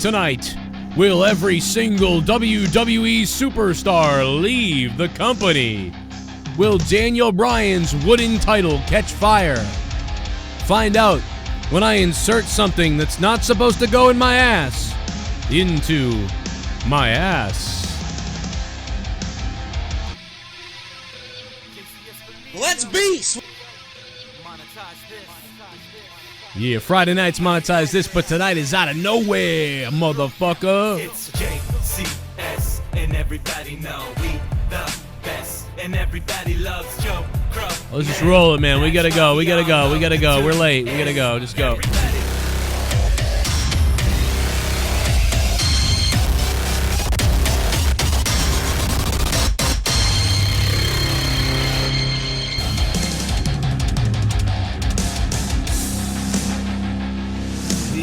tonight, will every single WWE superstar leave the company? Will Daniel Bryan's wooden title catch fire? Find out when I insert something that's not supposed to go in my ass into my ass. Let's beast! Yeah, Friday nights monetize this, but tonight is out of nowhere, motherfucker. It's JCS, and everybody know we the best, and everybody loves Joe Cronin. Let's just roll it, man. We gotta go. We gotta go. We gotta go. We're late. We gotta go. Just go.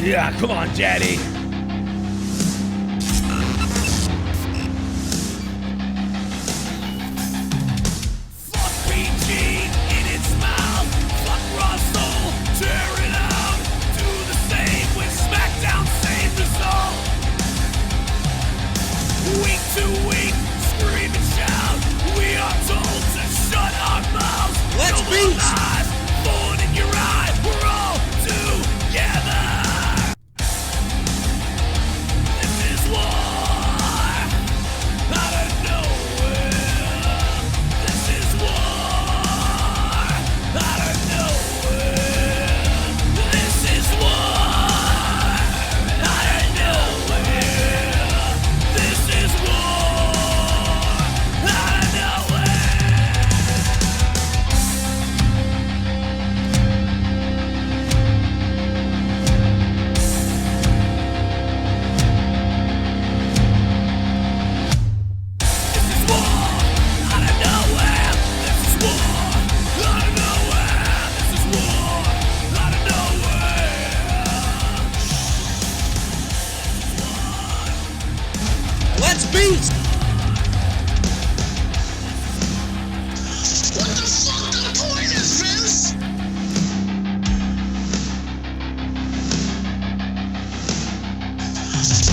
Yeah, come on, Daddy. Fuck PG in its mouth. Fuck Russell, tear it out. Do the same when SmackDown saved us all. Week to week, scream and shout. We are told to shut our mouths. Let's No more beast! lies, thorn in your eye. We're all together. This is war. Out of nowhere. This is war. Out of nowhere. This is war. Out of nowhere. This is war. Out of nowhere. This is war. Out of nowhere. This is war. Out of nowhere. This is war. Out of nowhere. Let's beast! What the fuck the point is, Vince?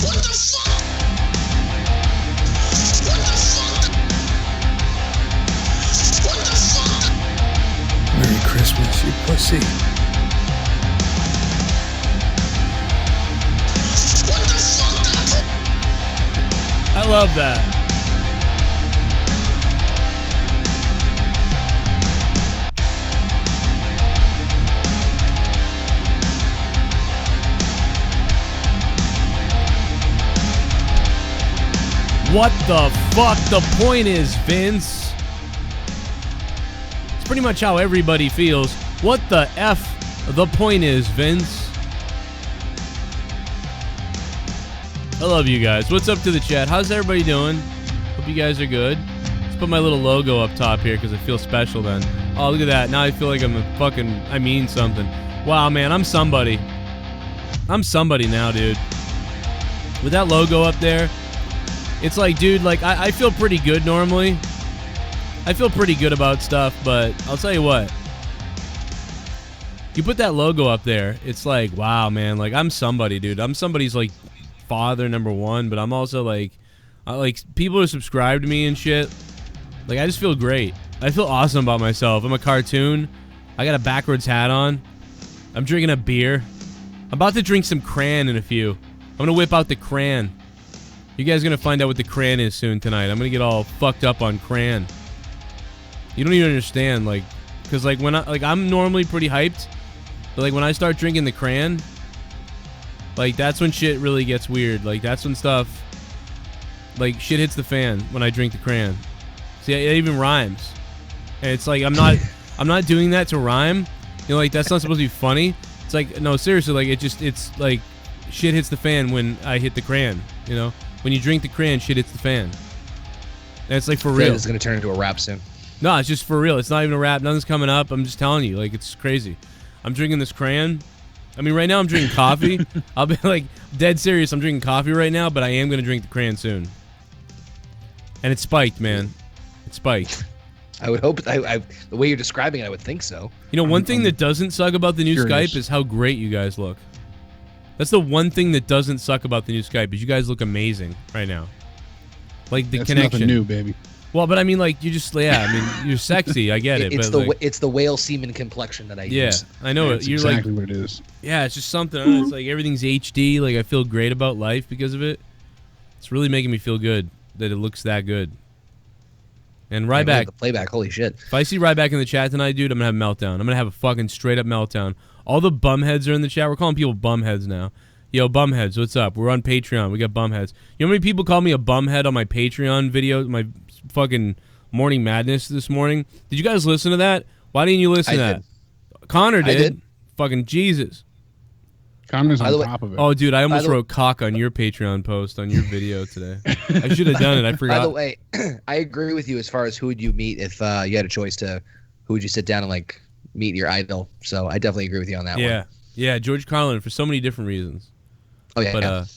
What the fuck? What the fuck? What the fuck? Merry Christmas, you pussy. What the fuck? I love that. What the fuck the point is, Vince? It's pretty much how everybody feels. What the F the point is, Vince? I love you guys. What's up to the chat? How's everybody doing? Hope you guys are good. Let's put my little logo up top here because I feel special then. Oh, look at that. Now I feel like I mean something. Wow, man, I'm somebody. I'm somebody now, dude. With that logo up there, it's like, dude, like, I feel pretty good normally. I feel pretty good about stuff, but I'll tell you what. You put that logo up there, it's like, wow, man, like, I'm somebody, dude. I'm somebody's, like, father, number one, but I'm also, like, people who subscribe to me and shit, like, I just feel great. I feel awesome about myself. I'm a cartoon. I got a backwards hat on. I'm drinking a beer. I'm about to drink some cran in a few. I'm gonna whip out the cran. You guys are gonna find out what the cran is soon tonight. I'm gonna get all fucked up on cran. You don't even understand, like, cause like when I'm normally pretty hyped, but like when I start drinking the cran, like that's when shit really gets weird. Like that's when stuff, like shit hits the fan when I drink the cran. See, it even rhymes, and it's like I'm not doing that to rhyme. You know, like that's not supposed to be funny. It's like, no, seriously, like it's like shit hits the fan when I hit the cran. You know, when you drink the cran, shit hits the fan. And it's like for real. It's gonna turn into a rap soon. No, it's just for real. It's not even a rap. Nothing's coming up. I'm just telling you, like it's crazy. I'm drinking this cran. I mean, right now I'm drinking coffee. I'll be like dead serious. I'm drinking coffee right now, but I am gonna drink the cran soon. And it's spiked, man. It's spiked. I would hope. The way you're describing it, I would think so. You know, one thing that doesn't suck about the new curious. Skype is how great you guys look. That's the one thing that doesn't suck about the new Skype is you guys look amazing right now. Like the That's connection. nothing new, baby. Well, but I mean, like you just you're sexy. I get it. It's but it's the whale semen complexion that I use. I know That's it. You're exactly like, what it is. yeah, it's just something. I don't know, it's like everything's HD. Like I feel great about life because of it. It's really making me feel good that it looks that good. And Ryback, The playback, holy shit. if I see Ryback in the chat tonight, dude, I'm gonna have a meltdown. I'm gonna have a fucking straight up meltdown. All the bumheads are in the chat. We're calling people bumheads now. Yo, bumheads, what's up? We're on Patreon. We got bumheads. You know how many people call me a bumhead on my Patreon video, my fucking Morning Madness this morning? Did you guys listen to that? Why didn't you listen to that? Connor did. I did. Fucking Jesus. Connor's By the on way- top of it. Oh, dude, I almost By the- wrote cock on your Patreon post on your video today. I should have done it. I forgot. By the way, I agree with you as far as who would you meet if you had a choice to who would you sit down and like meet your idol. So I definitely agree with you on that one. Yeah, George Carlin for so many different reasons. Oh yeah. But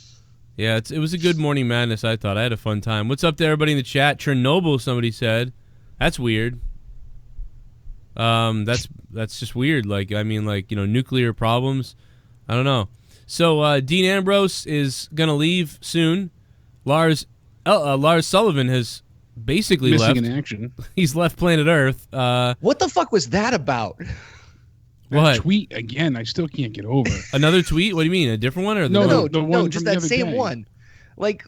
yeah, it was a good Morning Madness. I thought I had a fun time. What's up to everybody in the chat? Chernobyl, somebody said. That's weird. That's just weird. Like I mean, like nuclear problems. I don't know. So Dean Ambrose is gonna leave soon. Lars Sullivan has basically Missing left. in action. He's left planet Earth. What the fuck was that about? That What? tweet again? I still can't get over. Another tweet? What do you mean? A different one or the No, No, the one just from the that other same day. one. Like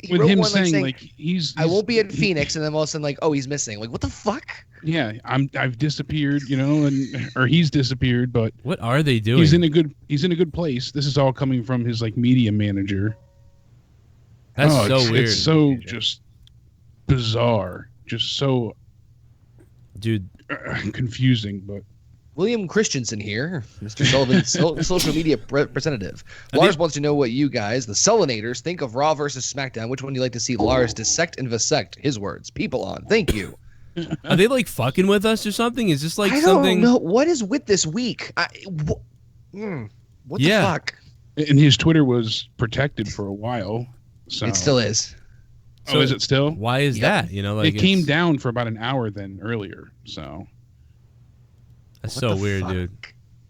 he With wrote him one, saying like he's I won't be in Phoenix, and then all of a sudden like, oh, he's missing. Like, what the fuck? Yeah, I've disappeared, or he's disappeared, but What are they doing? he's in a good place. This is all coming from his like media manager. That's so it's, weird. It's so just bizarre, just so Dude, confusing. But William Christensen here, Mr. Sullivan's social media representative. Lars wants to know what you guys, the Sullinators, think of Raw versus SmackDown. Which one do you like to see Lars dissect and vasect? His words. People on. Thank you. are they like fucking with us or something? Is this like I something? don't know. What is with this week? What Yeah. the fuck? and his Twitter was protected for a while. So It still is. Oh, is it still? Why is Yep. that? Like It came down for about an hour then earlier. So That's What so the weird, fuck? dude.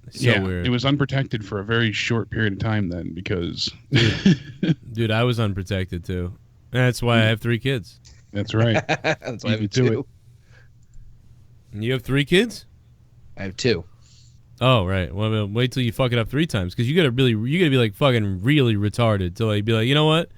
It's yeah, so weird. it was unprotected for a very short period of time then because Dude, I was unprotected too. That's why I have 3 kids. that's right. That's why I You have do 2. it. And you have 3 kids? I have 2. Oh, right. Well, wait till you fuck it up 3 times because you gotta be like fucking really retarded to like be like, you know what?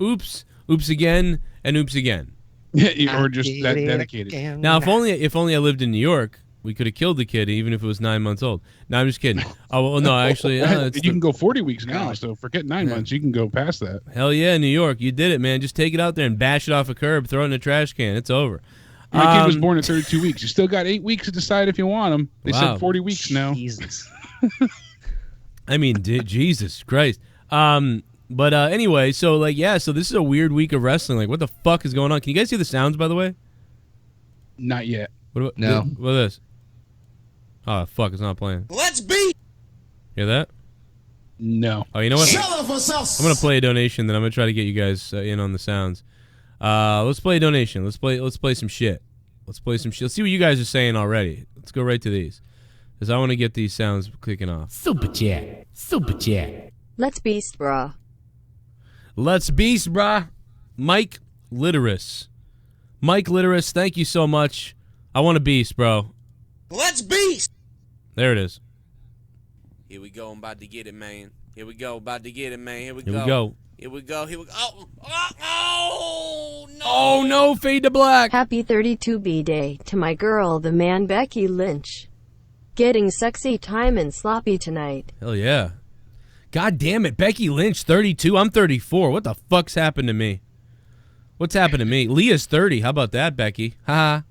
Oops again, and oops again. Or just that dedicated. Now, if only I lived in New York, we could have killed the kid even if it was 9 months old. No, I'm just kidding. Oh well, no, actually, it's You can go 40 weeks now, so forget 9 months. You can go past that. hell yeah, New York, you did it, man. Just take it out there and bash it off a curb, throw it in a trash can. It's over. My kid was born at 32 weeks. You still got 8 weeks to decide if you want them. They Wow. said 40 weeks now. Jesus. I mean, Jesus Christ. But anyway, so like, yeah, so this is a weird week of wrestling. Like, what the fuck is going on? Can you guys hear the sounds, by the way? Not yet. What about No. What is this? Oh fuck, it's not playing. Let's be. Hear that? No. Oh, you know what? Sell of us. I'm gonna play a donation, then I'm gonna try to get you guys in on the sounds. Let's play a donation. Let's play some shit. Let's play some shit. Let's see what you guys are saying already. Let's go right to these, because I want to get these sounds kicking off. Super chat. Let's beast, brah. Let's beast, brah. Mike Literis, thank you so much. I want a beast, bro. Let's beast. There it is. Here we go. I'm about to get it, man. Here we go. About to get it, man. Here we Here go. we go. Here we go. Here we go. Oh, no. Oh no, fade to black. Happy 32B day to my girl, the man Becky Lynch. Getting sexy time and sloppy tonight. Hell yeah. God damn it, Becky Lynch, 32. I'm 34. What the fuck's happened to me? What's happened to me? Leah's 30. How about that, Becky? Ha.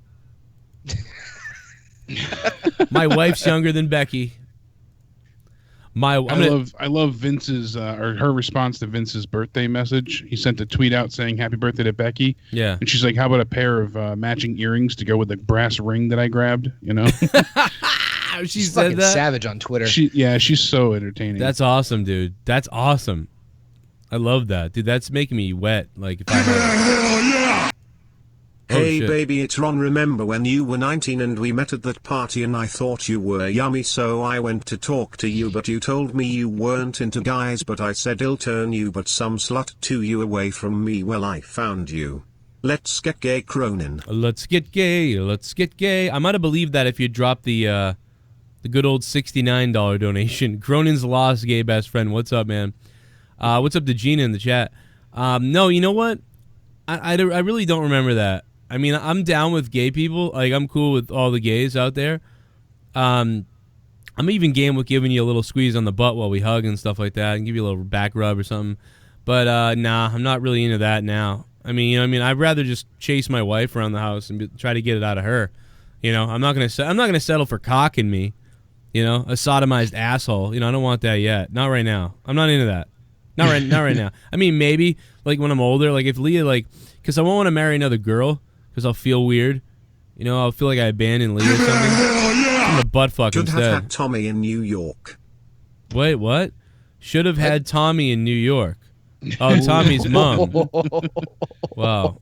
My wife's younger than Becky. I love Vince's or her response to Vince's birthday message. He sent a tweet out saying "Happy birthday" to Becky. Yeah. And she's like, "How about a pair of matching earrings to go with the brass ring that I grabbed?" You know. she She's said fucking that. savage on Twitter. She's so entertaining. That's awesome, dude. That's awesome. I love that, dude. That's making me wet. Like if I Hey shit. baby, it's Ron. Remember when you were 19 and we met at that party and I thought you were yummy, so I went to talk to you, but you told me you weren't into guys, but I said I'll turn you but some slut to you away from me. Well, I found you. Let's get gay, Cronin. Let's get gay. Let's get gay. I might have believed that if you dropped the good old $69 donation. Cronin's lost gay best friend. What's up, man? What's up to Gina in the chat? No, you know what? I really don't remember that. I mean, I'm down with gay people. Like, I'm cool with all the gays out there. I'm even game with giving you a little squeeze on the butt while we hug and stuff like that, and give you a little back rub or something. But nah, I'm not really into that now. I mean, you know, I'd rather just chase my wife around the house and try to get it out of her. You know, I'm not gonna settle for cocking me. You know, a sodomized asshole. You know, I don't want that yet. Not right now. I'm not into that. Not right now. I mean, maybe like when I'm older, like if Leah, like, because I won't want to marry another girl. Because I'll feel weird. You know, I'll feel like I abandoned Lee or something. I'm the butt fuck Should instead. have had Tommy in New York. Wait, what? Should have had Tommy in New York. Oh, Tommy's mom. Wow.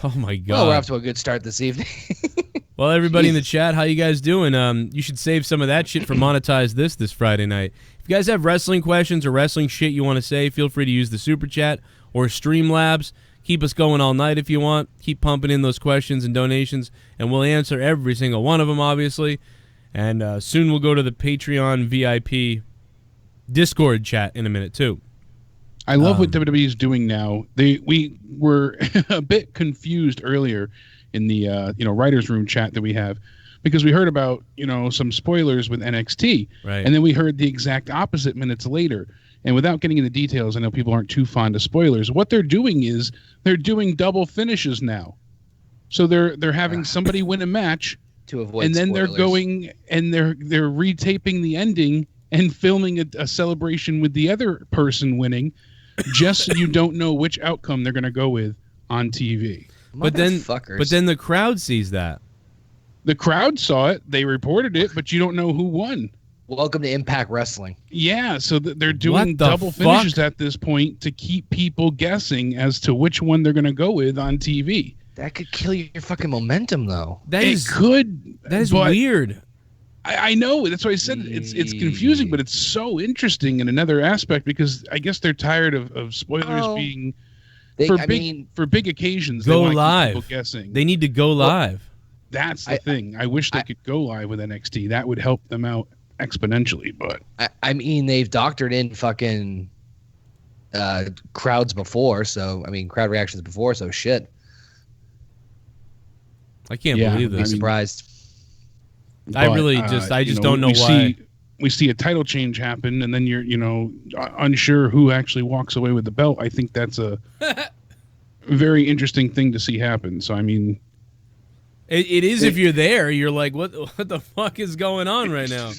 Oh, my God. Well, we're off to a good start this evening. Well, everybody in the chat, how you guys doing? You should save some of that shit for Monetize This Friday night. If you guys have wrestling questions or wrestling shit you want to say, feel free to use the Super Chat or Streamlabs. Keep us going all night if you want. Keep pumping in those questions and donations, and we'll answer every single one of them, obviously. And soon we'll go to the Patreon VIP Discord chat in a minute, too. I love what WWE is doing now. We were a bit confused earlier in the writers' room chat that we have, because we heard about some spoilers with NXT, right? And then we heard the exact opposite minutes later. And without getting into details, I know people aren't too fond of spoilers. What they're doing is they're doing double finishes now. So they're having somebody win a match to avoid and then spoilers. they're going and they're retaping the ending and filming a celebration with the other person winning, just so you don't know which outcome they're going to go with on TV. But then the crowd sees that. The crowd saw it. They reported it, but you don't know who won. Welcome to Impact Wrestling. Yeah, so they're doing double finishes at this point to keep people guessing as to which one they're going to go with on TV. That could kill your fucking momentum, though. That is weird. I know. That's why I said it's confusing, but it's so interesting in another aspect, because I guess they're tired of spoilers being for big occasions. Go they want live. to keep people guessing. They need to go live. That's the thing. I wish they could go live with NXT. That would help them out exponentially. But I mean, they've doctored in fucking crowds before, so I mean, crowd reactions before, so shit. I can't believe this. I'd be surprised. I really just don't know why. We see a title change happen, and then you're unsure who actually walks away with the belt. I think that's a very interesting thing to see happen. So I mean, it is if you're there. You're like, what the fuck is going on right now?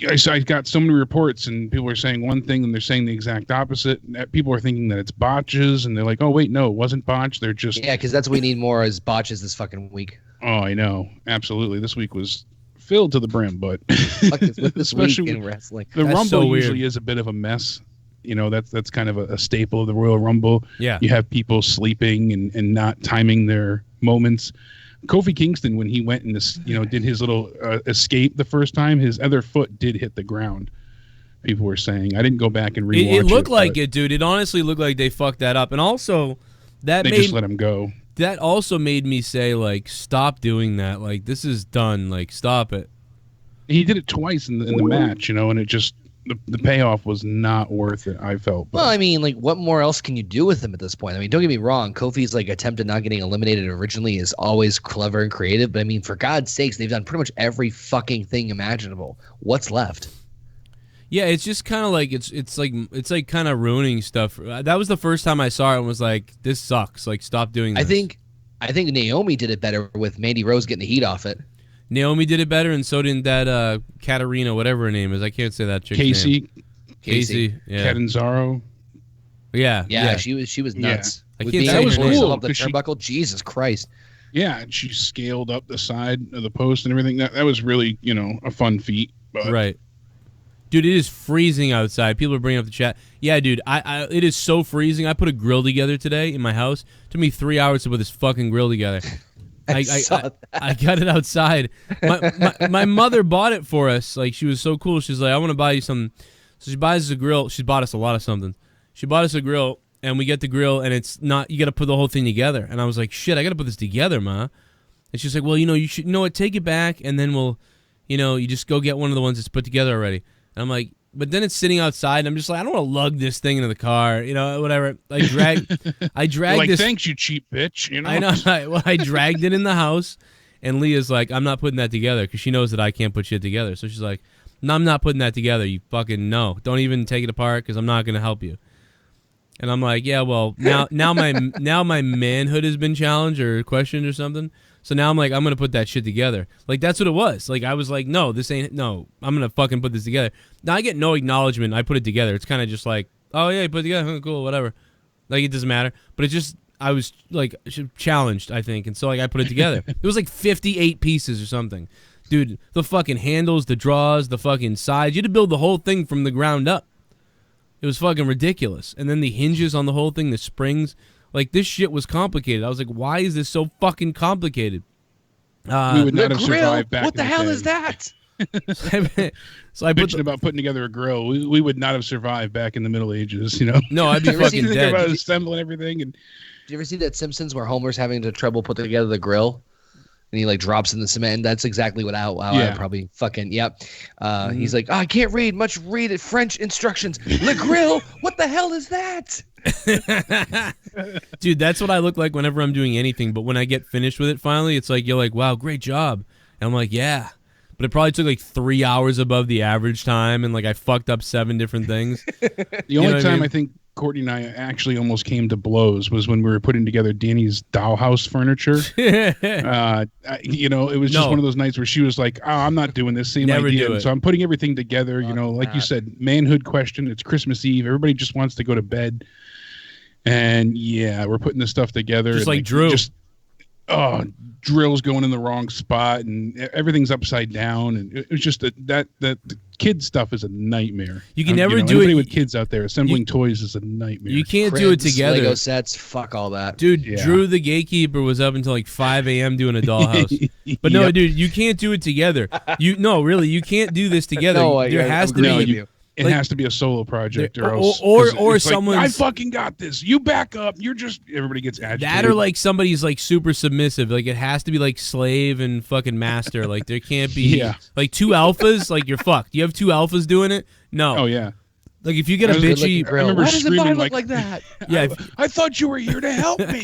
I got so many reports, and people are saying one thing, and they're saying the exact opposite. People are thinking that it's botches, and they're like, oh wait, no, it wasn't botched. They're just because that's what we need more as botches this fucking week. Oh, I know, absolutely. This week was filled to the brim, but especially in wrestling, the Rumble usually is a bit of a mess. That's kind of a staple of the Royal Rumble. Yeah, you have people sleeping and not timing their moments. Kofi Kingston, when he went and did his little escape the first time, his other foot did hit the ground. People were saying, I didn't go back and rewatch it. It looked like it, dude. It honestly looked like they fucked that up, and also they just let him go. That also made me say, like, stop doing that. Like, this is done. Like, stop it. He did it twice in the match, and it just the payoff was not worth it, I felt. Well, I mean, like, what more else can you do with him at this point? I mean, don't get me wrong. Kofi's attempt at not getting eliminated originally is always clever and creative, but I mean, for God's sakes, they've done pretty much every fucking thing imaginable. What's left? Yeah, it's just kind of like it's kind of ruining stuff. That was the first time I saw it and was like, this sucks. Like, stop doing this. I think Naomi did it better with Mandy Rose getting the heat off it. Naomi did it better, and so did that Katarina, whatever her name is. I can't say that chick's name. Casey. Yeah. Catanzaro. Yeah. She was nuts. I can't say that was cool. Up the turnbuckle. Jesus Christ. Yeah, and she scaled up the side of the post and everything. That was really, a fun feat. But. Right. Dude, it is freezing outside. People are bringing up the chat. Yeah, dude, it is so freezing. I put a grill together today in my house. It took me 3 hours to put this fucking grill together. I got it outside. My mother bought it for us. Like, she was so cool. She's like, I want to buy you some. So she buys us a grill. She bought us a lot of something. She bought us a grill, and we get the grill, and it's not, you got to put the whole thing together. And I was like, shit, I got to put this together, Ma. And she's like, well, you should, take it back, and then we'll, you just go get one of the ones that's put together already. And I'm like, but then it's sitting outside, and I'm just like, I don't want to lug this thing into the car, whatever. I dragged like, this. Thanks, you cheap bitch. I know. I dragged it in the house, and Leah's like, I'm not putting that together, because she knows that I can't put shit together. So she's like, no, I'm not putting that together. You fucking no. Don't even take it apart, because I'm not going to help you. And I'm like, yeah, well, now my manhood has been challenged or questioned or something. So now I'm like, I'm going to put that shit together. Like, that's what it was. Like, I was like, no, I'm going to fucking put this together. Now I get no acknowledgement. I put it together. It's kind of just like, oh, yeah, you put it together. Cool, whatever. Like, it doesn't matter. But it's just, I was, like, challenged, I think. And so, like, I put it together. It was like 58 pieces or something. Dude, the fucking handles, the draws, the fucking sides. You had to build the whole thing from the ground up. It was fucking ridiculous. And then the hinges on the whole thing, the springs. Like, this shit was complicated. I was like, why is this so fucking complicated? We would not have survived back What the in hell day. is that? So I put Bitching about putting together a grill. We would not have survived back in the Middle Ages, No, I'd be fucking Think dead. about assembling everything. And Did you ever see that Simpsons where Homer's having to trouble put together the grill? And he, like, drops in the cement. That's exactly what how I probably fucking, yep. He's like, I can't read it French instructions. Le grill? What the hell is that? Dude, that's what I look like whenever I'm doing anything. But when I get finished with it finally, it's like, you're like, wow, great job. And I'm like, yeah. But it probably took like 3 hours above the average time. And like, I fucked up 7 different things. the only time I think Courtney and I actually almost came to blows was when we were putting together Danny's dollhouse furniture. It was just one of those nights where she was like, oh, I'm not doing this. Same Never idea. do it. So I'm putting everything together, like you said, manhood question. It's Christmas Eve. Everybody just wants to go to bed. And yeah, we're putting this stuff together. Just and like Drew. Drills going in the wrong spot and everything's upside down. And it was just that kid stuff is a nightmare. You can never do anybody it with kids out there. Assembling toys is a nightmare. You can't do it together. Lego sets, fuck all that. Dude, Yeah. Drew the gatekeeper was up until like 5 a.m. doing a dollhouse. But no, dude, you can't do it together. You can't do this together. There has to be. It has to be a solo project, or else, or it's someone's. Like, I fucking got this. You back up. Everybody gets agitated. That or like somebody's like super submissive. Like it has to be like slave and fucking master. Like there can't be like 2 alphas. Like you're fucked. You have 2 alphas doing it. No. Oh yeah. Like if you get a bitchy. I remember Why does the screaming bar look like that? Yeah. I thought you were here to help me.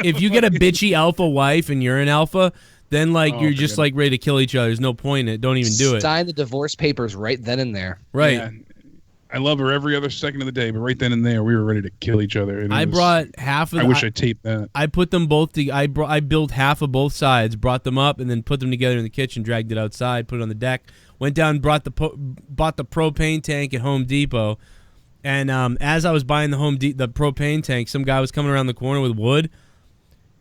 If you get a bitchy alpha wife and you're an alpha, then like you're just forget like ready to kill each other. There's no point in it. Don't even do it. Sign the divorce papers right then and there. Right. Yeah. I love her every other second of the day, but right then and there, we were ready to kill each other. And I brought half of. I wish I taped that. I put them both. I built half of both sides, brought them up, and then put them together in the kitchen. Dragged it outside, put it on the deck. Went down, bought the propane tank at Home Depot, and as I was buying the propane tank, some guy was coming around the corner with wood,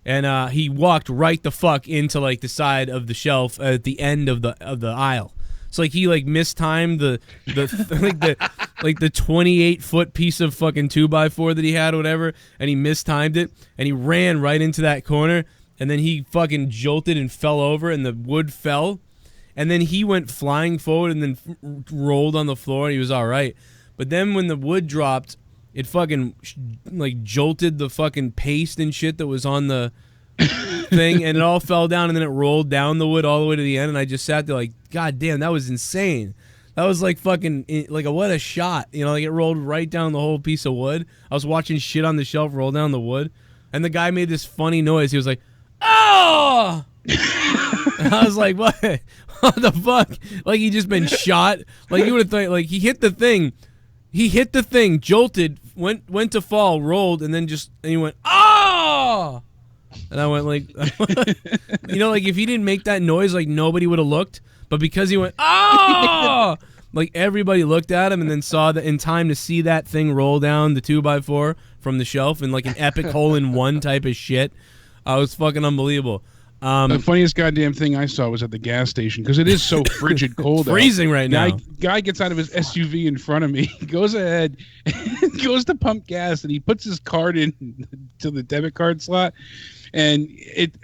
and he walked right the fuck into like the side of the shelf at the end of the aisle. It's like he like mistimed the 28-foot piece of fucking 2x4 that he had or whatever, and he mistimed it, and he ran right into that corner, and then he fucking jolted and fell over, and the wood fell, and then he went flying forward and then rolled on the floor, and he was all right. But then when the wood dropped, it fucking like jolted the fucking paste and shit that was on the thing, and it all fell down, and then it rolled down the wood all the way to the end, and I just sat there like, god damn, that was insane. That was like fucking like what a shot, like it rolled right down the whole piece of wood. I was watching shit on the shelf roll down the wood, and the guy made this funny noise. He was like, oh. And I was like, what the fuck? Like he just been shot. Like you would have thought, like he hit the thing, jolted, went to fall, rolled, and then he went, oh. And I went like, like if he didn't make that noise, like nobody would have looked. But because he went, oh, like everybody looked at him and then saw that in time to see that thing roll down the 2x4 from the shelf in like an epic hole-in-one type of shit. It was fucking unbelievable. The funniest goddamn thing I saw was at the gas station because it is so frigid cold. Freezing right now. Guy gets out of his SUV in front of me, goes ahead, goes to pump gas, and he puts his card in to the debit card slot. and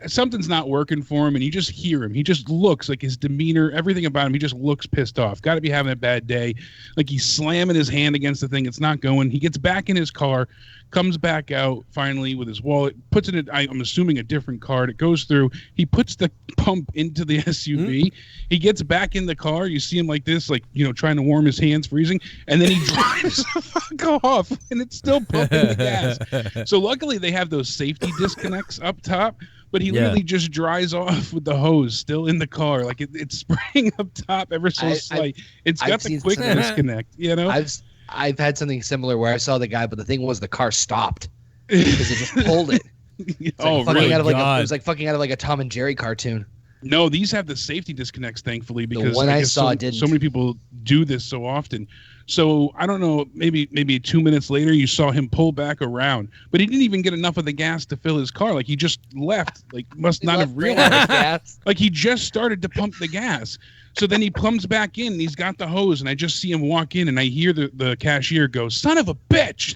something's not working for him, and you just hear him. He just looks like his demeanor, everything about him. He just looks pissed off. Got to be having a bad day. Like he's slamming his hand against the thing. It's not going. He gets back in his car, comes back out finally with his wallet, puts it in, I'm assuming, a different card. It goes through. He puts the pump into the SUV. He gets back in the car. You see him like this, like, you know, trying to warm his hands, freezing, and then he drives the fuck off, and it's still pumping the gas. So luckily they have those safety disconnects up top, but he literally just dries off with the hose still in the car. Like it's spraying up top ever so slight. It's got the quick disconnect, you know? I've had something similar where I saw the guy, but the thing was the car stopped because it just pulled it. It was like fucking out of like a Tom and Jerry cartoon. No, these have the safety disconnects, thankfully, because one I saw didn't. So many people do this so often. So I don't know, maybe 2 minutes later you saw him pull back around, but he didn't even get enough of the gas to fill his car. Like he just left. Like must not have realized. Gas. Like he just started to pump the gas. So then he comes back in and he's got the hose, and I just see him walk in and I hear the cashier go, "Son of a bitch."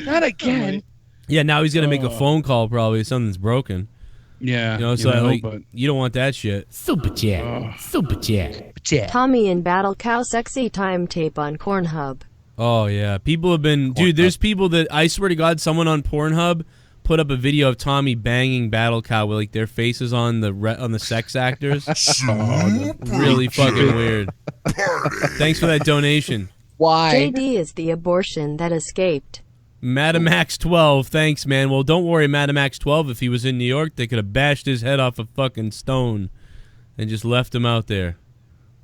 Not again. Yeah, now he's gonna make a phone call probably. Something's broken. Yeah, you know, so like, you don't want that shit. Super chat. Super chat. Tommy and Battle Cow sexy time tape on Pornhub. Oh yeah, people have been, dude. There's people that I swear to God, someone on Pornhub put up a video of Tommy banging Battle Cow with like their faces on the sex actors. Really fucking weird. Thanks for that donation. Why? JD is the abortion that escaped. Madamax12, thanks, man. Well, don't worry, Madamax12. If he was in New York, they could have bashed his head off a fucking stone and just left him out there.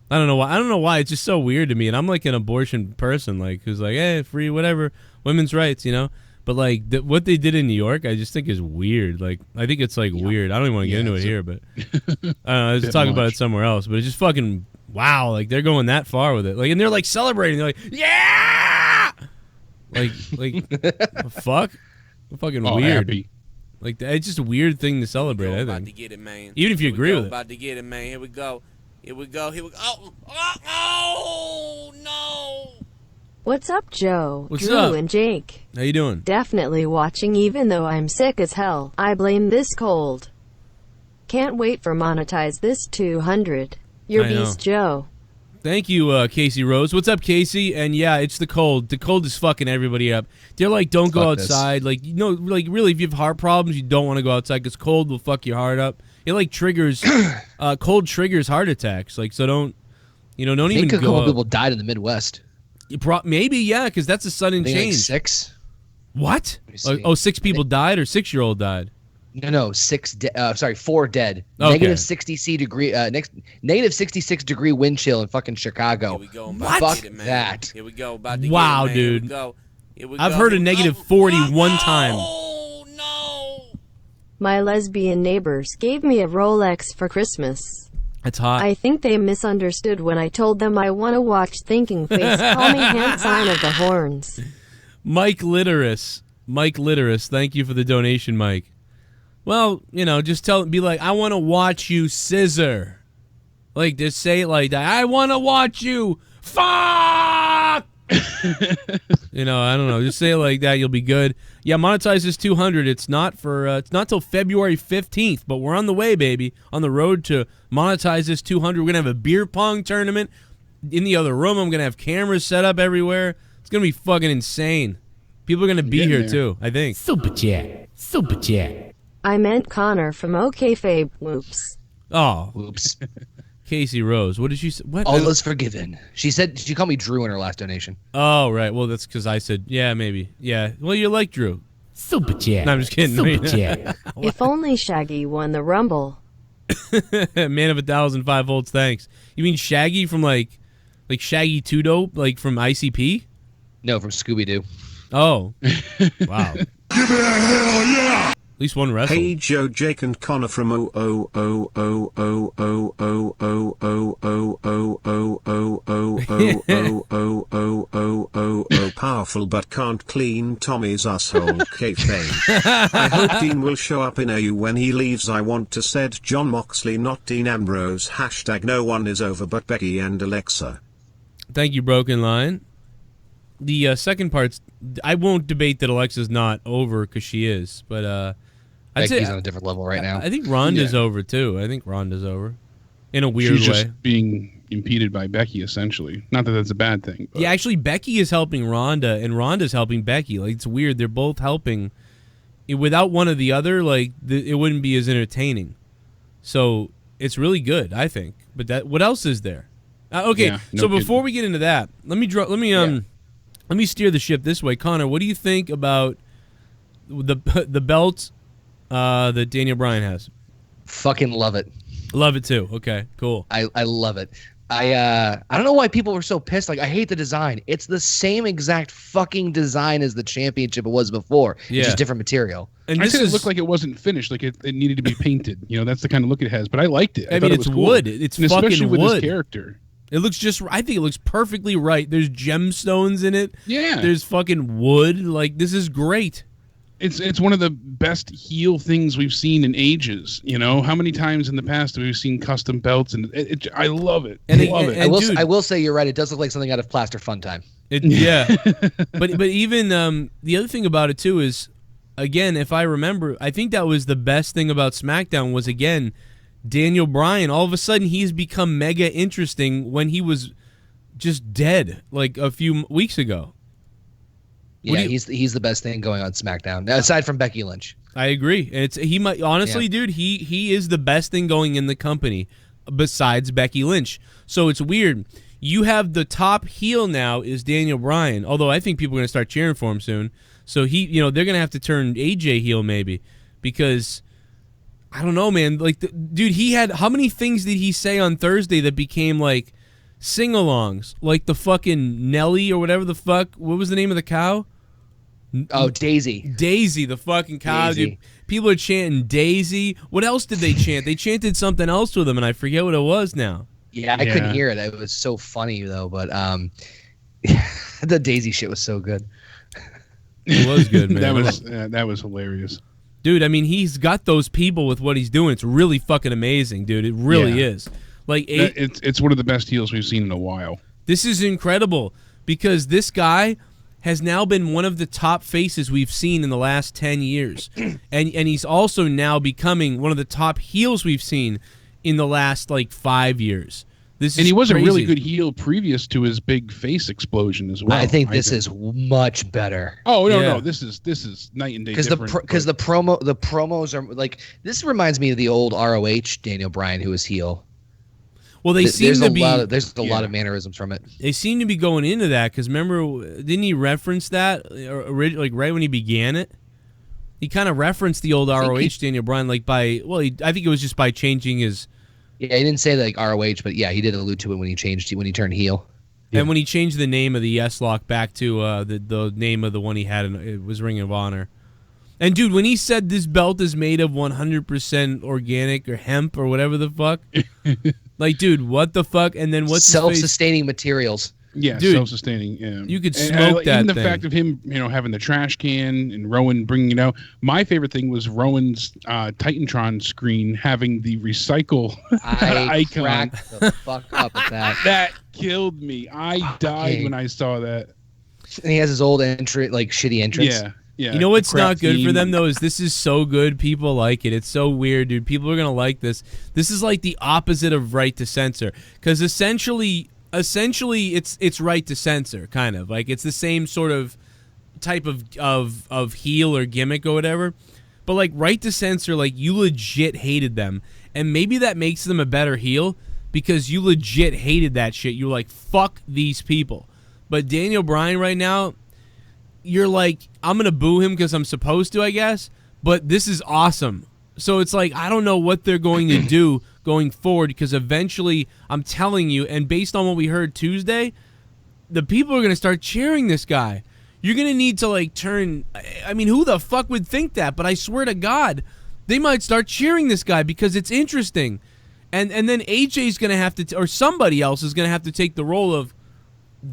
I don't know why. I don't know why. It's just so weird to me. And I'm like an abortion person, like who's like, hey, free, whatever, women's rights, you know. But like what they did in New York, I just think is weird. Like I think it's like weird. I don't even want to get into it here, but I don't know. I was talking about it somewhere else. But it's just fucking wow. Like they're going that far with it. Like, and they're like celebrating. They're like, yeah. Like fuck, fucking weird. Happy. Like it's just a weird thing to celebrate. I think. About to get it, man. Even if you agree with it. About to get it, man. Here we go. Here we go. Here we go. Oh no. What's up, Joe? What's Drew up? And Jake. How you doing? Definitely watching, even though I'm sick as hell. I blame this cold. Can't wait for monetize this 200. Your beast, Joe. Thank you, Casey Rose. What's up, Casey? And yeah, it's the cold. The cold is fucking everybody up. They're like, don't go outside. Like, you know, like really, if you have heart problems, you don't want to go outside because cold will fuck your heart up. It like triggers, cold triggers heart attacks. Like, so don't even go. I think a couple people died in the Midwest. Maybe, yeah, because that's a sudden change. Like 6. What? Oh, 6 people died, or 6-year-old died. No, 4 dead. Okay. Negative 66 degree wind chill in fucking Chicago. Here we go. What? Fuck that. Here we go. About to wow, get it, man. dude. Here we go. Here we I've go. heard a negative 40 one time. Oh no. My lesbian neighbors gave me a Rolex for Christmas. That's hot. I think they misunderstood when I told them I want to watch Thinking Face call me hand sign of the horns. Mike Litterus, thank you for the donation, Mike. Well, you know, just be like, I want to watch you scissor. Like, just say it like that. I want to watch you. Fuck! You know, I don't know. Just say it like that. You'll be good. Yeah, monetize this 200. It's not till February 15th, but we're on the way, baby. On the road to monetize this 200. We're going to have a beer pong tournament in the other room. I'm going to have cameras set up everywhere. It's going to be fucking insane. People are going to be here, too, I think. Super chat. I meant Connor from OK Fabe. Whoops. Oh. Whoops. Casey Rose. What did you say? What? All is forgiven. She said she called me Drew in her last donation. Oh, right. Well, that's because I said, yeah, maybe. Yeah. Well, you're like Drew. Super chat. No, I'm just kidding. Super chat. If only Shaggy won the Rumble. Man of 1,005 volts, thanks. You mean Shaggy from like Shaggy 2 Dope, like from ICP? No, from Scooby-Doo. Oh. Wow. Give me a hell yeah! At least one wrestle. Hey Joe, Jake and Connor from powerful but can't clean Tommy's asshole kayfabe. I hope Dean will show up in AU when he leaves. I want to said John Moxley, not Dean Ambrose. # no one is over but Becky and Alexa. Thank you, Brokenlion. the second part's, I won't debate that Alexa's not over because she is, but I'd Becky's say on a different level right now. I think Ronda's Yeah. over too. I think Ronda's over in a weird She's way. just being impeded by Becky, essentially. Not that that's a bad thing. But Yeah, actually, Becky is helping Ronda, and Ronda's helping Becky. Like, it's weird. They're both helping. Without one or the other, like, it wouldn't be as entertaining. So it's really good, I think. But what else is there? Okay, Yeah, no so before kidding. we get into that, let me steer the ship this way. Connor, what do you think about the belt that Daniel Bryan has? Fucking love it. Love it too. Okay, cool. I love it. I don't know why people were so pissed. Like, I hate the design. It's the same exact fucking design as the championship it was before. Yeah. It's just different material. And I this said is it looked like it wasn't finished, like it needed to be painted. You know, that's the kind of look it has. But I liked it. I thought mean, it it's was cool. wood. It's And fucking especially with wood. his character. It looks just. I think it looks perfectly right. There's gemstones in it. Yeah. There's fucking wood. Like, this is great. It's one of the best heel things we've seen in ages. You know, how many times in the past have we seen custom belts? And I love it. And love it. dude, I will say you're right. It does look like something out of Plaster Fun Time. Yeah. but even the other thing about it too is, again, if I remember, I think that was the best thing about SmackDown was, again, Daniel Bryan. All of a sudden, he's become mega interesting when he was just dead like a few weeks ago. Yeah, he's the best thing going on SmackDown aside from Becky Lynch. I agree. He might honestly, Yeah. dude. He is the best thing going in the company besides Becky Lynch. So it's weird. You have the top heel now is Daniel Bryan. Although I think people are gonna start cheering for him soon. So they're gonna have to turn AJ heel maybe, because I don't know, man. Like, dude, he had how many things did he say on Thursday that became like sing-alongs, like the fucking Nelly or whatever the fuck. What was the name of the cow? Oh, Daisy. Daisy, the fucking cow, Daisy. dude. People are chanting Daisy. What else did they chant? They chanted something else with him, and I forget what it was now. Yeah, I couldn't hear it. It was so funny though, but the Daisy shit was so good. It was good, man. that was hilarious. Dude, I mean, he's got those people with what he's doing. It's really fucking amazing, dude. It really is. Like, It's one of the best heels we've seen in a while. this is incredible because this guy has now been one of the top faces we've seen in the last 10 years. and he's also now becoming one of the top heels we've seen in the last, like, 5 years. This And is he was crazy. a really good heel previous to his big face explosion as well. I think this is much better. Oh no, Yeah. no, this is night and day. Because the promos are like, this reminds me of the old ROH Daniel Bryan who was heel. Well, they seem There's to a be. there's a lot of mannerisms from it. They seem to be going into that because remember, didn't he reference that like right when he began it? He kind of referenced the old ROH Daniel Bryan, like I think it was just by changing his. Yeah, he didn't say like ROH, but yeah, he did allude to it when he turned heel. And when he changed the name of the S-Lock back to the name of the one he had, it was Ring of Honor. And dude, when he said this belt is made of 100% organic or hemp or whatever the fuck, like, dude, what the fuck? And then what's his face? Self-sustaining materials. Yeah, Dude, self-sustaining. Yeah. you could And, smoke that Even the thing. fact of him, having the trash can and Rowan bringing it out. My favorite thing was Rowan's Titantron screen having the recycle I icon. cracked the fuck up at that. That killed me. I died Okay. when I saw that. And he has his old entrance, like shitty entrance. Yeah, yeah. You know what's crap not good for theme. them though is this is so good. People like it. It's so weird, dude. People are gonna like this. This is like the opposite of right to censor, because essentially it's right to censor, kind of like it's the same sort of type of heel or gimmick or whatever. But like right to censor, like you legit hated them, and maybe that makes them a better heel because you legit hated that shit. You're like, fuck these people. But Daniel Bryan right now, you're like, I'm gonna boo him because I'm supposed to, I guess. But this is awesome. So it's like, I don't know what they're going to do going forward, because eventually, I'm telling you, and based on what we heard Tuesday, the people are going to start cheering this guy. You're going to need to, like, turn... I mean, who the fuck would think that? But I swear to God, they might start cheering this guy because it's interesting. And then AJ's going to have to... or somebody else is going to have to take the role of...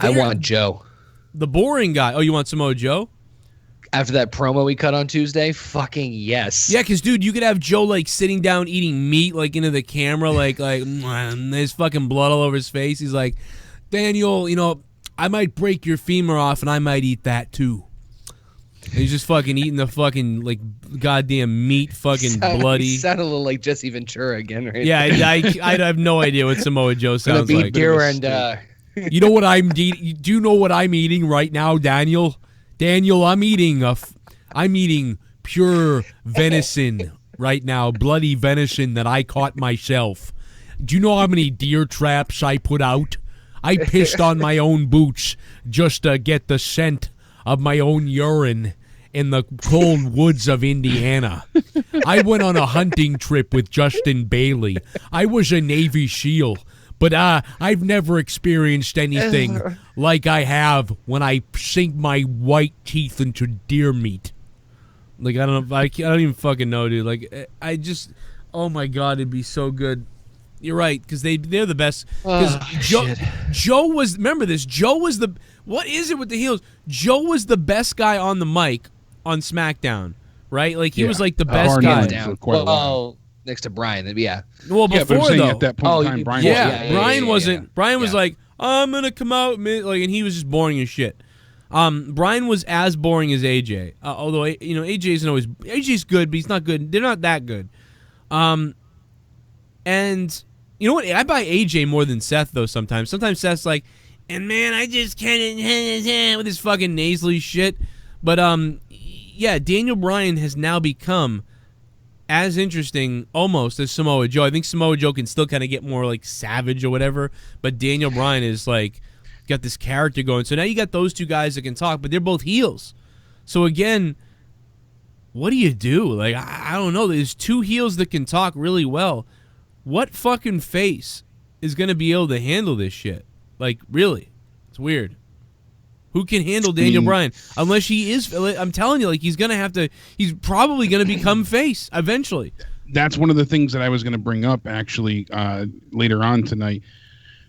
I want Joe. The boring guy. Oh, you want Samoa Joe? After that promo we cut on Tuesday, fucking yes. Yeah, because, dude, you could have Joe, like, sitting down eating meat, like, into the camera, like there's fucking blood all over his face. He's like, Daniel, I might break your femur off, and I might eat that too. And he's just fucking eating the fucking like goddamn meat, fucking bloody. He sounded a little like Jesse Ventura again, right? Yeah, I have no idea what Samoa Joe sounds beef like. deer and You know what I'm eating? Do you know what I'm eating right now, Daniel? Daniel, I'm eating pure venison right now, bloody venison that I caught myself. Do you know how many deer traps I put out? I pissed on my own boots just to get the scent of my own urine in the cold woods of Indiana. I went on a hunting trip with Justin Bailey. I was a Navy SEAL, but I've never experienced anything like I have when I sink my white teeth into deer meat. Like, I don't even fucking know, dude. Like, I just, oh my God, it'd be so good. You're right, because they're the best. Because Joe was, remember this, Joe was the, what is it with the heels? Joe was the best guy on the mic on SmackDown, right? Like, he was like the best guy. Down. Well, next to Bryan, yeah. Well, before, but I'm saying though. at that point in time, Bryan wasn't. Bryan wasn't. Bryan was like, I'm going to come out, like, and he was just boring as shit. Bryan was as boring as AJ, although, you know, AJ isn't always, AJ's good, but he's not good. They're not that good. And you know what? I buy AJ more than Seth, though, sometimes. Sometimes Seth's like, and man, I just can't, with his fucking nasally shit. But, yeah, Daniel Bryan has now become as interesting, almost, as Samoa Joe. I think Samoa Joe can still kind of get more, like, savage or whatever, but Daniel Bryan is, like, got this character going. So now you got those two guys that can talk, but they're both heels. So, again, what do you do? Like, I don't know. There's two heels that can talk really well. What fucking face is going to be able to handle this shit? Like, really? It's weird. Who can handle Daniel Bryan? Unless he is, I'm telling you, like, he's probably going to become face eventually. That's one of the things that I was going to bring up, actually, later on tonight,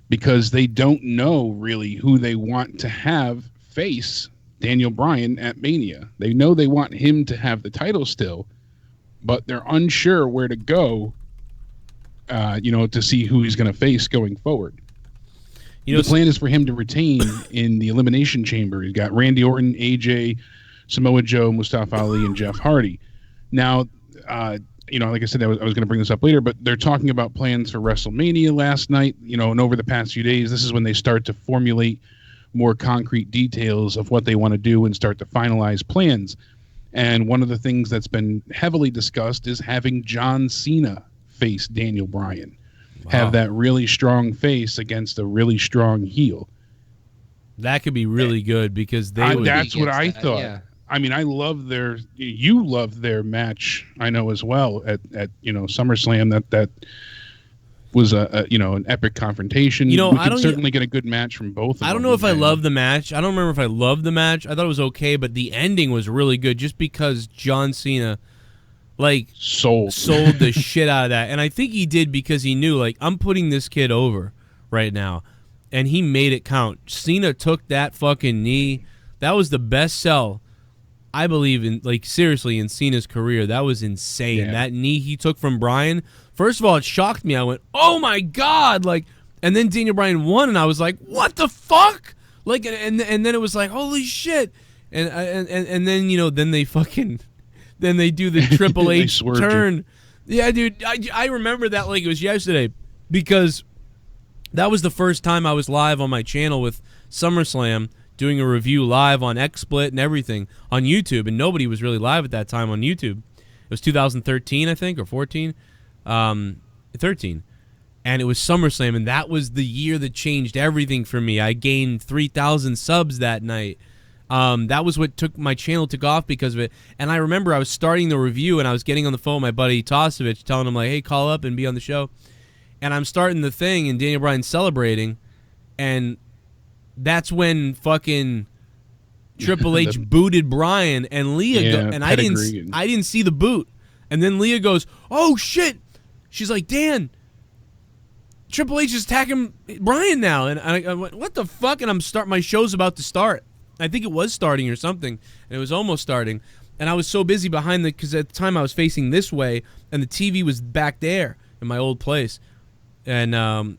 because they don't know really who they want to have face Daniel Bryan at Mania. They know they want him to have the title still, but they're unsure where to go, to see who he's going to face going forward. The plan is for him to retain in the Elimination Chamber. He's got Randy Orton, AJ, Samoa Joe, Mustafa Ali, and Jeff Hardy. Now, like I said, I was going to bring this up later, but they're talking about plans for WrestleMania last night, and over the past few days, this is when they start to formulate more concrete details of what they want to do and start to finalize plans. And one of the things that's been heavily discussed is having John Cena face Daniel Bryan. Wow. Have that really strong face against a really strong heel. That could be really good because that's what I thought. Yeah. I mean, you loved their match, I know as well at SummerSlam. That was an epic confrontation. We could certainly get a good match from both of them. I don't know if I love the match. I don't remember if I loved the match. I thought it was okay, but the ending was really good just because John Cena sold the shit out of that. And I think he did because he knew, like, I'm putting this kid over right now. And he made it count. Cena took that fucking knee. That was the best sell, I believe, in, like, seriously, in Cena's career. That was insane. Yeah. That knee he took from Bryan. First of all, it shocked me. I went, oh my God. Like, and then Daniel Bryan won, and I was like, what the fuck? Like, and then it was like, holy shit. And then, then they fucking... Then they do the Triple H turn. Yeah, dude, I remember that like it was yesterday because that was the first time I was live on my channel with SummerSlam doing a review live on XSplit and everything on YouTube, and nobody was really live at that time on YouTube. It was 2013, I think, or 14. 13. And it was SummerSlam, and that was the year that changed everything for me. I gained 3,000 subs that night. That was what my channel took off because of it. And I remember I was starting the review and I was getting on the phone with my buddy Tosevich telling him, like, hey, call up and be on the show. And I'm starting the thing and Daniel Bryan's celebrating. And that's when fucking Triple H booted Bryan and Leah and I didn't see the boot. And then Leah goes, oh shit. She's like, Dan, Triple H is attacking Bryan now. And I went, what the fuck? And my show's about to start. I think it was starting or something, and it was almost starting. And I was so busy behind because at the time I was facing this way, and the TV was back there in my old place. And I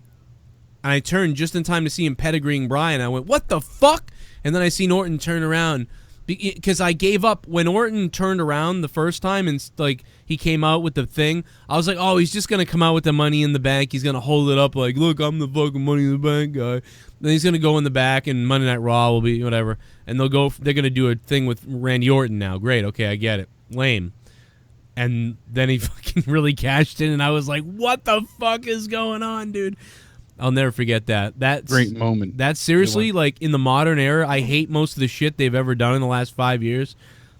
And I turned just in time to see him pedigreeing Bryan. I went, what the fuck? And then I seen Orton turn around. Because I gave up when Orton turned around the first time and like he came out with the thing. I was like, oh, he's just gonna come out with the Money in the Bank. He's gonna hold it up like, look, I'm the fucking Money in the Bank guy. Then he's gonna go in the back and Monday Night Raw will be whatever. And they're gonna do a thing with Randy Orton now. Great, okay, I get it. Lame. And then he fucking really cashed in, and I was like, what the fuck is going on, dude? I'll never forget that. That's great moment. That's seriously, like, in the modern era, I hate most of the shit they've ever done in the last 5 years.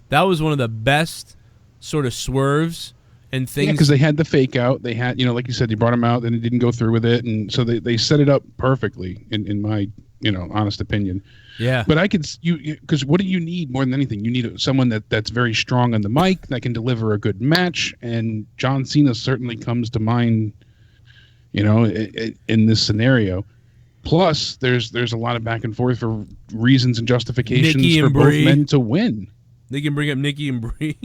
That was one of the best sort of swerves and things. Yeah, because they had the fake out. They had, like you said, they brought him out, and it didn't go through with it. And so they set it up perfectly, in my, honest opinion. Yeah. But because what do you need more than anything? You need someone that's very strong on the mic, that can deliver a good match. And John Cena certainly comes to mind, in this scenario. Plus, there's a lot of back and forth for reasons and justifications for both men to win. They can bring up Nikki and Brie.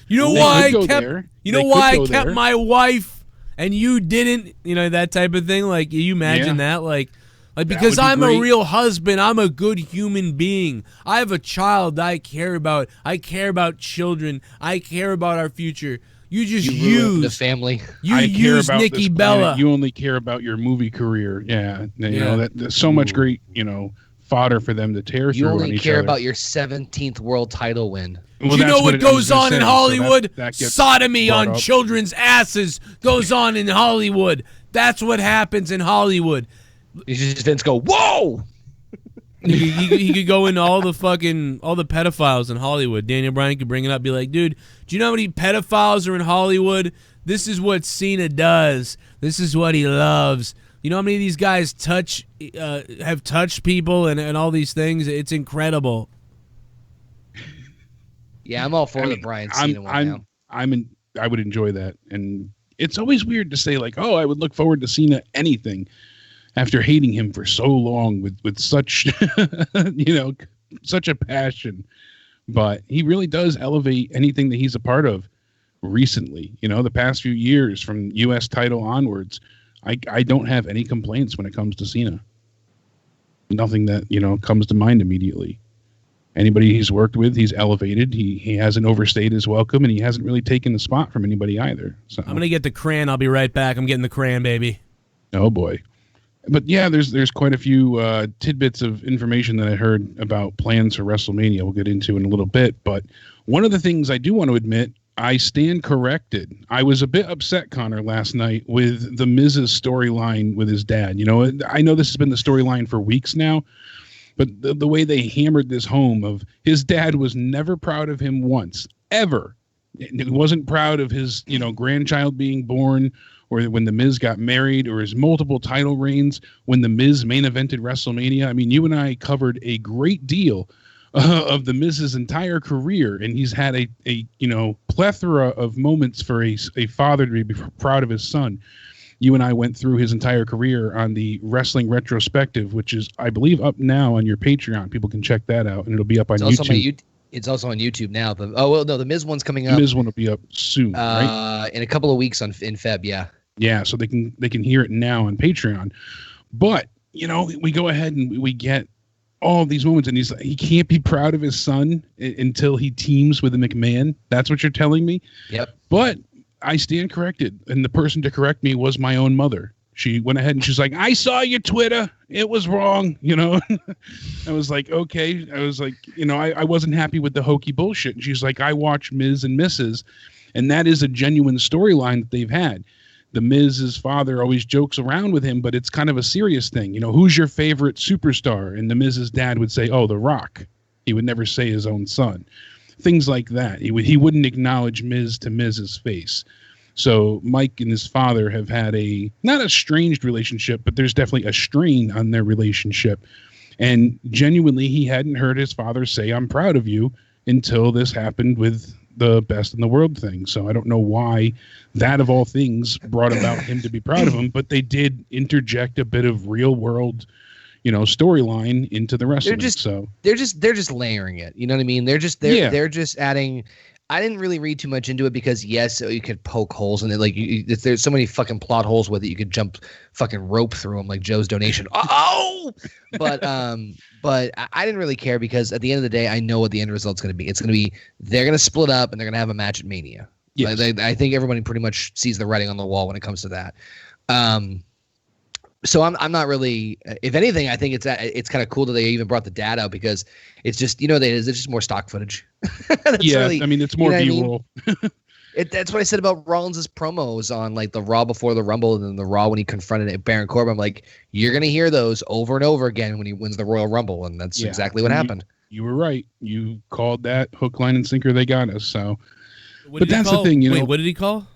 You know why I kept my wife and you didn't? That type of thing. Like, you imagine that? Like because I'm a real husband, I'm a good human being. I have a child I care about. I care about children. I care about our future. You use the family. You use Nikki Bella. You only care about your movie career. Yeah, that's so much great, fodder for them to tear through. You only care other. about your 17th world title win. Well, you know what goes on in Hollywood? So that sodomy on children's asses goes on in Hollywood. That's what happens in Hollywood. Vince go, whoa! He could go into all the pedophiles in Hollywood. Daniel Bryan could bring it up, be like, dude, do you know how many pedophiles are in Hollywood? This is what Cena does. This is what he loves. You know how many of these guys have touched people and all these things? It's incredible. Yeah, I'm all for the Bryan Cena one now. I would enjoy that. And it's always weird to say, like, oh, I would look forward to Cena anything after hating him for so long with such, such a passion. But he really does elevate anything that he's a part of recently. The past few years from U.S. title onwards, I don't have any complaints when it comes to Cena. Nothing that, comes to mind immediately. Anybody he's worked with, he's elevated. He hasn't overstayed his welcome, and he hasn't really taken the spot from anybody either. So I'm going to get the crayon. I'll be right back. I'm getting the crayon, baby. Oh, boy. But yeah, there's quite a few tidbits of information that I heard about plans for WrestleMania we'll get into in a little bit. But one of the things I do want to admit, I stand corrected. I was a bit upset, Connor, last night with the Miz's storyline with his dad. I know this has been the storyline for weeks now, but the way they hammered this home of his dad was never proud of him once, ever. He wasn't proud of his, grandchild being born, or when The Miz got married, or his multiple title reigns, when The Miz main evented WrestleMania. I mean, you and I covered a great deal of The Miz's entire career, and he's had a plethora of moments for a father to be proud of his son. You and I went through his entire career on the Wrestling Retrospective, which is, I believe, up now on your Patreon. People can check that out, and it'll be up on YouTube. It's also on YouTube now. The Miz one's coming up. The Miz one will be up soon, right? In a couple of weeks in Feb, yeah. Yeah, so they can hear it now on Patreon. But, we go ahead and we get all these moments, and he can't be proud of his son until he teams with a McMahon. That's what you're telling me? Yep. But I stand corrected, and the person to correct me was my own mother. She went ahead and she's like, I saw your Twitter. It was wrong. I was like, okay. I was like, I wasn't happy with the hokey bullshit. And she's like, I watch Miz and Mrs. And that is a genuine storyline that they've had. The Miz's father always jokes around with him, but it's kind of a serious thing. Who's your favorite superstar? And the Miz's dad would say, oh, The Rock. He would never say his own son. Things like that. He wouldn't acknowledge Miz to Miz's face. So Mike and his father have had not a estranged relationship, but there's definitely a strain on their relationship. And genuinely, he hadn't heard his father say, I'm proud of you, until this happened with the Best in the World thing. So I don't know why that, of all things, brought about him to be proud of him, but they did interject a bit of real world, storyline into the wrestling. They're just layering it. You know what I mean? They're just adding. I didn't really read too much into it because yes, you could poke holes in it. Like there's so many fucking plot holes with it. You could jump fucking rope through them like Joe's donation. Oh, but I didn't really care because at the end of the day, I know what the end result's going to be. It's going to be they're going to split up and they're going to have a match at Mania. Yes. I think everybody pretty much sees the writing on the wall when it comes to that. So I'm not really. If anything, I think it's kind of cool that they even brought the dad out because it's just it's just more stock footage. Really, I mean it's more B-roll. That's what I said about Rollins' promos on like the Raw before the Rumble and then the Raw when he confronted Baron Corbin. I'm like, you're gonna hear those over and over again when he wins the Royal Rumble, and that's exactly what happened. You were right. You called that hook, line, and sinker. They got us. So, but that's the thing, Wait, what did he call?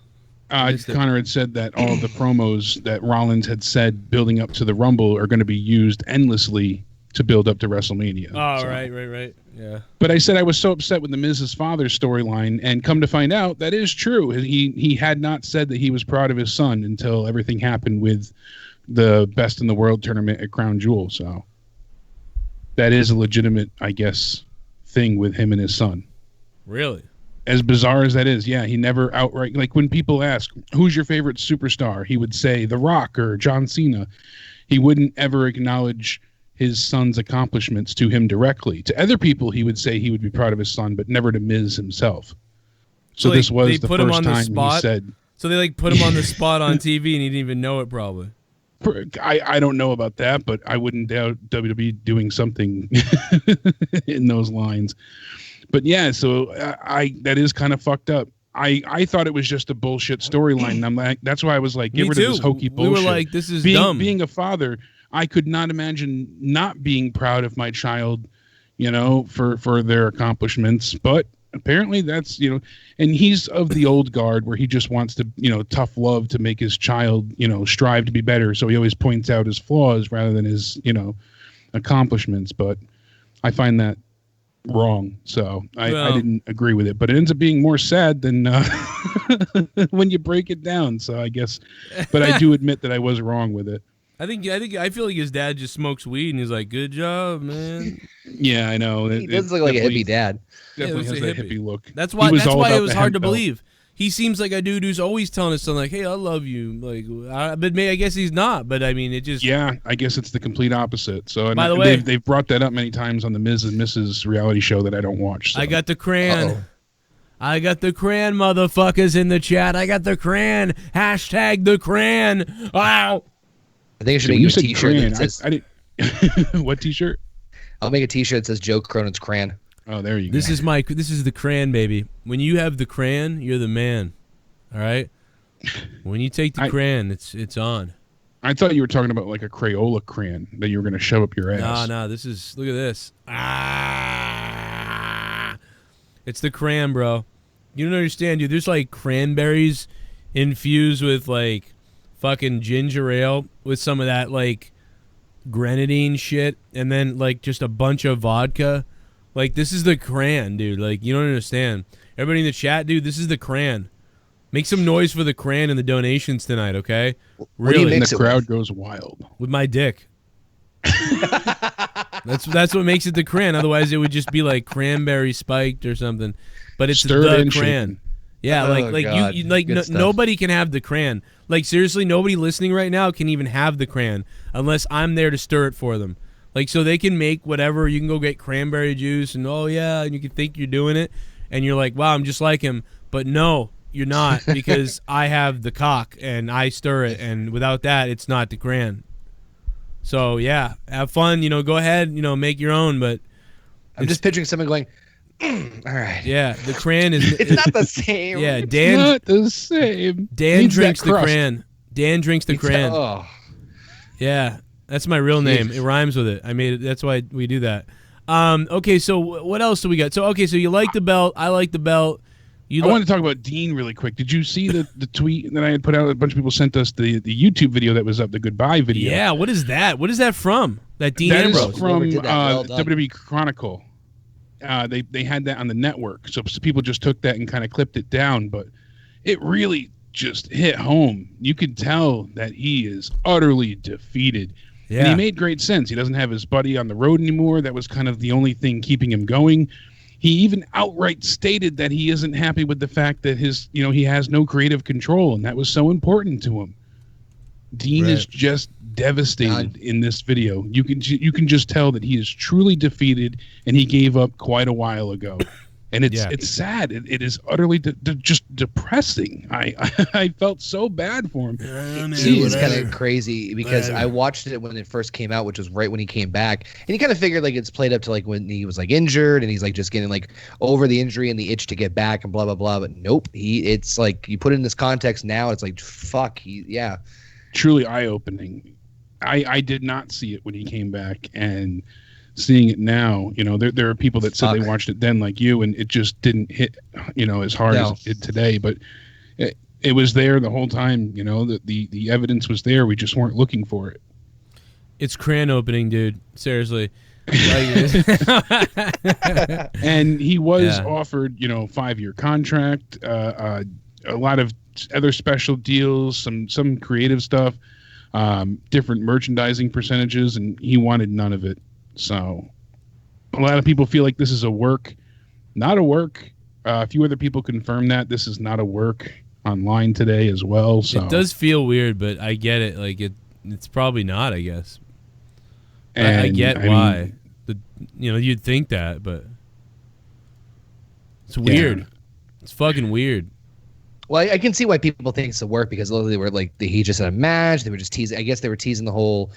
Connor had said that all of the promos that Rollins had said building up to the Rumble are going to be used endlessly to build up to WrestleMania. Oh, right. Yeah. But I said I was so upset with the Miz's father's storyline, and come to find out, that is true. He had not said that he was proud of his son until everything happened with the Best in the World tournament at Crown Jewel. So that is a legitimate, I guess, thing with him and his son. Really? As bizarre as that is, yeah, he never outright, like when people ask, who's your favorite superstar? He would say The Rock or John Cena. He wouldn't ever acknowledge his son's accomplishments to him directly. To other people, he would say he would be proud of his son, but never to Miz himself. So this was the first time he said... So they put him on the spot on TV and he didn't even know it probably. I don't know about that, but I wouldn't doubt WWE doing something in those lines. But yeah, so that is kind of fucked up. I thought it was just a bullshit storyline. And I'm like, that's why I was like, get rid of this hokey bullshit. We were like, this is dumb. dumb. Being a father, I could not imagine not being proud of my child, for their accomplishments. But apparently that's, and he's of the old guard where he just wants to, tough love to make his child, strive to be better. So he always points out his flaws rather than his, accomplishments. But I find that wrong, so I didn't agree with it, but it ends up being more sad than when you break it down. So I guess, but I do admit that I was wrong with it. I feel like his dad just smokes weed and he's like, "Good job, man." Yeah, I know. He does look like a hippie dad. Definitely has that hippie look. That's why. That's why it was hard to believe. He seems like a dude who's always telling his son, like, "Hey, I love you." But maybe I guess he's not. But I mean, it just I guess it's the complete opposite. So, by the way, they've brought that up many times on the Miz and Mrs. reality show that I don't watch. So. I got the crayon. I got the crayon, motherfuckers in the chat. I got the crayon. Hashtag the crayon. Wow. I think I should make a T-shirt. That says, I didn't. What T-shirt? I'll make a T-shirt that says Joe Cronin's crayon. Oh, there you go. This is the crayon, baby. When you have the crayon, you're the man. All right. When you take the crayon, it's on. I thought you were talking about like a Crayola crayon that you were going to shove up your ass. No. Look at this. It's the crayon, bro. You don't understand, dude. There's like cranberries infused with like fucking ginger ale with some of that like grenadine shit, and then like just a bunch of vodka. Like, this is the crayon, dude. Like, you don't understand. Everybody in the chat, dude, this is the crayon. Make some noise for the crayon and the donations tonight, okay? Really? And the crowd goes wild. With my dick. That's what makes it the crayon. Otherwise, it would just be like cranberry spiked or something. But it's the crayon. Yeah, nobody can have the crayon. Like, seriously, nobody listening right now can even have the crayon unless I'm there to stir it for them. Like, so they can make whatever. You can go get cranberry juice and, and you can think you're doing it. And you're like, wow, I'm just like him. But no, you're not, because I have the cock and I stir it. And without that, it's not the crayon. So, yeah, have fun. Go ahead, make your own. But I'm just picturing someone going, all right. Yeah, the crayon is... It's not the same. Yeah, Dan... It's not the same. Dan drinks the crayon. Dan drinks the crayon. Oh. Yeah. That's my real name. It rhymes with it. I made it. That's why we do that. Okay, so what else do we got? So you like the belt. I like the belt. I want to talk about Dean really quick. Did you see the tweet that I had put out? A bunch of people sent us the YouTube video that was up, the goodbye video. Yeah, what is that? What is that from? That Dean Ambrose? That is from WWE Chronicle. They had that on the network, so people just took that and kind of clipped it down, but it really just hit home. You could tell that he is utterly defeated. And he made great sense. He doesn't have his buddy on the road anymore. That was kind of the only thing keeping him going. He even outright stated that he isn't happy with the fact that he has no creative control, and that was so important to him. Dean is just devastated in this video. You can just tell that he is truly defeated, and he gave up quite a while ago. And it's sad. It is utterly just depressing. I felt so bad for him. It's kind of crazy because I watched it when it first came out, which was right when he came back, and you kind of figured like it's played up to like when he was like injured and he's like just getting like over the injury and the itch to get back and blah blah blah. But nope, it's like you put it in this context now, it's like fuck. Truly eye-opening. I did not see it when he came back, and seeing it now, there are people that said they watched it then like you, and it just didn't hit, as hard as it did today. But it was there the whole time, the evidence was there. We just weren't looking for it. It's cran opening, dude. Seriously. And he was offered, 5-year contract, a lot of other special deals, some creative stuff, different merchandising percentages, and he wanted none of it. So a lot of people feel like this is a work, not a work. A few other people confirm that this is not a work online today as well. So it does feel weird, but I get it. Like it's probably not, I guess. And I get why. You'd think that, but it's weird. Yeah. It's fucking weird. Well, I can see why people think it's a work because they were like he just had a match. They were just teasing. I guess they were teasing the whole,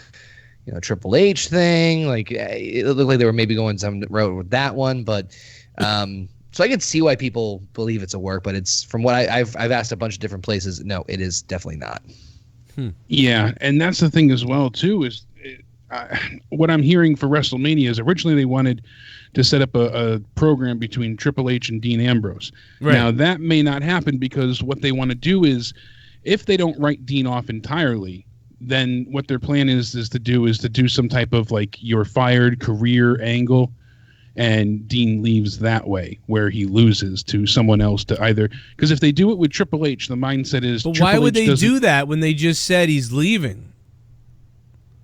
Triple H thing. Like it looked like they were maybe going some road with that one, but so I can see why people believe it's a work. But it's from what I've asked a bunch of different places. No, it is definitely not. Yeah, and that's the thing as well too. Is what I'm hearing for WrestleMania is originally they wanted to set up a program between Triple H and Dean Ambrose. Right. Now, that may not happen because what they want to do is, if they don't write Dean off entirely, then what their plan is to do some type of like you're fired career angle, and Dean leaves that way where he loses to someone else to either, because if they do it with Triple H, the mindset is. But why would they do that when they just said he's leaving?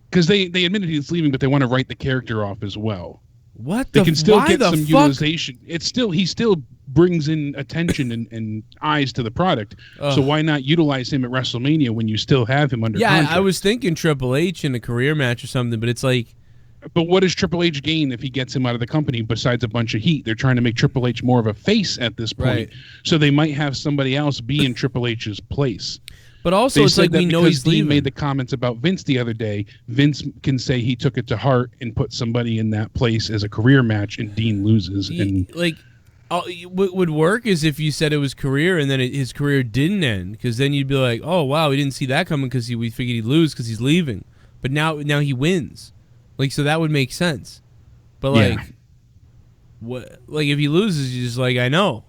Because they admitted he's leaving, but they want to write the character off as well. What they can still get some utilization. He still brings in attention and eyes to the product. So why not utilize him at WrestleMania when you still have him under contract? I was thinking Triple H in a career match or something, but it's like. But what does Triple H gain if he gets him out of the company besides a bunch of heat? They're trying to make Triple H more of a face at this point. Right. So they might have somebody else be in Triple H's place. But also, it's like we know he's leaving. Dean made the comments about Vince the other day. Vince can say he took it to heart and put somebody in that place as a career match, and Dean loses. What would work is if you said it was career and then his career didn't end, because then you'd be like, oh, wow, we didn't see that coming because we figured he'd lose because he's leaving. But now he wins. So that would make sense. But, if he loses, you're just like, I know.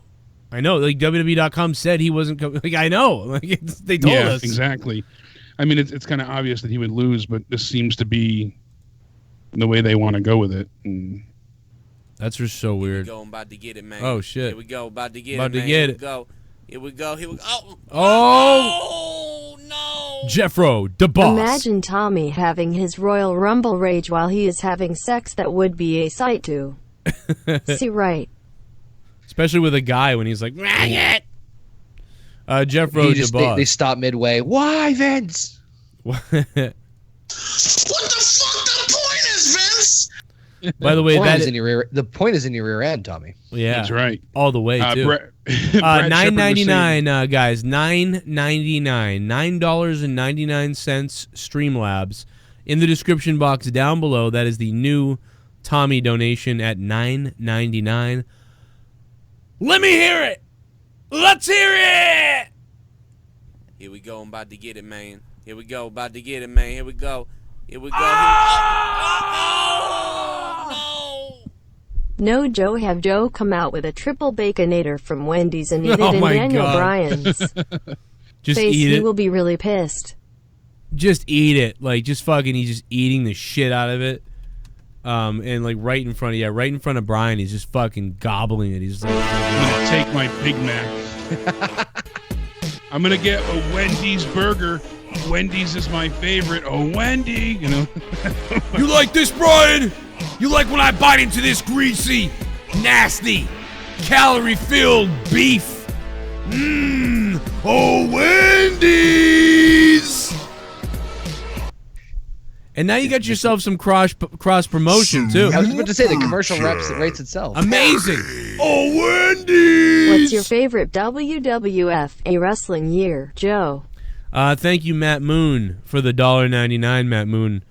Like WWE.com said he wasn't coming. Like I know. Like they told us. Yeah, exactly. I mean, it's kind of obvious that he would lose, but this seems to be the way they want to go with it. And that's just so weird. Here we go, I'm about to get it, man. Oh shit. Here we go, about to get it, man. Here we go. Oh no! Jeffro, the boss. Imagine Tommy having his Royal Rumble rage while he is having sex. That would be a sight to see. Right. Especially with a guy when he's like, Jeffro, the boss. They stop midway. Why, Vince? What the fuck? The point is, Vince. By the way, the point is in your rear end, Tommy. Yeah, that's right. All the way too. $9.99, guys. $9.99. $9.99. Streamlabs in the description box down below. That is the new Tommy donation at $9.99. Let me hear it. Let's hear it. Here we go. I'm about to get it, man. Here we go. About to get it, man. Here we go. No, Joe, have Joe come out with a triple baconator from Wendy's and eat it in Daniel Bryan's just face. Eat it. He will be really pissed. Just eat it. Like, just fucking, he's just eating the shit out of it. And like right in front of Bryan, he's just fucking gobbling it. He's just like, I'm gonna take my Big Mac. I'm gonna get a Wendy's burger Wendy's is my favorite. Oh, Wendy, you know. You like this, Bryan? You like when I bite into this greasy, nasty, calorie-filled beef? Oh, Wendy's! And now you got yourself some cross promotion too. I was about to say the commercial rates itself. Amazing! Oh, Wendy's! What's your favorite WWF a wrestling year, Joe? Thank you, Matt Moon, for the $1.99, Matt Moon.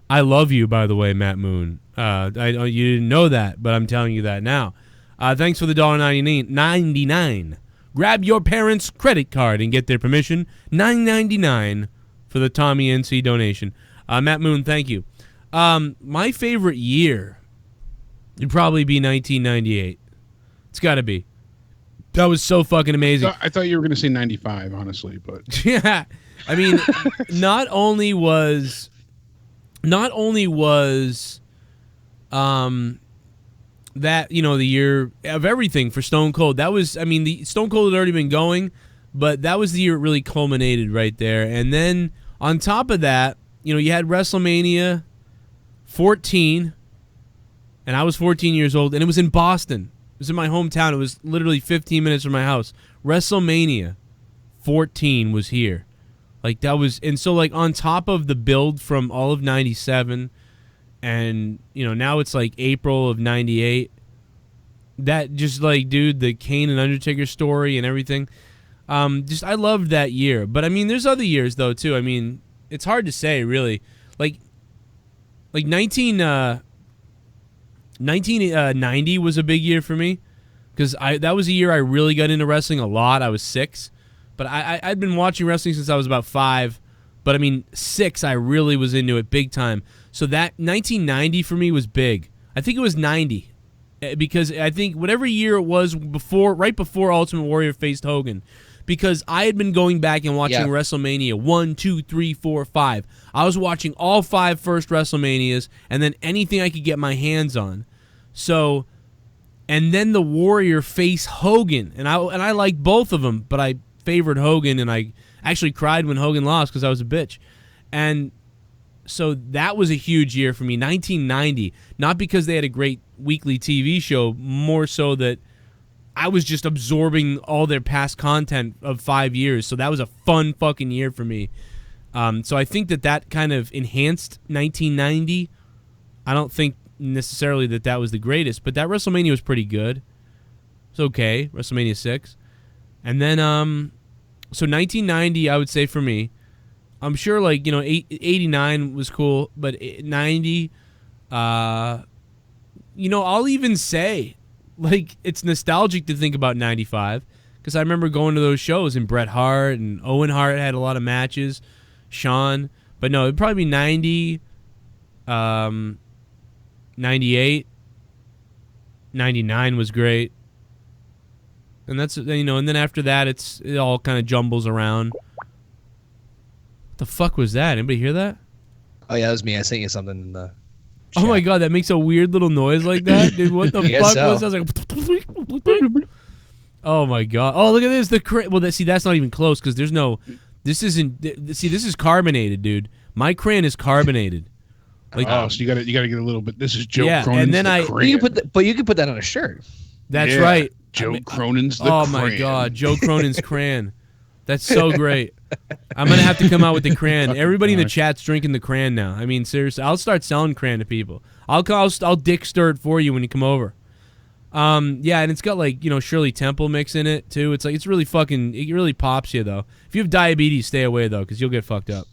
I love you, by the way, Matt Moon. You didn't know that, but I'm telling you that now. Thanks for the $1.99. Grab your parents' credit card and get their permission. $9.99 for the Tommy NC donation. Matt Moon, thank you. My favorite year would probably be 1998. It's got to be. That was so fucking amazing. I thought you were going to say 95, honestly, but yeah, I mean, not only was that, you know, the year of everything for Stone Cold. That was, I mean, the Stone Cold had already been going, but that was the year it really culminated right there. And then on top of that, you know, you had WrestleMania 14, and I was 14 years old, and it was in Boston. It was in my hometown. It was literally 15 minutes from my house. WrestleMania 14 was here. Like, that was, and so, like, on top of the build from all of 97, and, you know, now it's, like, April of 98, that just, like, dude, the Kane and Undertaker story and everything, just, I loved that year. But, I mean, there's other years, though, too. I mean, it's hard to say, really. Like 1990 was a big year for me, because that was a year I really got into wrestling a lot. I was 6. But I'd been watching wrestling since I was about 5. But, I mean, 6, I really was into it big time. So that 1990 for me was big. I think it was 90. Because I think whatever year it was right before Ultimate Warrior faced Hogan. Because I had been going back and watching WrestleMania 1, 2, 3, 4, 5. I was watching all 5 first WrestleManias and then anything I could get my hands on. So, and then the Warrior faced Hogan. And I liked both of them, but I favored Hogan, and I actually cried when Hogan lost because I was a bitch. And so that was a huge year for me, 1990. Not because they had a great weekly TV show, more so that I was just absorbing all their past content of 5 years. So that was a fun fucking year for me. So I think that kind of enhanced 1990. I don't think necessarily that was the greatest, but that WrestleMania was pretty good. It's okay, WrestleMania 6. And then, so 1990, I would say for me, I'm sure, like, you know, 89 was cool, but 90, you know, I'll even say, like, it's nostalgic to think about 95, because I remember going to those shows, and Bret Hart and Owen Hart had a lot of matches, Shawn, but no, it'd probably be 90, 98, 99 was great. And that's, you know, and then after that, it all kind of jumbles around. What the fuck was that? Anybody hear that? Oh, yeah, that was me. I sent you something in the chat. Oh, my God, that makes a weird little noise like that? Dude, what the fuck was that? I was like, oh, my God. Oh, look at this. Well, see, that's not even close, because there's no, this isn't, see, this is carbonated, dude. My crayon is carbonated. Like, so you gotta get a little bit. This is Joe Cronin's and then you can put that on a shirt. That's right. Joe Cronin's the Oh, crayon. my God. Joe Cronin's crayon. That's so great. I'm going to have to come out with the crayon. Everybody in the chat's drinking the crayon now. I mean, seriously, I'll start selling crayon to people. I'll dick stir it for you when you come over. Yeah, and it's got, like, you know, Shirley Temple mix in it, too. It's like, it's really fucking, it really pops you, though. If you have diabetes, stay away, though, because you'll get fucked up.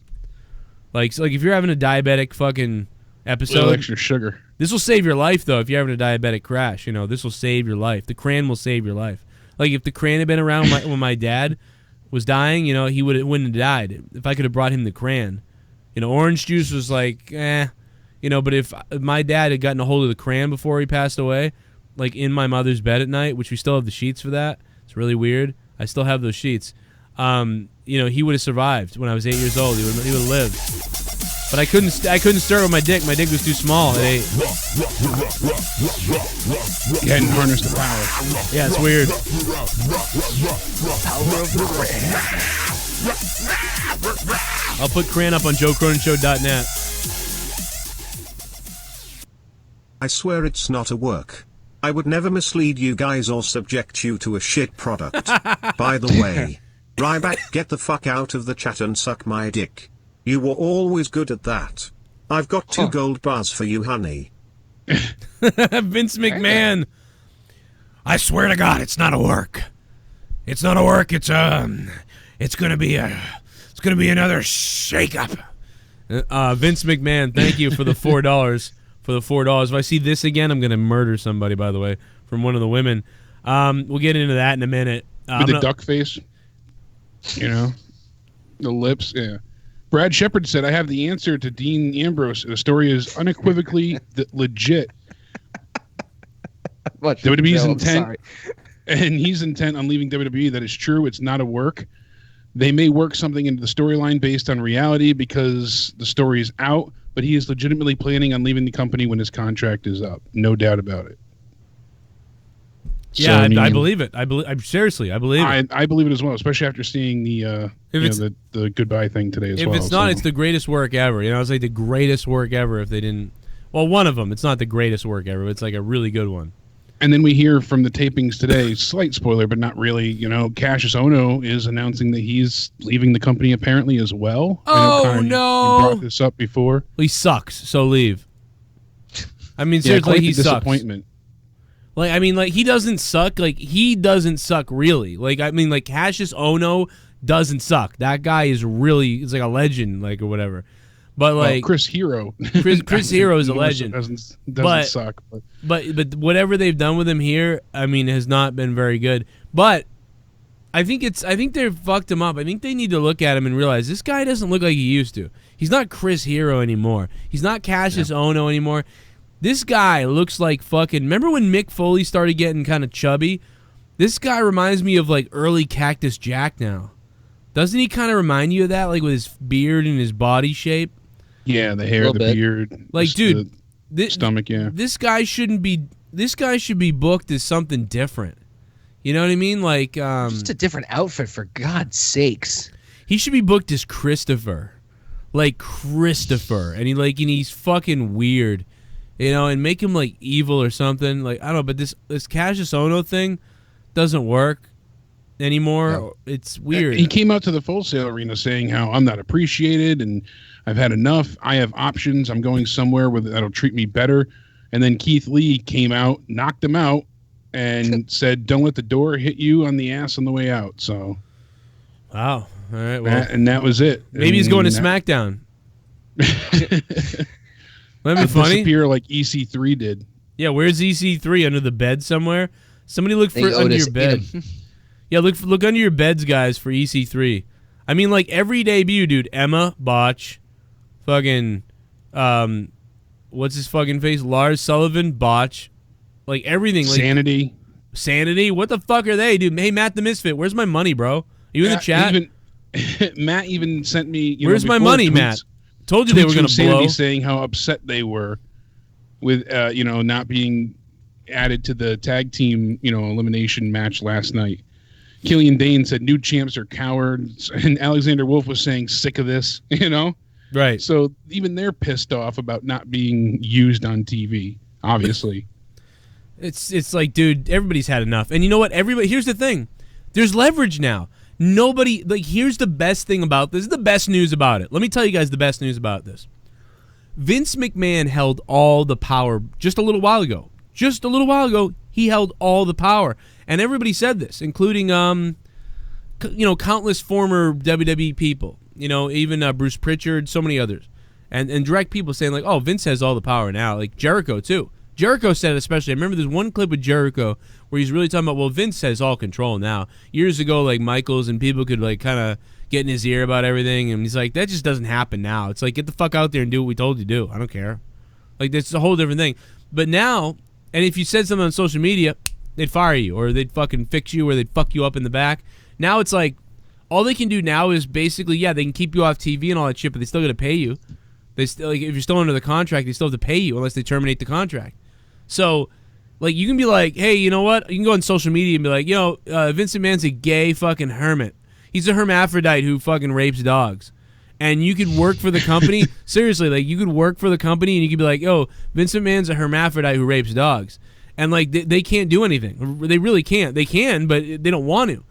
Like, so, like, if you're having a diabetic fucking episode. A little extra sugar. This will save your life, though, if you're having a diabetic crash. You know, this will save your life. The crayon will save your life. Like, if the crayon had been around when my dad was dying, you know, he wouldn't have died. If I could have brought him the crayon. You know, orange juice was like, you know, but if my dad had gotten a hold of the crayon before he passed away, like in my mother's bed at night, which we still have the sheets for that. It's really weird. I still have those sheets. You know, he would have survived when I was 8 years old. He would have lived. But I couldn't stir it with my dick. My dick was too small at 8. You hadn't harnessed the power. Yeah, it's weird. Power of the crayon. I'll put Cran up on JoeCroninShow.net. I swear it's not a work. I would never mislead you guys or subject you to a shit product. By the way, Ryback, get the fuck out of the chat and suck my dick. You were always good at that. I've got 2 gold bars for you, honey. Vince McMahon. I swear to God, it's not a work. It's not a work. It's gonna be another shake-up. Vince McMahon, thank you for the $4. If I see this again, I'm gonna murder somebody. By the way, from one of the women. We'll get into that in a minute. With the duck face, the lips. Yeah. Brad Shepard said, "I have the answer to Dean Ambrose. The story is unequivocally legit. WWE's intent, and he's intent on leaving WWE. That is true. It's not a work. They may work something into the storyline based on reality because the story is out, but he is legitimately planning on leaving the company when his contract is up. No doubt about it." Yeah, so, I believe it. I believe it. I believe it as well, especially after seeing the the goodbye thing today as well. If it's not, it's the greatest work ever. It's like the greatest work ever. If they didn't, well, one of them. It's not the greatest work ever. It's like a really good one. And then we hear from the tapings today, slight spoiler, but not really, Cassius Ohno is announcing that he's leaving the company apparently as well. Oh, no. You brought this up before. He sucks, so leave. I mean, Yeah, seriously, quite he the sucks. disappointment. He doesn't suck. He doesn't suck really. Cassius Ohno doesn't suck. That guy is he's like a legend, or whatever. But Chris Hero. Chris Hero is a legend. Doesn't suck. But whatever they've done with him here, has not been very good. But I think they've fucked him up. I think they need to look at him and realize this guy doesn't look like he used to. He's not Chris Hero anymore. He's not Cassius Ohno anymore. This guy looks like fucking... Remember when Mick Foley started getting kind of chubby? This guy reminds me of early Cactus Jack now. Doesn't he kind of remind you of that, with his beard and his body shape? Yeah, the hair, the beard, dude, the stomach. Yeah, this guy shouldn't be. This guy should be booked as something different. You know what I mean? Just a different outfit, for God's sakes. He should be booked as Christopher, Christopher, and he's fucking weird, and make him evil or something. I don't know, but this Cassius Ohno thing doesn't work anymore. No. It's weird. He came out to the Full Sail Arena saying how I'm not appreciated and I've had enough. I have options. I'm going somewhere that'll treat me better. And then Keith Lee came out, knocked him out, and said, "Don't let the door hit you on the ass on the way out." So, wow. All right. Well, that was it. Maybe he's going to SmackDown. That'd be funny. Disappear like EC3 did. Yeah. Where's EC3? Under the bed somewhere? Somebody look for under your bed. Yeah. Look under your beds, guys, for EC3. Every debut, dude. Emma, botch. Fucking, what's his fucking face? Lars Sullivan, botch. Everything. Sanity. What the fuck are they, dude? Hey, Matt the Misfit, where's my money, bro? Are you in the chat? Matt even sent me. Where's my money, tweets, Matt? Told you they were going to blow. Saying how upset they were with, not being added to the tag team, elimination match last night. Killian Dane said new champs are cowards, and Alexander Wolf was saying sick of this, Right. So even they're pissed off about not being used on TV, obviously. It's dude, everybody's had enough. And you know what? Here's the thing. There's leverage now. Nobody, here's the best thing about this. This is the best news about it. Let me tell you guys the best news about this. Vince McMahon held all the power just a little while ago. Just a little while ago, he held all the power. And everybody said this, including, countless former WWE people. Even Bruce Pritchard, so many others. And direct people saying, oh, Vince has all the power now. Jericho, too. Jericho said especially. I remember there's one clip with Jericho where he's really talking about, well, Vince has all control now. Years ago, Michaels and people could, kind of get in his ear about everything. And he's like, that just doesn't happen now. It's get the fuck out there and do what we told you to do. I don't care. That's a whole different thing. But now, and if you said something on social media, they'd fire you or they'd fucking fix you or they'd fuck you up in the back. Now it's all they can do now is basically, they can keep you off TV and all that shit, but they still got to pay you. They still, if you're still under the contract, they still have to pay you unless they terminate the contract. So, you can be hey, you know what? You can go on social media and be Vince McMahon's a gay fucking hermit. He's a hermaphrodite who fucking rapes dogs. And you could work for the company. Seriously, like, you could work for the company and you could be like, yo, Vince McMahon's a hermaphrodite who rapes dogs. And, like, they can't do anything. They really can't. They can, but they don't want to.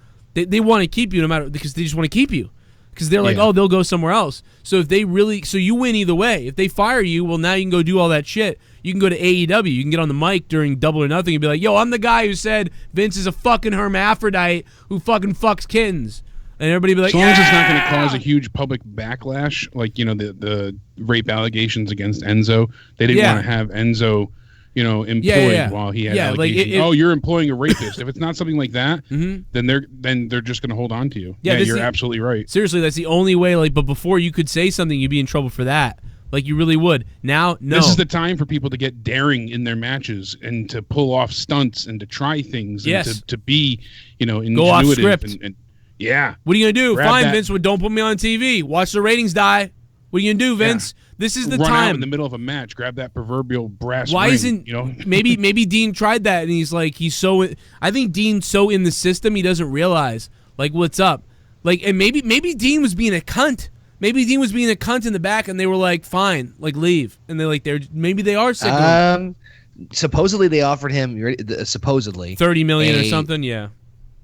They want to keep you no matter, because they just want to keep you. Because they're like, oh, they'll go somewhere else. So if they really, so you win either way. If they fire you, well, now you can go do all that shit. You can go to AEW. You can get on the mic during Double or Nothing and be like, yo, I'm the guy who said Vince is a fucking hermaphrodite who fucking fucks kittens. And everybody be like, as long as it's not going to cause a huge public backlash, like, you know, the rape allegations against Enzo. They didn't want to have Enzo, you know, employed while he had allegations. Like you're employing a rapist. If it's not something like that, then they're just going to hold on to you. Yeah, you're absolutely right. Seriously, that's the only way. Like, but before you could say something, you'd be in trouble for that. Like, you really would. Now, no. This is the time for people to get daring in their matches and to pull off stunts and to try things and to be, you know, ingenuitive. Go off script. And yeah. What are you going to do? Fine, Vince, but don't put me on TV. Watch the ratings die. What are you going to do, Vince? Yeah. This is the Run time. Out in the middle of a match, grab that proverbial brass Why ring, isn't, you know? maybe Dean tried that and he's like, I think Dean's so in the system he doesn't realize, like, what's up. Like, and maybe Dean was being a cunt. Maybe Dean was being a cunt in the back and they were like, fine, like, leave. And maybe they are sick of him. Supposedly they offered him, supposedly, $30 million or something, yeah.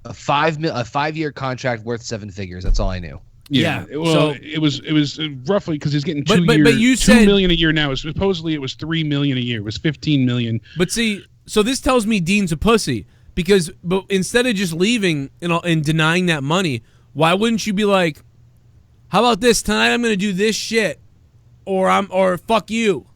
A 5-year contract worth 7 figures. That's all I knew. Yeah. Well, so, it was roughly because he's getting 2 million a year now. Supposedly it was $3 million a year. It was $15 million. But see, so this tells me Dean's a pussy but instead of just leaving and denying that money, why wouldn't you be like, how about this tonight? I'm gonna do this shit, or fuck you.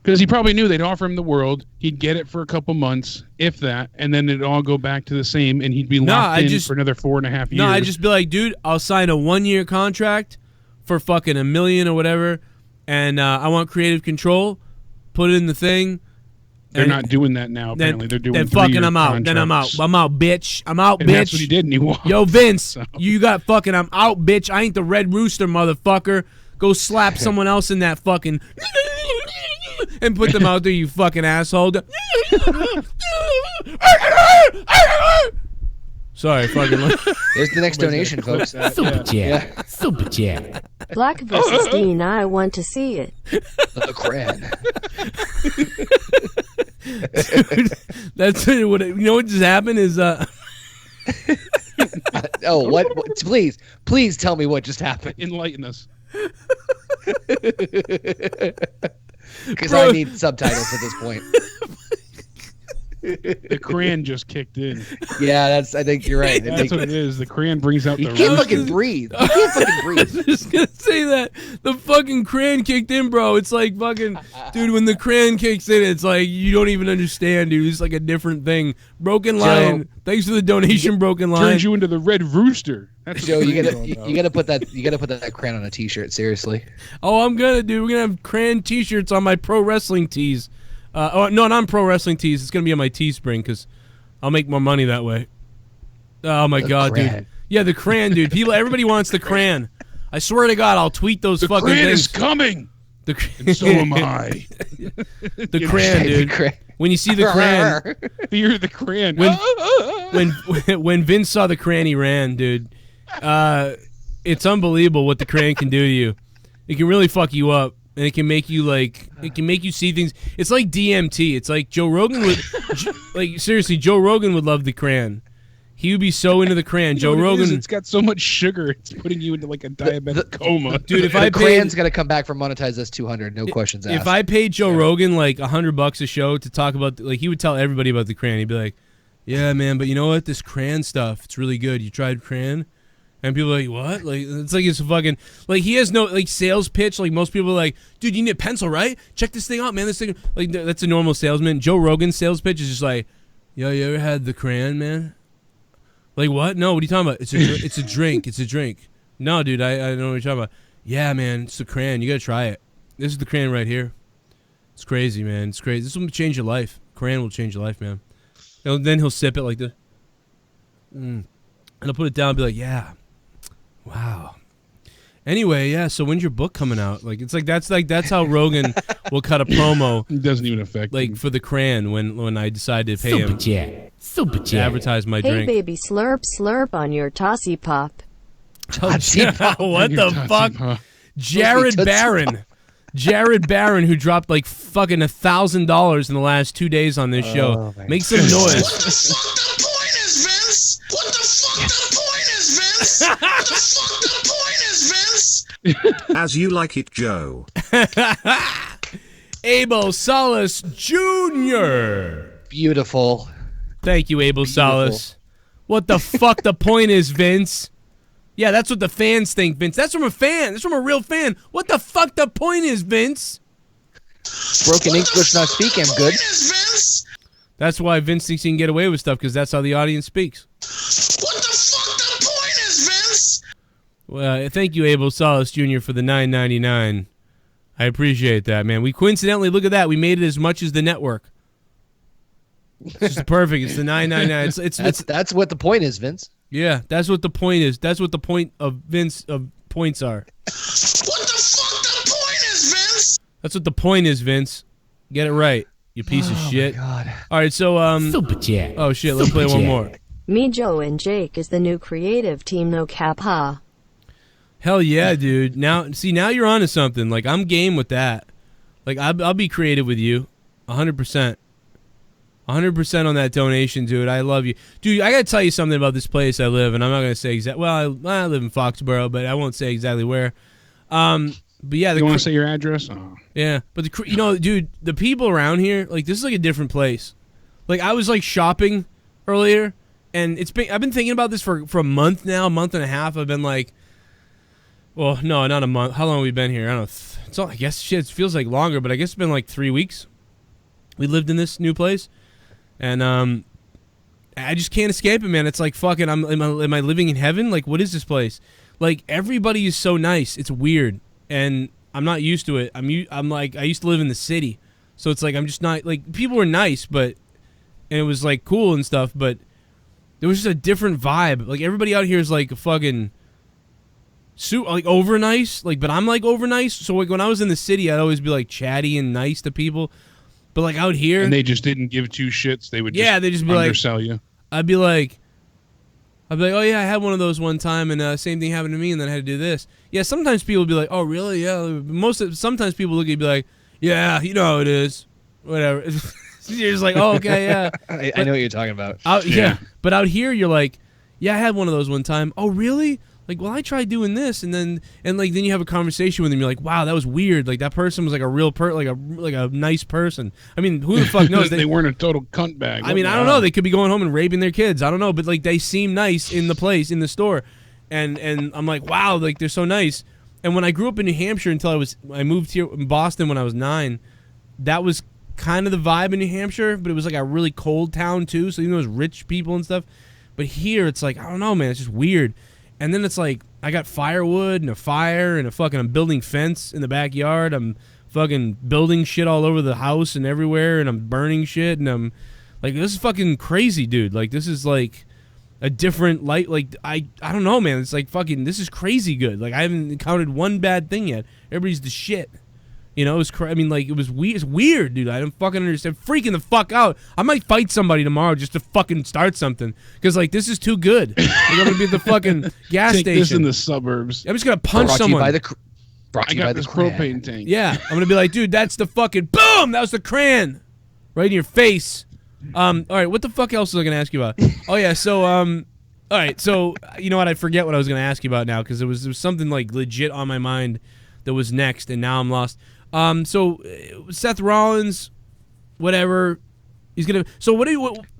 Because he probably knew they'd offer him the world. He'd get it for a couple months, if that, and then it'd all go back to the same, and he'd be locked in for another 4.5 years. No, I'd just be like, dude, I'll sign a 1-year contract for fucking $1 million or whatever, and I want creative control. Put it in the thing. They're not doing that now, apparently. They're doing 3-year fucking I'm out. contracts. Then I'm out. I'm out, bitch. I'm out, and bitch. That's what he did, and he walked. Yo, Vince, you got fucking I'm out, bitch. I ain't the Red Rooster, motherfucker. Go slap someone else in that fucking... and put them out there, you fucking asshole. Sorry, fucking. There's the next donation, folks. Super chat. Super chat. Black versus Dean, I want to see it. The Cran. Dude, that's what. You know what just happened is. Oh, what? Please tell me what just happened. Enlighten us. Because I need subtitles at this point. The crayon just kicked in. Yeah, I think you're right. That's what it is. The crayon brings out the You can't fucking breathe. You can't fucking breathe. I was just gonna say that. The fucking crayon kicked in, bro. It's like fucking, dude, when the crayon kicks in, it's like you don't even understand, dude. It's like a different thing. Brokenlion. Thanks for the donation, Brokenlion. Turns you into the Red Rooster. That's Joe, you gotta put that crayon on a t-shirt, seriously. Oh, I'm gonna, dude. We're gonna have crayon t-shirts on my pro wrestling tees. No, not pro wrestling tees. It's gonna be on my Teespring because I'll make more money that way. Oh my god, crayon. dude! Yeah, the crayon, dude. Everybody wants the crayon. I swear to God, I'll tweet those fucking things. The crayon is coming. And so am I. The crayon, dude. When you see the crayon, fear the crayon. When Vince saw the crayon, he ran, dude. It's unbelievable what the crayon can do to you. It can really fuck you up. And it can make you see things. It's like DMT. It's like Joe Rogan would, seriously, Joe Rogan would love the crayon. He would be so into the crayon. Joe Rogan. It's got so much sugar. It's putting you into like a diabetic coma. Dude, if the crayon's gonna come back for monetize this 200, no questions asked. If I paid Joe Rogan like $100 a show to talk about, he would tell everybody about the crayon. He'd be like, "Yeah, man, but you know what? This crayon stuff, it's really good. You tried crayon?" And people are like, what? Like, it's like it's fucking, like, he has no, like, sales pitch. Like, most people are like, dude, you need a pencil, right? Check this thing out, man. This thing, like, that's a normal salesman. Joe Rogan's sales pitch is just like, yo, you ever had the crayon, man? Like, what? No, what are you talking about? It's a drink. It's a drink. No, dude, I don't know what you're talking about. Yeah, man, it's the crayon. You got to try it. This is the crayon right here. It's crazy, man. It's crazy. This will change your life. Crayon will change your life, man. And then he'll sip it like this. And he'll put it down and be like, yeah. Wow. Anyway, yeah. So when's your book coming out? Like, it's like that's how Rogan will cut a promo. It doesn't even affect him. For the crayon when I decided to pay him Super chat. to advertise my drink. Hey baby, slurp slurp on your tossy pop. What the fuck? Jared Barron. Jared Barron, who dropped like fucking $1,000 in the last 2 days on this show. Make some noise. What the fuck the point is, Vince? What the fuck the point is, Vince? What the fuck the point is, Vince? As you like it, Joe. Abel Salas Jr. Beautiful. Thank you, Abel Salas. What the fuck the point is, Vince? Yeah, that's what the fans think, Vince. That's from a fan. That's from a real fan. What the fuck the point is, Vince? Broken English not speaking good. That's why Vince thinks he can get away with stuff, because that's how the audience speaks. What the fuck the point is, Vince? Well, thank you, Abel Salas Jr. for the $9.99. I appreciate that, man. We coincidentally, look at that. We made it as much as the network. It's just perfect. It's the $9.99. That's what the point is, Vince. Yeah, that's what the point is. That's what the point of Vince of points are. What the fuck the point is, Vince? That's what the point is, Vince. Get it right, you piece of shit. Oh my God. All right, so Super chat. Oh shit, let's play one more. Me, Joe, and Jake is the new creative team, no cap, huh? Hell yeah, dude. Now you're onto something. Like, I'm game with that. Like, I'll be creative with you, 100%. 100% on that donation, dude. I love you. Dude, I got to tell you something about this place I live, and I'm not going to say exactly. Well, I live in Foxborough, but I won't say exactly where. But yeah. You want to say your address? Oh. Yeah. But, dude, the people around here, like, this is like a different place. Like, I was, like, shopping earlier, and I've been thinking about this for a month now, a month and a half. I've been like, well, no, not a month. How long have we been here? I don't know. I guess, shit, it feels like longer, but I guess it's been like 3 weeks. We lived in this new place. And I just can't escape it, man. It's like, fucking, am I living in heaven? Like, what is this place? Like, everybody is so nice. It's weird, and I'm not used to it. I'm like, I used to live in the city, so it's like I'm just not, like, people were nice, and it was like cool and stuff, but there was just a different vibe. Like, everybody out here is like a fucking like over nice, like, but I'm like over nice. So like when I was in the city, I'd always be like chatty and nice to people. But like out here, and they just didn't give two shits. They would they just be undersell like, you. I'd be like, oh yeah, I had one of those one time, and same thing happened to me, and then I had to do this. Yeah, sometimes people would be like, oh really? Yeah. Sometimes people look at you and be like, yeah, you know how it is, whatever. You're just like, oh okay, yeah. I know what you're talking about. Yeah, but out here, you're like, yeah, I had one of those one time. Oh really? Like, well, I tried doing this, and then you have a conversation with them. You're like, wow, that was weird. Like, that person was like a real like a nice person. I mean, who the fuck knows? They weren't a total cunt bag. I mean, I don't know. They could be going home and raping their kids. I don't know, but like they seem nice in the store, and I'm like, wow, like they're so nice. And when I grew up in New Hampshire until I moved here in Boston when I was 9, that was kind of the vibe in New Hampshire, but it was like a really cold town too. So even though it was rich people and stuff, but here it's like, I don't know, man, it's just weird. And then it's like, I got firewood and a fire and I'm building fence in the backyard. I'm fucking building shit all over the house and everywhere, and I'm burning shit, and I'm like, this is fucking crazy, dude. Like, this is like a different light. Like, I don't know, man. It's like fucking, this is crazy good. Like, I haven't encountered one bad thing yet. Everybody's the shit. You know, I mean, like, it was weird. It's weird, dude. I don't fucking understand. Freaking the fuck out. I might fight somebody tomorrow just to fucking start something. Because, like, this is too good. Like, I'm going to be at the fucking gas Take station. This in the suburbs. I'm just going to punch someone. Brought to you by the propane tank. Yeah. I'm going to be like, dude, that's the fucking, boom! That was the cran. Right in your face. All right, what the fuck else was I going to ask you about? Oh, yeah, so, all right, so, you know what? I forget what I was going to ask you about now, because there was something, like, legit on my mind that was next, and now I'm lost. So Seth Rollins, whatever, he's gonna. So what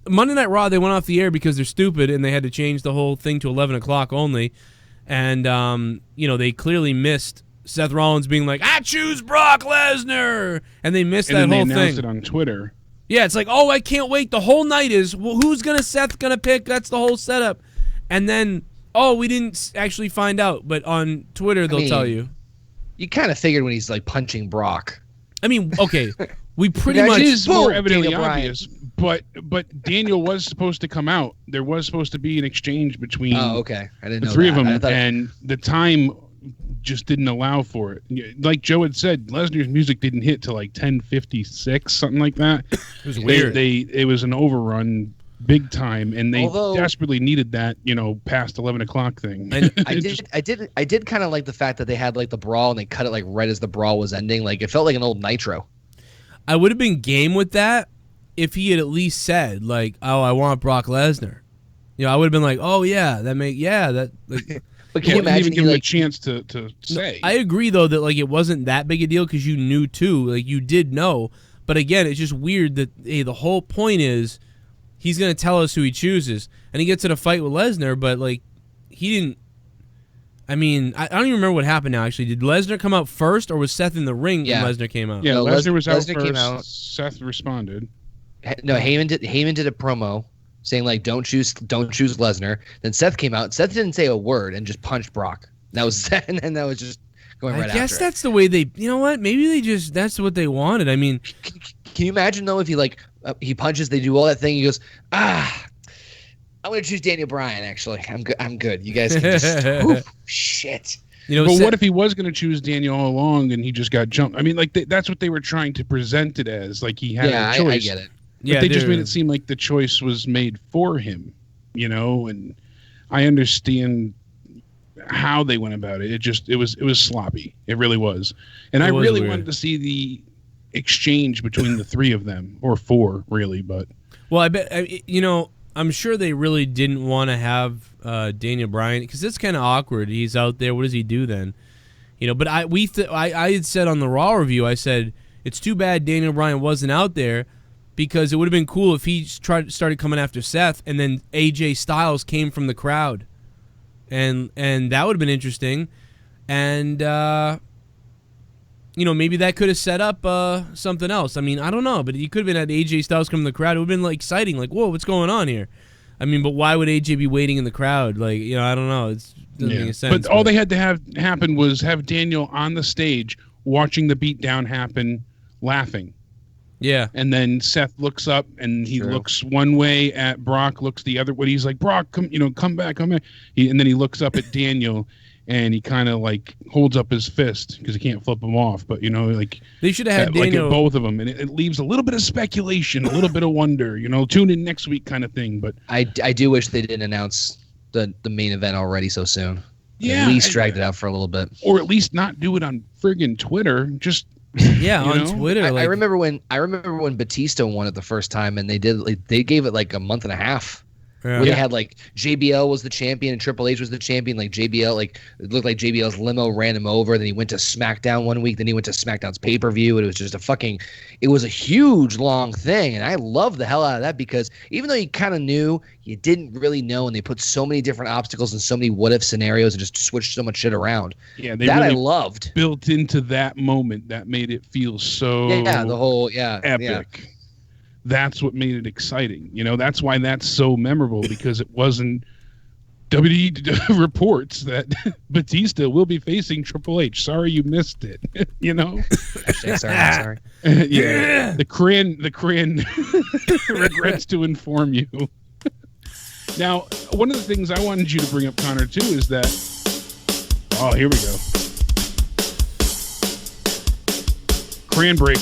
Monday Night Raw, they went off the air because they're stupid and they had to change the whole thing to 11 o'clock only, and you know, they clearly missed Seth Rollins being like, I choose Brock Lesnar, and they missed that whole thing. And they announced it on Twitter. Yeah, it's like, oh, I can't wait. The whole night is, well, who's Seth gonna pick? That's the whole setup, and then we didn't actually find out, but on Twitter they'll tell you. You kind of figured when he's like punching Brock. I mean, okay, we pretty much. It is more evidently obvious, but Daniel was supposed to come out. There was supposed to be an exchange between I didn't know the three of them, thought... and the time just didn't allow for it. Like Joe had said, Lesnar's music didn't hit till like 10:56, something like that. It was weird. It was an overrun big time, and they desperately needed that, past 11 o'clock thing. I did kind of like the fact that they had like the brawl and they cut it like right as the brawl was ending. Like it felt like an old Nitro. I would have been game with that if he had at least said like, "Oh, I want Brock Lesnar." I would have been like, "Oh yeah, that." Like, but can you imagine even give him a chance to say? I agree though that like it wasn't that big a deal because you knew too, like you did know. But again, it's just weird that the whole point is he's gonna tell us who he chooses, and he gets in a fight with Lesnar, but like he didn't. I mean, I don't even remember what happened now. Actually, did Lesnar come out first, or was Seth in the ring when Lesnar came out? Yeah, no, Lesnar was out Lesnar first. Came out. Seth responded. No, Heyman did a promo saying like don't choose Lesnar. Then Seth came out. Seth didn't say a word and just punched Brock. That was that, and then that was just going right after. I guess that's the way they. You know what? Maybe that's what they wanted. I mean, can you imagine though if he punches, they do all that thing. He goes, I'm gonna choose Daniel Bryan. Actually, I'm good. You guys can just shit. But what if he was going to choose Daniel all along and he just got jumped? I mean, like that's what they were trying to present it as. Like he had a choice. I get it. But they just made it seem like the choice was made for him, and I understand how they went about it. It was sloppy. It really was. And I really wanted to see the exchange between the three of them, or four, really. But well, I bet I'm sure they really didn't want to have Daniel Bryan because it's kind of awkward. He's out there. What does he do then? But I had said on the Raw review, I said it's too bad Daniel Bryan wasn't out there because it would have been cool if he started coming after Seth and then AJ Styles came from the crowd, and that would have been interesting, and maybe that could have set up something else. I mean, I don't know, but he could have been at AJ Styles come from the crowd. It would have been like exciting, like whoa, what's going on here? I mean, but why would AJ be waiting in the crowd? Like, I don't know. It doesn't make any sense. But all they had to have happen was have Daniel on the stage watching the beatdown happen, laughing. Yeah. And then Seth looks up and he looks one way at Brock, looks the other way. He's like, Brock, come back. And then he looks up at Daniel and he kind of like holds up his fist because he can't flip him off. But, like they should have had Daniel, like at both of them. And it leaves a little bit of speculation, a little bit of wonder, tune in next week kind of thing. But I do wish they didn't announce the main event already so soon. Yeah. At least dragged it out for a little bit. Or at least not do it on friggin' Twitter. Just on Twitter. I remember when Batista won it the first time, and they gave it like a month and a half. Yeah. Where they had like JBL was the champion and Triple H was the champion. Like JBL, it looked like JBL's limo ran him over. Then he went to SmackDown one week. Then he went to SmackDown's pay-per-view. And it was just it was a huge long thing. And I loved the hell out of that because even though you kind of knew, you didn't really know. And they put so many different obstacles and so many what-if scenarios and just switched so much shit around. Yeah, I loved. Built into that moment that made it feel so epic. Yeah. That's what made it exciting. That's why that's so memorable because it wasn't WWE reports that Batista will be facing Triple H. Sorry you missed it. Sorry. Yeah. The Cran regrets to inform you. Now, one of the things I wanted you to bring up, Connor, too, is that here we go. Cran break.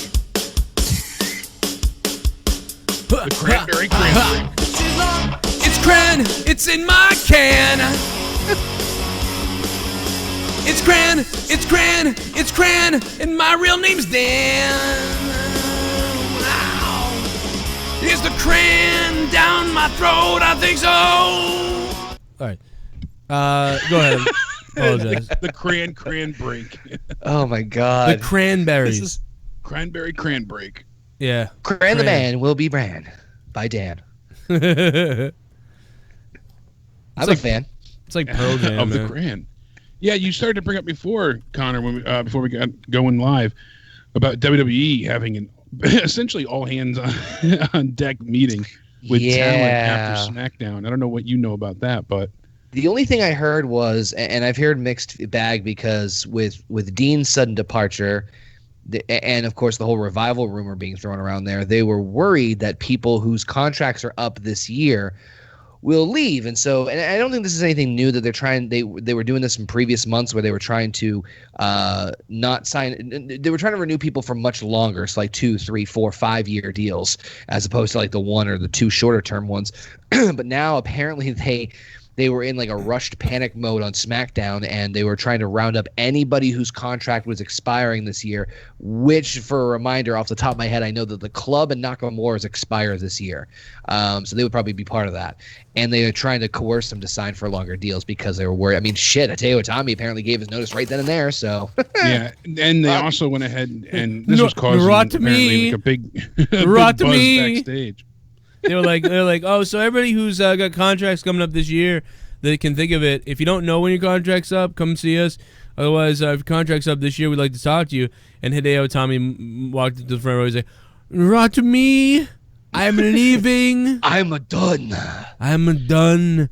The cranberry cran break. It's cran. It's in my can. It's cran. It's cran. It's cran. And my real name's Dan. Wow. Is the cran down my throat? I think so. All right. Go ahead. Apologize. The cran break. Oh my God. The cranberries. Cranberry cran break. Yeah. Cran the Man will be Bran by Dan. I'm a fan. It's like Pearl Jam of the Cran. Yeah, you started to bring up before, Connor, when before we got going live, about WWE having an essentially all hands on deck meeting with talent after SmackDown. I don't know what you know about that, but the only thing I heard was, and I've heard mixed bag because with Dean's sudden departure. And, of course, the whole revival rumor being thrown around there, they were worried that people whose contracts are up this year will leave. And so, and I don't think this is anything new that they're trying. They were doing this in previous months where they were trying to not sign. They were trying to renew people for much longer. It's like 2, 3, 4, 5-year deals as opposed to like the 1 or the 2 shorter term ones. But now apparently they were in like a rushed panic mode on SmackDown, and they were trying to round up anybody whose contract was expiring this year, which, for a reminder, off the top of my head, I know that the Club and Nakamura's expire this year. So they would probably be part of that. And they were trying to coerce them to sign for longer deals because they were worried. I mean, shit, Hideo Itami apparently gave his notice right then and there, so. Yeah, and they also went ahead, and this was causing apparently like a big buzz backstage. They were like, oh, so everybody who's got contracts coming up this year, they can think of it. If you don't know when your contract's up, come see us. Otherwise, if your contract's up this year, we'd like to talk to you. And Hideo Itami walked to the front row and said, "Rot to me, I'm leaving. I'm done. I'm done.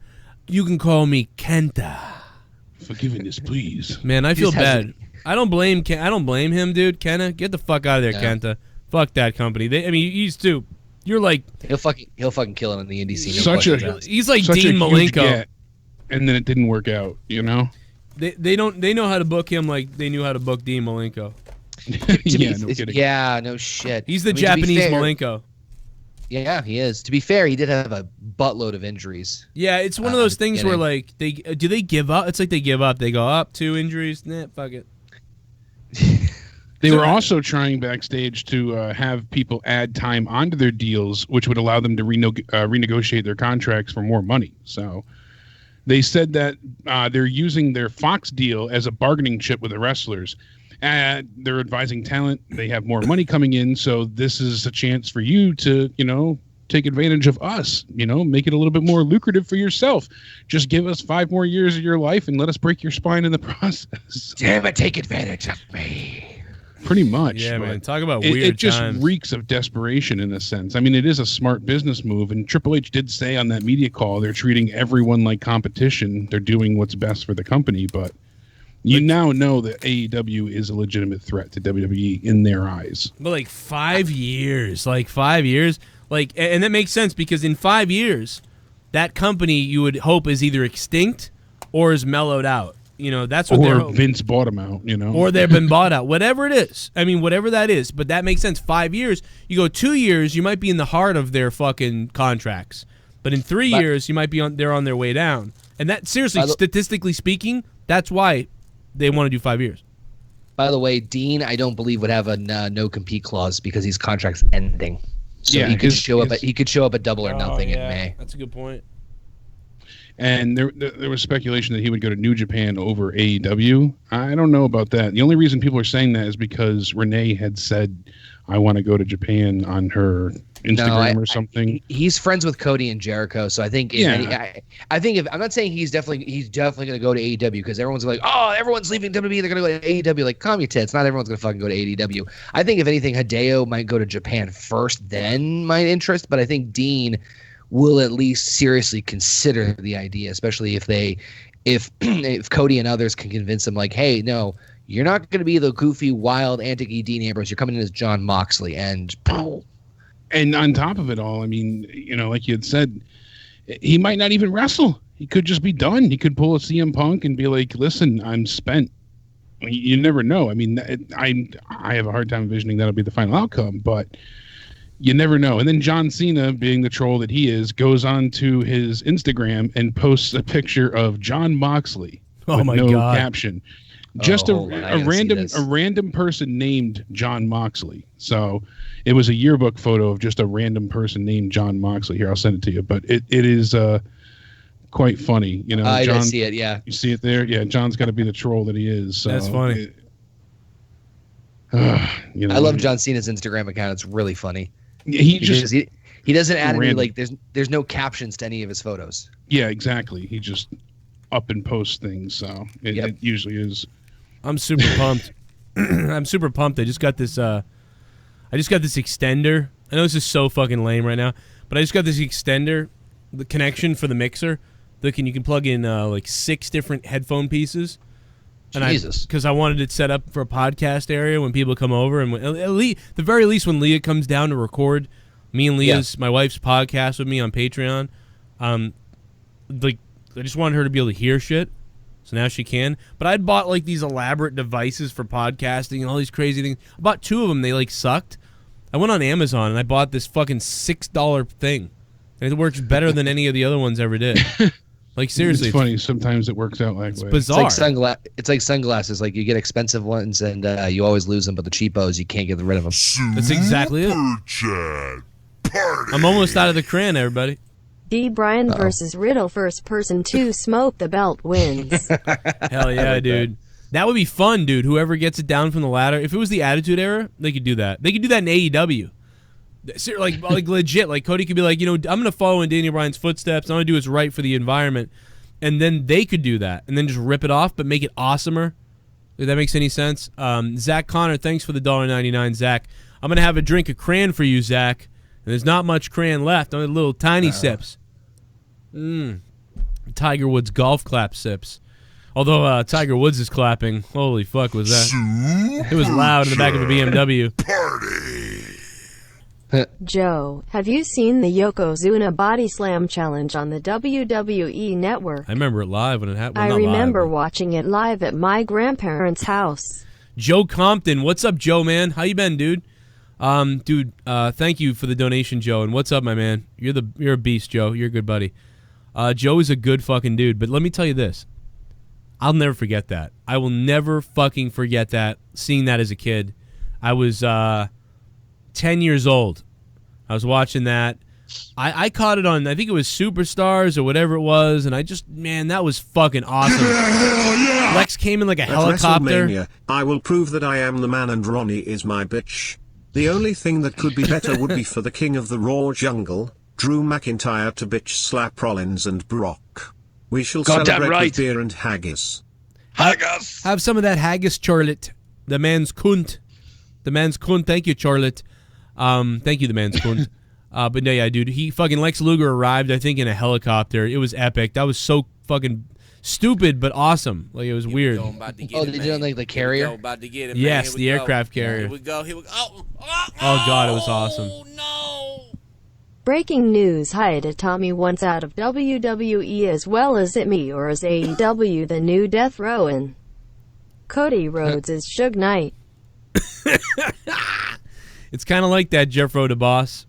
You can call me Kenta." Forgiveness, please. Man, I feel bad. I don't blame him, dude. Kenta, get the fuck out of there, Kenta. Fuck that company. He's too. You're like he'll fucking kill him in the indie scene. He's like Dean Malenko, and then it didn't work out. You know, they know how to book him like they knew how to book Dean Malenko. No kidding. Yeah, no shit. He's the Japanese Malenko. Yeah, he is. To be fair, he did have a buttload of injuries. Yeah, it's one of those things where like they give up. It's like they give up. They go up 2 injuries. Nah, fuck it. They were also trying backstage to have people add time onto their deals, which would allow them to renegotiate their contracts for more money. So they said that they're using their Fox deal as a bargaining chip with the wrestlers. They're advising talent. They have more money coming in, so this is a chance for you to, take advantage of us, make it a little bit more lucrative for yourself. Just give us 5 more years of your life and let us break your spine in the process. Damn it, take advantage of me. Pretty much. Yeah, man. Talk about weird It just times. reeks of desperation in a sense. I mean, it is a smart business move, and Triple H did say on that media call they're treating everyone like competition. They're doing what's best for the company, but you now know that AEW is a legitimate threat to WWE in their eyes. But like 5 years, and that makes sense because in 5 years, that company you would hope is either extinct or is mellowed out. That's what they're hoping. Vince bought them out, Or they've been bought out. Whatever it is. I mean, whatever that is. But that makes sense. 5 years. You go 2 years, you might be in the heart of their fucking contracts. But in 3 years, you might be they're on their way down. And that, seriously, statistically speaking, that's why they want to do 5 years. By the way, Dean, I don't believe would have a no-compete clause because his contract's ending. So he could show up at Double or Nothing in May. That's a good point. And there was speculation that he would go to New Japan over AEW. I don't know about that. The only reason people are saying that is because Renee had said, "I want to go to Japan" on her Instagram or something. He's friends with Cody and Jericho, so I think. I think if I'm not saying he's definitely going to go to AEW because everyone's like, "Oh, everyone's leaving WWE. They're going to go to AEW." Like, calm your tits. Not everyone's going to fucking go to AEW. I think if anything, Hideo might go to Japan first, then my interest. But I think Dean will at least seriously consider the idea, especially if Cody and others can convince him, like, hey, no, you're not going to be the goofy, wild, antic Dean Ambrose. You're coming in as John Moxley, and on top of it all, I mean, like you had said, he might not even wrestle. He could just be done. He could pull a CM Punk and be like, "Listen, I'm spent." You never know. I mean, I have a hard time envisioning that'll be the final outcome, but you never know. And then John Cena, being the troll that he is, goes on to his Instagram and posts a picture of John Moxley with no caption. Just a random person named John Moxley. So it was a yearbook photo of just a random person named John Moxley. Here, I'll send it to you. But it is quite funny. I John, see it, yeah. You see it there? Yeah, John's got to be the troll that he is. So that's funny. I love John Cena's Instagram account. It's really funny. He doesn't add any, like, there's no captions to any of his photos. Yeah, exactly. He just up and posts things, so it usually is. I'm super pumped. I'm super pumped. I just got this extender. I know this is so fucking lame right now, but I just got this extender, the connection for the mixer. You can plug in like 6 different headphone pieces. Jesus. Because I wanted it set up for a podcast area when people come over, and the very least when Leah comes down to record me and Leah's my wife's podcast with me on Patreon. like, I just wanted her to be able to hear shit. So now she can. But I'd bought like these elaborate devices for podcasting and all these crazy things. I bought 2 of them. They like sucked. I went on Amazon and I bought this fucking $6 thing. And it works better than any of the other ones ever did. Like, seriously. It's funny. Sometimes it works out like it's that. bizarre. It's like sunglasses. Like, you get expensive ones and you always lose them, but the cheapos, you can't get rid of them. That's exactly it. I'm almost out of the crayon, everybody. D. Bryan versus Riddle, first person to smoke the belt wins. Hell yeah, dude. That would be fun, dude. Whoever gets it down from the ladder. If it was the Attitude Era, they could do that. They could do that in AEW. Like legit. Like, Cody could be like, you know, I'm going to follow in Daniel Bryan's footsteps. I'm going to do what's right for the environment. And then they could do that. And then just rip it off, but make it awesomer. If that makes any sense. Zach Connor, thanks for the $1.99, Zach. I'm going to have a drink of crayon for you, Zach. And there's not much crayon left. Only little tiny sips. Tiger Woods golf clap sips. Although Tiger Woods is clapping. Holy fuck was that? It was loud in the back of a BMW. Joe, have you seen the Yokozuna Body Slam Challenge on the WWE Network? I remember it live when it happened. I remember watching it live at my grandparents' house. Joe Compton, what's up, Joe, man? How you been, dude? Thank you for the donation, Joe. And what's up, my man? You're a beast, Joe. You're a good buddy. Joe is a good fucking dude. But let me tell you this. I'll never forget that. I will never fucking forget that, seeing that as a kid. I was 10 years old. I was watching that. I caught it on, I think it was Superstars or whatever it was, and I just, man, that was fucking awesome. Yeah. Lex came in like a helicopter. WrestleMania, I will prove that I am the man and Ronnie is my bitch. The only thing that could be better would be for the king of the Raw Jungle, Drew McIntyre, to bitch slap Rollins and Brock. We shall celebrate with beer and haggis. Haggis! Have some of that haggis, Charlotte. The man's cunt. The man's cunt. Thank you, Charlotte. Thank you, the man's cunt. But no, yeah, dude. He fucking Lex Luger arrived, I think, in a helicopter. It was epic. That was so fucking stupid, but awesome. Like, it was weird. They did on like the carrier? About to get it, yes, the aircraft carrier. Here we go. Here we go. Oh, God, it was awesome. No. Breaking news, Hayata Tommy wants out of WWE as well as me or as AEW the new Death Rowan. Cody Rhodes is Suge Knight. It's kind of like that, Jeff Rhoda boss.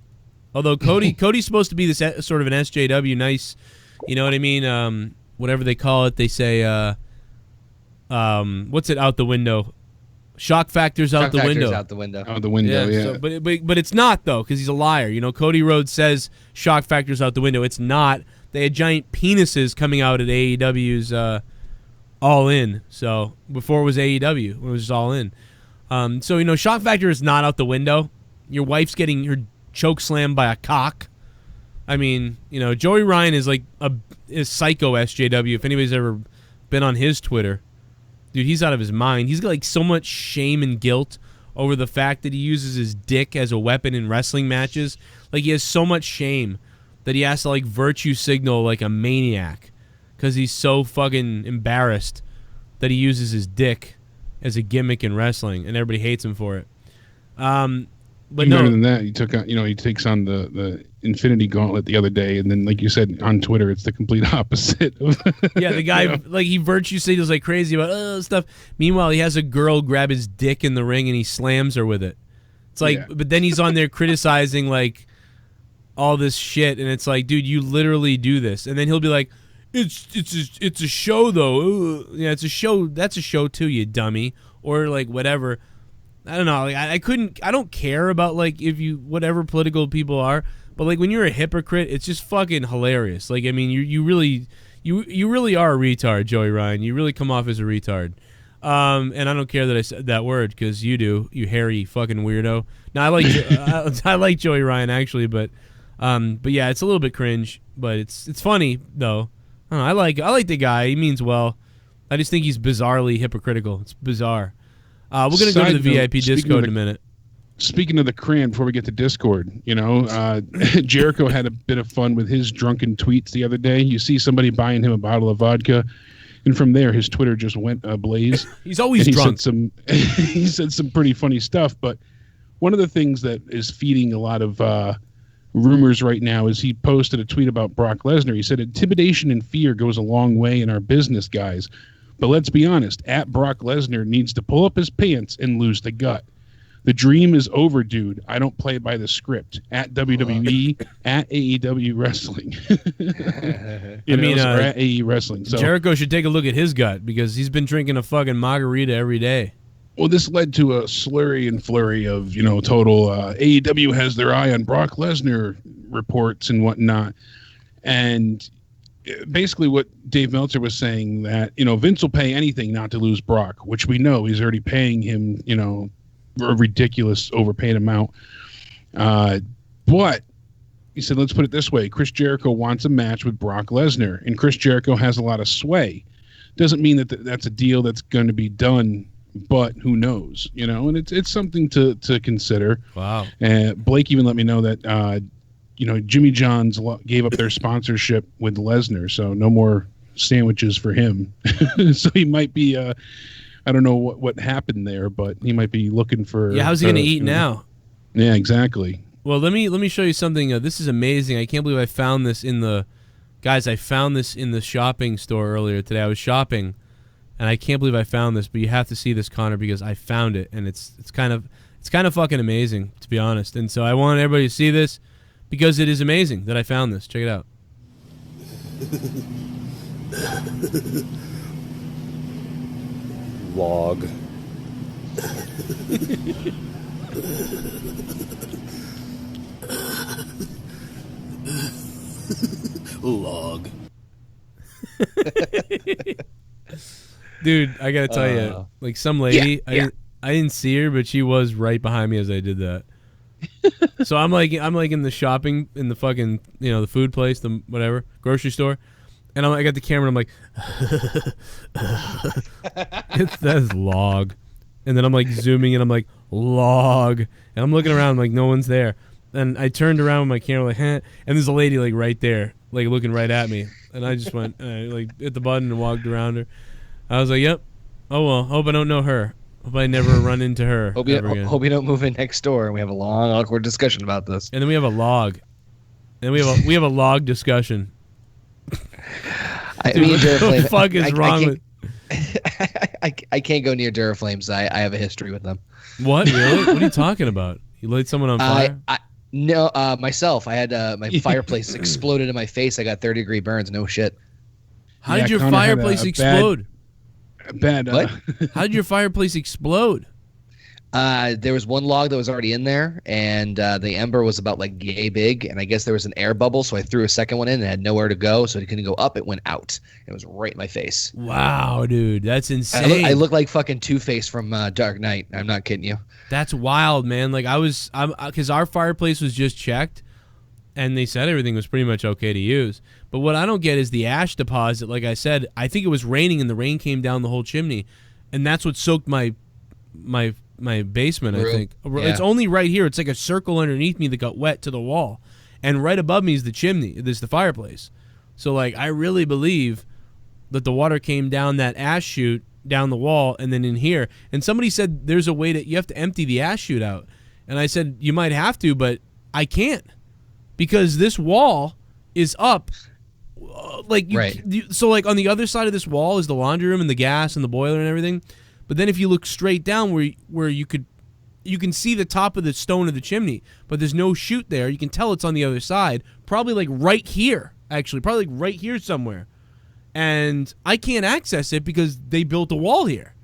Although Cody's supposed to be this sort of an SJW, nice, you know what I mean? Whatever they call it, they say, what's it out the window? Shock factor's out the window. Out the window. Out the window, yeah. So, but it's not, though, because he's a liar. You know, Cody Rhodes says shock factor's out the window. It's not. They had giant penises coming out at AEW's All In. So before it was AEW, it was just All In. So, you know, shock factor is not out the window. Your wife's getting her choke slammed by a cock. I mean, you know, Joey Ryan is like is psycho SJW. If anybody's ever been on his Twitter, dude, he's out of his mind. He's got like so much shame and guilt over the fact that he uses his dick as a weapon in wrestling matches. Like, he has so much shame that he has to like virtue signal like a maniac because he's so fucking embarrassed that he uses his dick as a gimmick in wrestling, and everybody hates him for it. But no, no, than that, he takes on the Infinity Gauntlet the other day, and then, like you said on Twitter, it's the complete opposite. Yeah, the guy like he virtue signals like crazy about stuff. Meanwhile, he has a girl grab his dick in the ring and he slams her with it. It's like, but then he's on there criticizing like all this shit, and it's like, dude, you literally do this, and then he'll be like, it's a show though. Yeah, it's a show. That's a show too, you dummy, or like whatever. I don't know. Like, I don't care about like if you whatever political people are, but like when you're a hypocrite, it's just fucking hilarious. Like, I mean, you really are a retard, Joey Ryan. You really come off as a retard. And I don't care that I said that word because you do, you hairy fucking weirdo. Now I like I like Joey Ryan actually, but yeah, it's a little bit cringe, but it's funny though. I don't know, I like the guy. He means well. I just think he's bizarrely hypocritical. It's bizarre. We're going to go to the VIP Discord in a minute. Speaking of the crayon, before we get to Discord, you know, Jericho had a bit of fun with his drunken tweets the other day. You see somebody buying him a bottle of vodka, and from there, his Twitter just went ablaze. He's always drunk. He said some pretty funny stuff, but one of the things that is feeding a lot of rumors right now is he posted a tweet about Brock Lesnar. He said, intimidation and fear goes a long way in our business, guys. But let's be honest, at Brock Lesnar needs to pull up his pants and lose the gut. The dream is over, dude. I don't play by the script. At WWE, at AEW Wrestling. Or at AE Wrestling. So, Jericho should take a look at his gut because he's been drinking a fucking margarita every day. Well, this led to a slurry and flurry of, total AEW has their eye on Brock Lesnar reports and whatnot. And basically what Dave Meltzer was saying that, Vince will pay anything not to lose Brock, which we know he's already paying him, a ridiculous overpaid amount. But he said, let's put it this way. Chris Jericho wants a match with Brock Lesnar, and Chris Jericho has a lot of sway. Doesn't mean that that's a deal that's going to be done, but who knows, and it's something to consider. Wow. Blake even let me know that, Jimmy John's gave up their sponsorship with Lesnar, so no more sandwiches for him. So he might be, I don't know what happened there, but he might be looking for. Yeah, how's he going to eat now? Yeah, exactly. Well, let me show you something. This is amazing. I can't believe I found this in the shopping store earlier today. I was shopping, and I can't believe I found this. But you have to see this, Connor, because I found it, and it's kind of fucking amazing, to be honest. And so I want everybody to see this because it is amazing that I found this. Check it out. Log. Log. Dude, I gotta tell you, like some lady, yeah. I didn't see her, but she was right behind me as I did that. So I'm like in the shopping, in the fucking, the food place, the whatever, grocery store. And I got the camera and I'm like, that's log. And then I'm like zooming and I'm like, log. And I'm looking around like no one's there. And I turned around with my camera like, and there's a lady like right there, like looking right at me. And I just went, like hit the button and walked around her. I was like, yep. Oh, well, hope I don't know her. Hope I never run into her. Hope you don't move in next door and we have a long, awkward discussion about this. And then we have a log. And we have a log discussion. What the fuck is wrong with? I can't go near Duraflames. I have a history with them. What? Really? What are you talking about? You lit someone on fire? No, myself. I had my fireplace exploded in my face. I got 3rd-degree burns. No shit. How did your fireplace explode? What? How did your fireplace explode? There was one log that was already in there, and the ember was about like yay big, and I guess there was an air bubble, so I threw a second one in and it had nowhere to go, so it couldn't go up. It went out. It was right in my face. Wow, dude, that's insane. I look like fucking Two-Face from Dark Knight. I'm not kidding you. That's wild, man. Like because our fireplace was just checked, and they said everything was pretty much okay to use. But what I don't get is the ash deposit. Like I said, I think it was raining, and the rain came down the whole chimney, and that's what soaked my basement, I think. Yeah. It's only right here. It's like a circle underneath me that got wet to the wall. And right above me is the chimney. There's the fireplace. So, like, I really believe that the water came down that ash chute, down the wall, and then in here. And somebody said there's a way that you have to empty the ash chute out. And I said, you might have to, but I can't. Because this wall is up. So, like, on the other side of this wall is the laundry room and the gas and the boiler and everything. But then if you look straight down where you can see the top of the stone of the chimney, but there's no chute there. You can tell it's on the other side, probably like right here, actually, probably like right here somewhere. And I can't access it because they built a wall here.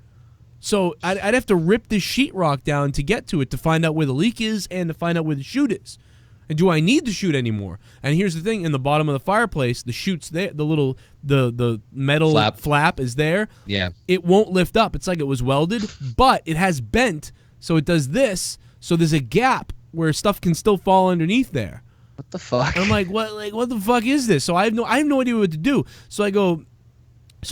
So I'd have to rip this sheetrock down to get to it to find out where the leak is and to find out where the chute is. And do I need the chute anymore? And here's the thing: in the bottom of the fireplace, the chute's there. The metal flap is there. Yeah. It won't lift up. It's like it was welded, but it has bent, so it does this. So there's a gap where stuff can still fall underneath there. What the fuck? And I'm like, what? Like, what the fuck is this? So I have no idea what to do. So I'm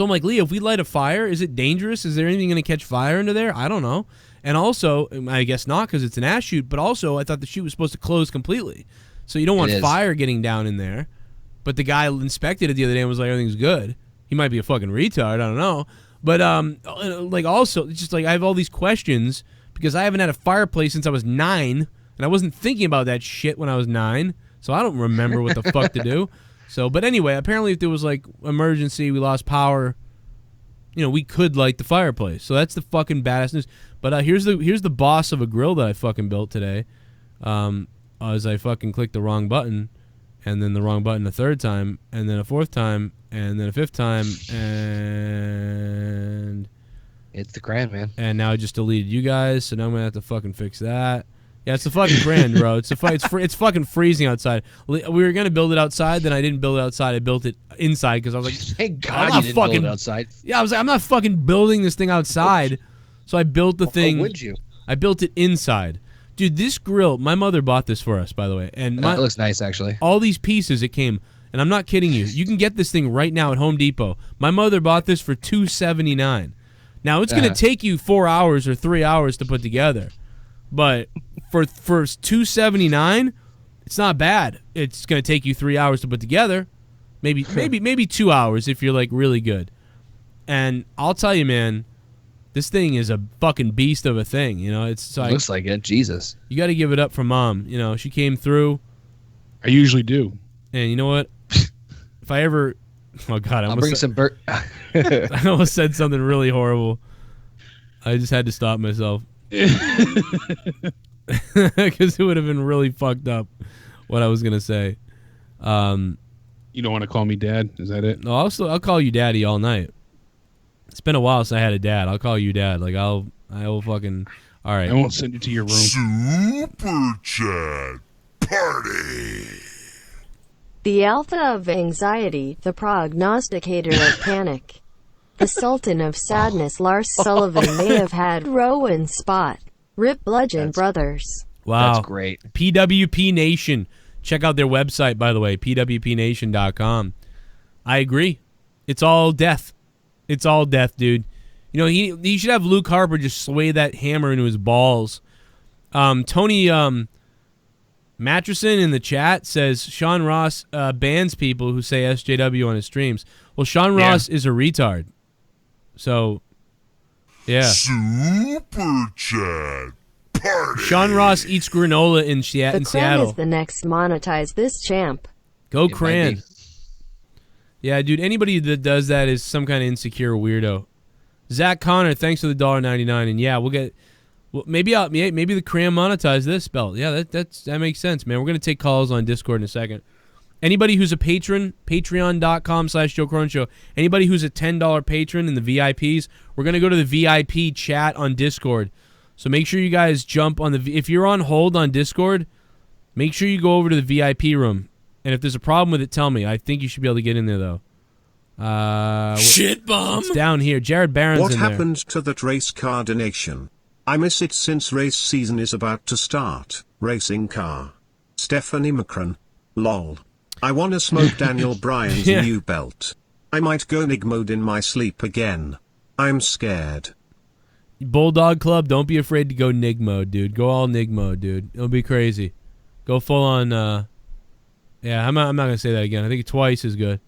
like, Leah, if we light a fire, is it dangerous? Is there anything going to catch fire under there? I don't know. And also, I guess not because it's an ash chute, but also I thought the chute was supposed to close completely. So you don't want fire getting down in there. But the guy inspected it the other day and was like, everything's good. He might be a fucking retard, I don't know. But like also, it's just like I have all these questions because I haven't had a fireplace since I was 9, and I wasn't thinking about that shit when I was 9. So I don't remember what the fuck to do. So, but anyway, apparently if there was like emergency, we lost power, we could light the fireplace. So that's the fucking badass news. But here's the boss of a grill that I fucking built today. As I fucking clicked the wrong button, and then the wrong button a third time, and then a fourth time, and then a fifth time, and it's the grand, man. And now I just deleted you guys, so now I'm gonna have to fucking fix that. Yeah, it's the fucking grand, bro. It's fucking freezing outside. We were gonna build it outside, then I didn't build it outside. I built it inside because I was like, thank God you didn't build it outside. Yeah, I was like, I'm not fucking building this thing outside. So I built the thing. Would you? I built it inside. Dude, this grill, my mother bought this for us, by the way. And it looks nice, actually. All these pieces, it came, and I'm not kidding you. You can get this thing right now at Home Depot. My mother bought this for $279. Now, it's going to take you 4 hours or 3 hours to put together. But for $279, it's not bad. It's going to take you 3 hours to put together. Maybe 2 hours if you're, like, really good. And I'll tell you, man, this thing is a fucking beast of a thing, It looks like it. Jesus. You got to give it up for Mom. She came through. I usually do. And you know what? If I ever... Oh, God. I'll bring some... I almost said something really horrible. I just had to stop myself. Because it would have been really fucked up what I was going to say. You don't want to call me Dad? Is that it? No, I'll call you Daddy all night. It's been a while since I had a dad. I'll call you Dad. Like, I will fucking... All right. I won't send you to your room. Super Chat Party. The Alpha of Anxiety, the Prognosticator of Panic. The Sultan of Sadness, Lars Sullivan may have had Rowan spot. Rip Bludgeon Brothers. Wow. That's great. PWP Nation. Check out their website, by the way, pwpnation.com. I agree. It's all death. It's all death, dude. He should have Luke Harper just sway that hammer into his balls. Tony Mattrison in the chat says Sean Ross bans people who say SJW on his streams. Well, Sean Ross is a retard. So, yeah. Super Chat Party. Sean Ross eats granola in Seattle. The Cran is the next monetize this champ. Go Cran. Yeah, dude, anybody that does that is some kind of insecure weirdo. Zach Connor, thanks for the $1.99, and yeah, we'll get. Well, maybe the Cran monetize this belt. Yeah, that makes sense, man. We're gonna take calls on Discord in a second. Anybody who's a patron, patreon.com/Joe Cronin Show. Anybody who's a $10 patron in the VIPs, we're gonna go to the VIP chat on Discord. So make sure you guys jump on the. If you're on hold on Discord, make sure you go over to the VIP room. And if there's a problem with it, tell me. I think you should be able to get in there, though. Shit bomb. It's down here. Jared Barron's What in there. happened to that race car donation? I miss it since race season is about to start. Racing car. Stephanie Macron. Lol. I wanna smoke Daniel Bryan's new belt. I might go nig mode in my sleep again. I'm scared. Bulldog Club, don't be afraid to go nig mode, dude. Go all nig mode, dude. It'll be crazy. Go full on, yeah, I'm not going to say that again. I think twice is good.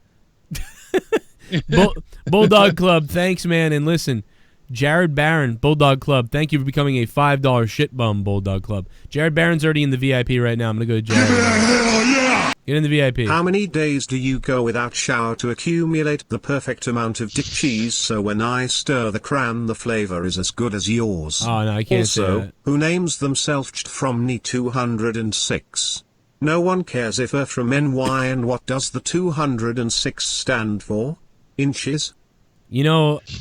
Bulldog Club, thanks, man. And listen, Jared Barron, Bulldog Club, thank you for becoming a $5 shit bum, Bulldog Club. Jared Barron's already in the VIP right now. I'm going to go to Jared. Hell yeah! Get in the VIP. How many days do you go without shower to accumulate the perfect amount of dick cheese so when I stir the Cran the flavor is as good as yours? Oh, no, I can't say Also, that. who names themselves from Ni 206? No one cares if they're from NY, and what does the 206 stand for? Inches?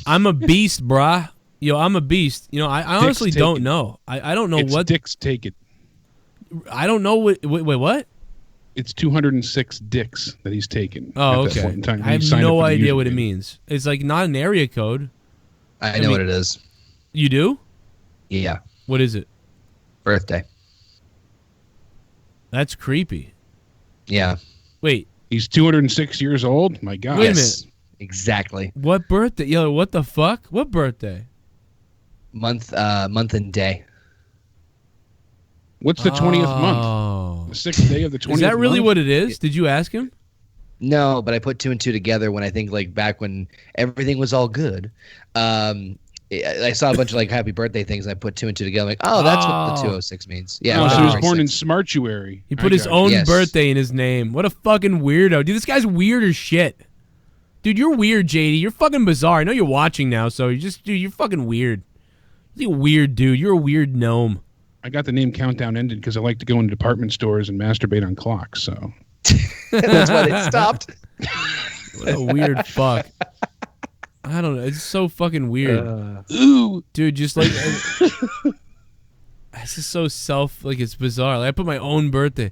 I'm a beast, brah. I'm a beast. I honestly don't know. I don't know what... Dicks take it. I don't know what... Wait, what? It's 206 dicks that he's taken. Oh, at that okay. point in time. I have no idea what it means. It's like not an area code. I know what it is. You do? Yeah. What is it? Birthday. That's creepy. Yeah. Wait. He's 206 years old? My God. Wait a minute. Exactly. What birthday? Yo, what the fuck? What birthday? Month and day. What's the 20th month? The 6th day of the 20th month? Is that really what it is? Did you ask him? No, but I put two and two together when I think like back when everything was all good. I saw a bunch of like happy birthday things, and I put 2 and 2 together. Like, oh, that's what the 206 means. Yeah. Oh, so he was Wow. born in Smartuary. He put his own Yes. birthday in his name. What a fucking weirdo. Dude, this guy's weird as shit. Dude, you're weird, JD. You're fucking bizarre. I know you're watching now, so you're fucking weird. You're a weird dude. You're a weird gnome. I got the name Countdown Ended because I like to go into department stores and masturbate on clocks. So That's why they stopped. What a weird fuck. I don't know. It's so fucking weird. ooh, Dude, just like it's just so it's bizarre. Like, I put my own birthday.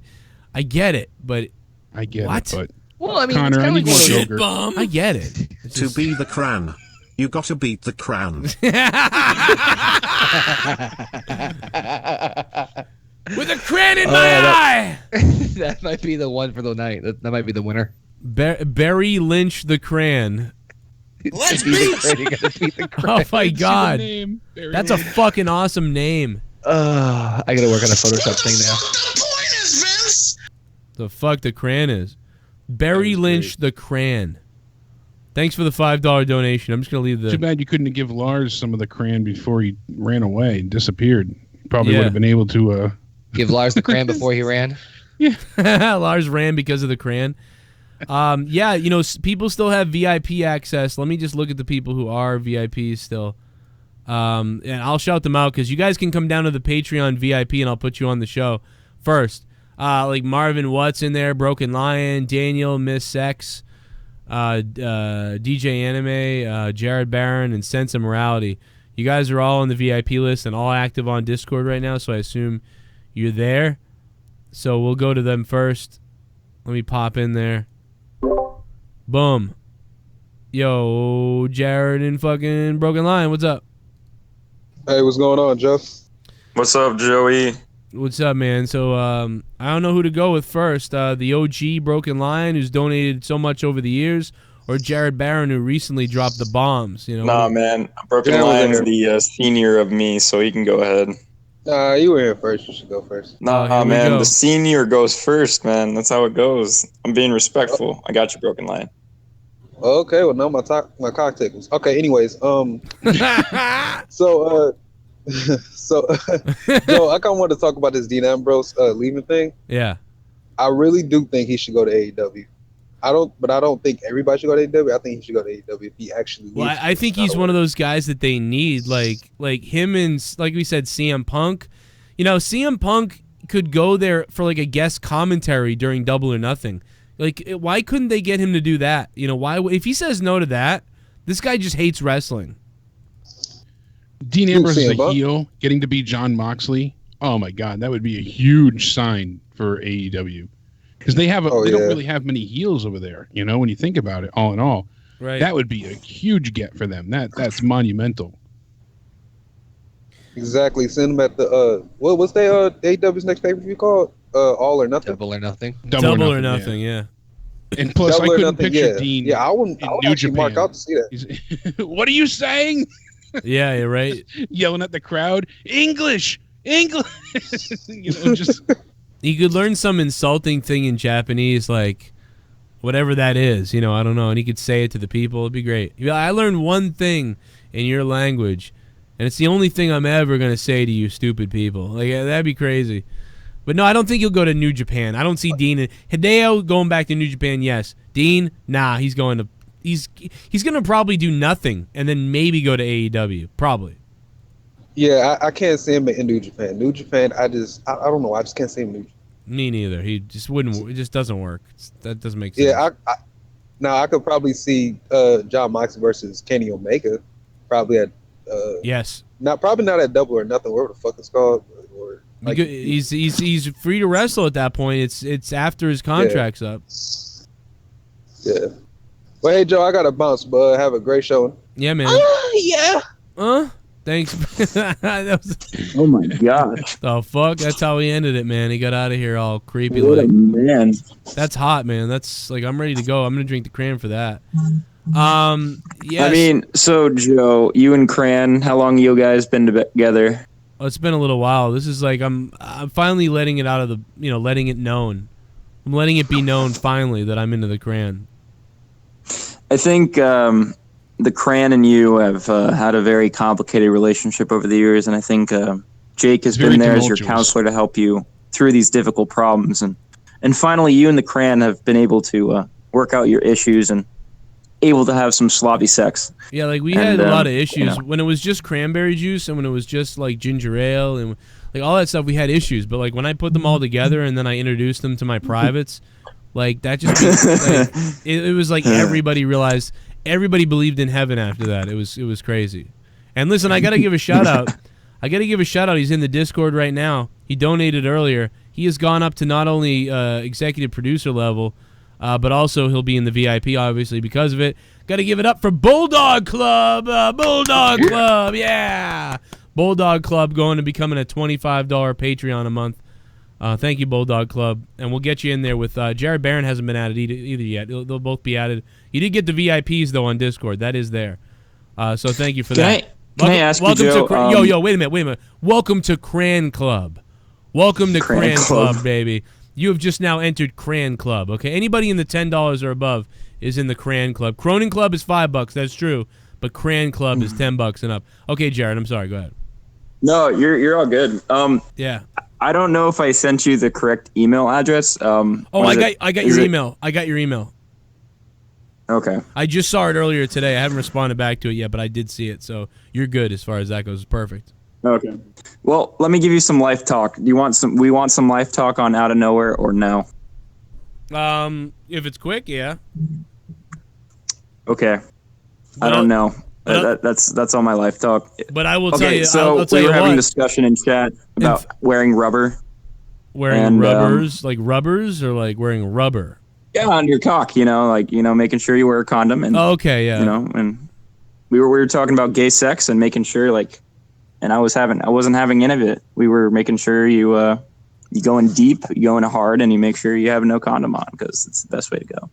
I get it, but I get what? it. But Well, I mean, Connor, it's I kind of need like more one of yogurt. Bum. I get it. It's To just- be the cran. You gotta beat the cran. with a cran in my eye. that might be the one for the night. That might be the winner. Barry Lynch the Cran. Let's Be the beat. cran, you gotta beat the Oh cran. my god. Name. Very That's a fucking awesome name. I gotta work on a Photoshop thing now. The point is, Vince. The fuck the Cran is. Barry Lynch the Cran. Thanks for the $5 donation. I'm just gonna leave Too the bad you couldn't give Lars some of the cran before he ran away and disappeared. Probably Yeah. would have been able to. Give Lars the cran before he ran. Lars ran because of the Cran. Yeah, you know, people still have VIP access. Let me just look at the people who are VIPs still. And I'll shout them out because you guys can come down to the Patreon VIP and I'll put you on the show first. Like Marvin Watts in there, Broken Lion, Daniel, Miss Sex, DJ Anime, Jared Barron, and Sense of Morality. You guys are all on the VIP list and all active on Discord right now, so I assume you're there. So we'll go to them first. Let me pop in there. Boom. Yo, Jared and fucking Broken Lion, what's up? Hey, what's going on, Jeff? What's up, Joey? What's up, man? So I don't know who to go with first. The OG Broken Lion, who's donated so much over the years, or Jared Barron, who recently dropped the bombs. You know. Nah, man. Broken Yeah, Lion's we're the senior of me, so he can go ahead. You were here first. You should go first. Oh, here Nah, we man. go. The senior goes first, man. That's how it goes. I'm being respectful. I got you, Broken Lion. Okay, well now my cock tickles. Okay, anyways, so so Joe, I kind of want to talk about this Dean Ambrose leaving thing. Yeah. I really do think he should go to AEW. I don't think everybody should go to AEW. I think he should go to AEW if he actually leaves. Well, I think he's one of those guys that they need, like him and, like we said, CM Punk. You know, CM Punk could go there for like a guest commentary during Double or Nothing. Like, why couldn't they get him to do that? You know, why? If he says no to that, this guy just hates wrestling. Dean Ambrose is CM a Punk? heel, getting to be John Moxley. Oh my God, that would be a huge sign for AEW because they have they don't really have many heels over there. You know, when you think about it, all in all, Right. that would be a huge get for them. That's monumental. Exactly. Send him at the what's AEW's next pay-per-view called? All or Nothing. Double or Nothing. Double or Nothing, yeah. And plus, Double I or couldn't Nothing, picture yeah. Dean. Yeah, I would New actually mark Japan. out to see that. He's- what are you saying? Yeah, you're right. Yelling at the crowd, English. You know, just He could learn some insulting thing in Japanese, like whatever that is. You know, I don't know, and he could say it to the people. It'd be great. He'd be like, I learned one thing in your language, and it's the only thing I'm ever gonna say to you, stupid people. Like that'd be crazy. But no, I don't think he'll go to New Japan. I don't see Dean Hideo going back to New Japan. Yes, Dean. Nah, he's going to. He's gonna probably do nothing and then maybe go to AEW. Probably. Yeah, I can't see him in New Japan. New Japan, I don't know. I just can't see him in New Japan. Me neither. He just wouldn't. It just doesn't work. That doesn't make sense. Yeah, now I could probably see John Moxley versus Kenny Omega, probably at Yes. probably not at Double or Nothing, whatever the fuck it's called. Or like, He's free to wrestle at that point. It's after his contract's up. yeah. Well, hey Joe, I gotta bounce, bud. Have a great show. Yeah, man. Yeah. Thanks. That was, Oh, my God. the fuck? That's how he ended it, man. He got out of here all creepy What a like. man. That's hot, man. That's like I'm ready to go. I'm gonna drink the cran for that. Yes. I mean, so, Joe, you and Cran, how long you guys been together? Oh, it's been a little while. This is like I'm finally letting it out of the letting it known. I'm letting it be known finally that I'm into the cran. I think the Cran and you have had a very complicated relationship over the years, and I think Jake has been there as your counselor to help you through these difficult problems, and finally you and the Cran have been able to work out your issues and able to have some sloppy sex. Yeah, like we had a lot of issues when it was just cranberry juice and when it was just like ginger ale and like all that stuff. We had issues, but like when I put them all together and then I introduced them to my privates, like that just it was like everybody realized, everybody believed in heaven after that. It was crazy. And listen, I gotta give a shout out. He's in the Discord right now. He donated earlier. He has gone up to not only executive producer level, but also he'll be in the VIP, obviously, because of it. Got to give it up for Bulldog Club. Bulldog Club, yeah. Bulldog Club going to becoming a $25 Patreon a month. Thank you, Bulldog Club. And we'll get you in there with Jared Barron hasn't been added either yet. They'll both be added. You did get the VIPs, though, on Discord. That is there. So thank you for that. Can I ask you, Joe? Yo, wait a minute. Welcome to Cran Club. Welcome to Cran Club, baby. You have just now entered Cran Club, okay? Anybody in the $10 or above is in the Cran Club. Cronin Club is $5, that's true, but Cran Club is $10 and up. Okay, Jared, I'm sorry, go ahead. No, you're all good. Yeah. I don't know if I sent you the correct email address. I got your email. I got your email. Okay. I just saw it earlier today. I haven't responded back to it yet, but I did see it, so you're good as far as that goes. Perfect. Okay. Well, let me give you some life talk. We want some life talk on Out of Nowhere or no? If it's quick, yeah. Okay. I don't know. That's all my life talk. But I will tell you. So I'll tell we you were having what. discussion in chat about wearing rubber. Wearing rubbers, like rubbers, or like wearing rubber. Yeah, on your cock. Making sure you wear a condom. And okay, yeah. And we were talking about gay sex and making sure and I wasn't having any of it. We were making sure you go in deep, you go in hard, and you make sure you have no condom on because it's the best way to go.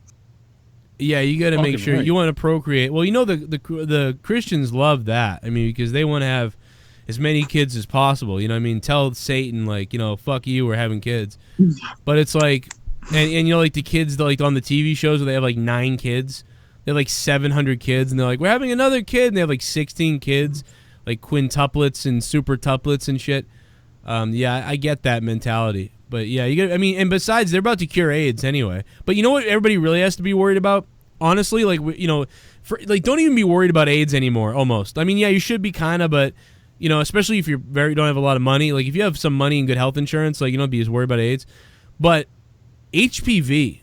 Yeah, you got to make sure you want to procreate. Well, the Christians love that. I mean, because they want to have as many kids as possible. You know what I mean? Tell Satan, fuck you, we're having kids. But it's like, and like the kids, like on the TV shows where they have like 9 kids, they have like 700 kids, and they're like, we're having another kid, and they have like 16 kids. Like quintuplets and super tuplets and shit. Yeah, I get that mentality. But yeah, and besides, they're about to cure AIDS anyway. But you know what everybody really has to be worried about? Honestly, don't even be worried about AIDS anymore, almost. I mean, yeah, you should be kind of, but, especially if you don't have a lot of money. Like, if you have some money and good health insurance, you don't be as worried about AIDS. But HPV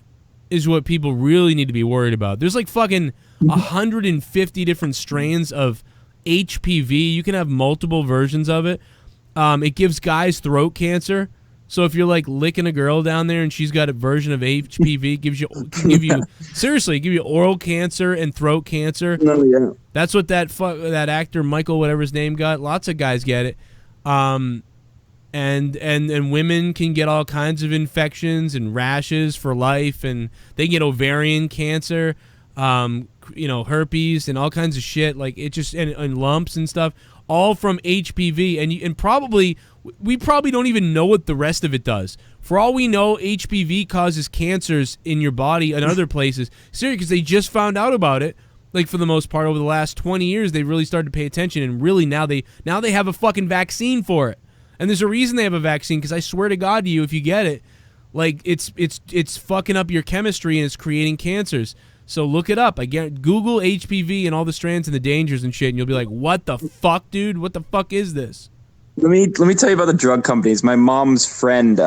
is what people really need to be worried about. There's like fucking 150 different strains of HPV. You can have multiple versions of it. It gives guys throat cancer. So if you're like licking a girl down there and she's got a version of HPV, it give you oral cancer and throat cancer. Oh, yeah. That's what that actor Michael whatever his name got. Lots of guys get it. And women can get all kinds of infections and rashes for life, and they get ovarian cancer. Herpes and all kinds of shit, like it just and lumps and stuff, all from HPV, and we probably don't even know what the rest of it does. For all we know, HPV causes cancers in your body and other places. Seriously, because they just found out about it. Like for the most part, over the last 20 years, they really started to pay attention, and really now they have a fucking vaccine for it. And there's a reason they have a vaccine, because I swear to God to you, if you get it, like it's fucking up your chemistry and it's creating cancers. So look it up. Google HPV and all the strands and the dangers and shit, and you'll be like, "What the fuck, dude? What the fuck is this?" Let me tell you about the drug companies. My mom's friend,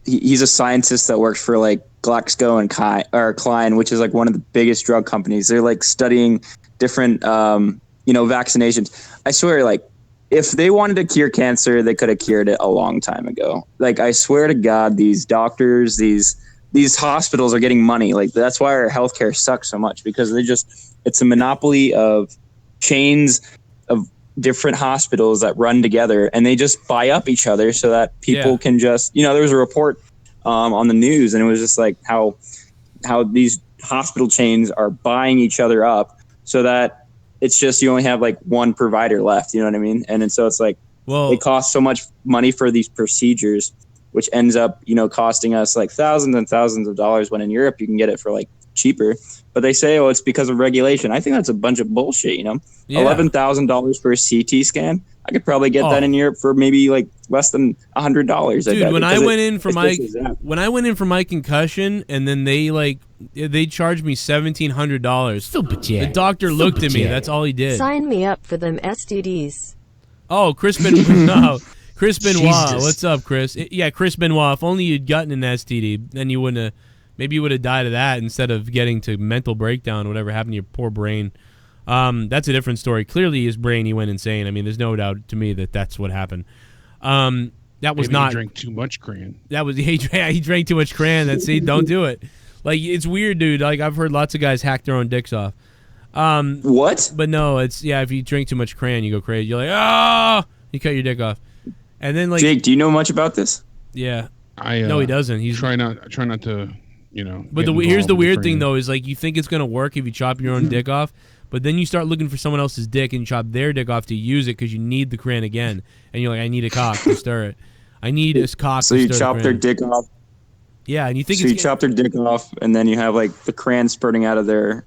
he's a scientist that works for like GlaxoSmithKline, which is like one of the biggest drug companies. They're like studying different, vaccinations. I swear, like, if they wanted to cure cancer, they could have cured it a long time ago. Like, I swear to God, these doctors, these hospitals are getting money. Like, that's why our healthcare sucks so much, because it's a monopoly of chains of different hospitals that run together, and they just buy up each other so that people can just, there was a report on the news, and it was just like how these hospital chains are buying each other up so that it's just, you only have like one provider left. You know what I mean? And so it's like, it costs so much money for these procedures, which ends up, costing us like thousands and thousands of dollars, when in Europe you can get it for like cheaper. But they say, oh, it's because of regulation. I think that's a bunch of bullshit, you know? Yeah. $11,000 for a CT scan. I could probably get that in Europe for maybe like less than $100. Dude, when I went in for my concussion, and then they charged me $1,700. Super The doctor looked at me. That's all he did. Sign me up for them STDs. Oh, Chris Benoit. No, Chris Benoit. Jesus. What's up, Chris? Yeah, Chris Benoit. If only you'd gotten an STD, then you wouldn't have. Maybe you would have died of that instead of getting to mental breakdown, whatever happened to your poor brain. That's a different story. Clearly, his brain, he went insane. I mean, there's no doubt to me that that's what happened. That was Maybe not. he drank too much crayon. That was he drank too much crayon. Don't do it. Like, it's weird, dude. Like, I've heard lots of guys hack their own dicks off. What? But no, it's if you drink too much crayon, you go crazy. You're like, you cut your dick off, and then like Jake, do you know much about this? Yeah. No, he doesn't. He's try not to, you know. But here's the weird thing though, is like you think it's gonna work if you chop your own dick off, but then you start looking for someone else's dick and you chop their dick off to use it because you need the crayon again, and you're like, I need a cock to stir it. I need a cock. So to you stir chop the their crayon. dick off. Yeah, and you think So you chop their dick off, and then you have like the crayon spurting out of their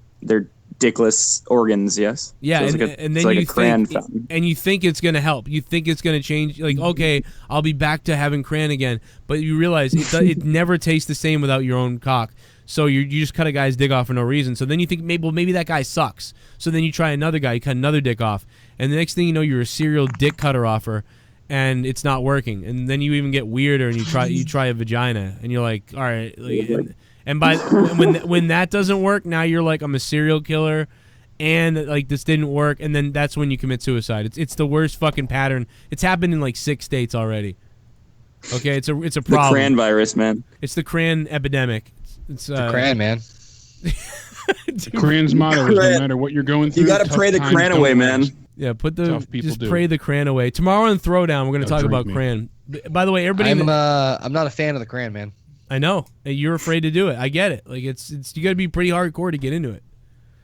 dickless organs. Yes. Yeah, So it's and then like you a crayon think, fountain. and you think it's gonna help. You think it's gonna change. Like, okay, I'll be back to having crayon again, but you realize it never tastes the same without your own cock. So you just cut a guy's dick off for no reason. So then you think maybe that guy sucks. So then you try another guy, you cut another dick off, and the next thing you know, you're a serial dick cutter offer, and it's not working. And then you even get weirder, and you try a vagina, and you're like, all right. And when that doesn't work, now you're like, I'm a serial killer, and like this didn't work, and then that's when you commit suicide. It's the worst fucking pattern. It's happened in like 6 states already. Okay, it's a problem. The crayon virus, man. It's the crayon epidemic. It's the crayon, man. Crayon's motto is no matter what you're going through. You got to pray the crayon away, man. Yeah, just pray the crayon away. Tomorrow on Throwdown, we're going to talk about crayon. By the way, everybody, I'm not a fan of the crayon, man. I know you're afraid to do it. I get it. Like it's you got to be pretty hardcore to get into it.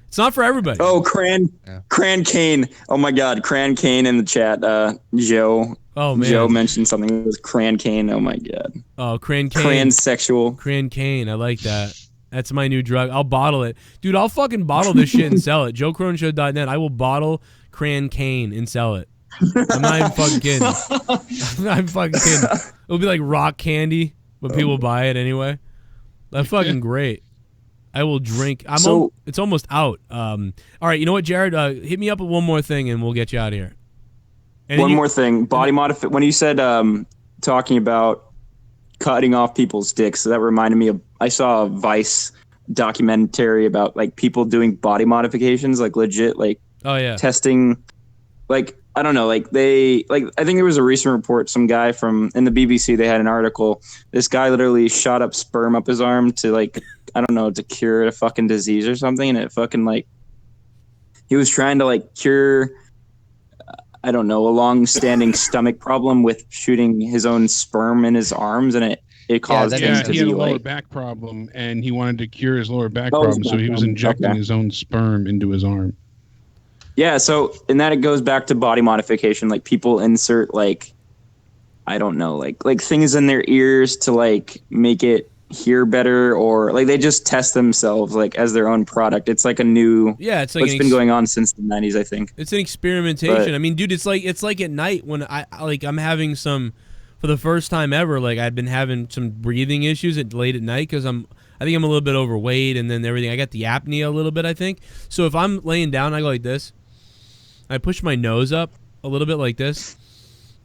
It's not for everybody. Oh, Cran Kane. Oh my God, Cran Kane in the chat. Joe. Oh man. Joe mentioned something with Cran Kane. Oh my God. Oh, Cran Kane. Cransexual. Cran Kane. I like that. That's my new drug. I'll bottle it, dude. I'll fucking bottle this shit and sell it. JoeCroninShow.net. I will bottle Cran Kane and sell it. I'm not even fucking kidding. I'm not even fucking kidding. It'll be like rock candy, but people buy it anyway. That's fucking great. I will drink. It's almost out. All right, you know what, Jared? Hit me up with one more thing, and we'll get you out of here. One more thing. Body modification. When you said talking about cutting off people's dicks, that reminded me of, I saw a Vice documentary about like people doing body modifications, like legit, like testing, like I don't know, like I think there was a recent report, some guy in the BBC, they had an article. This guy literally shot up sperm up his arm to like, I don't know, to cure a fucking disease or something. And it fucking like, he was trying to like cure, I don't know, a long-standing stomach problem with shooting his own sperm in his arms, and it caused him to he had be a lower like back problem, and he wanted to cure his lower back problem, so he was injecting his own sperm into his arm. Yeah, so and that it goes back to body modification. Like people insert like, I don't know, like things in their ears to like make it hear better, or like they just test themselves like as their own product. It's like a new it's like it's been going on since the 90s, I think. It's an experimentation. I mean, dude, it's like at night when I'm having some, for the first time ever, like I've been having some breathing issues late at night because I think I'm a little bit overweight, and then everything. I got the apnea a little bit, I think. So if I'm laying down, I go like this. I push my nose up a little bit like this.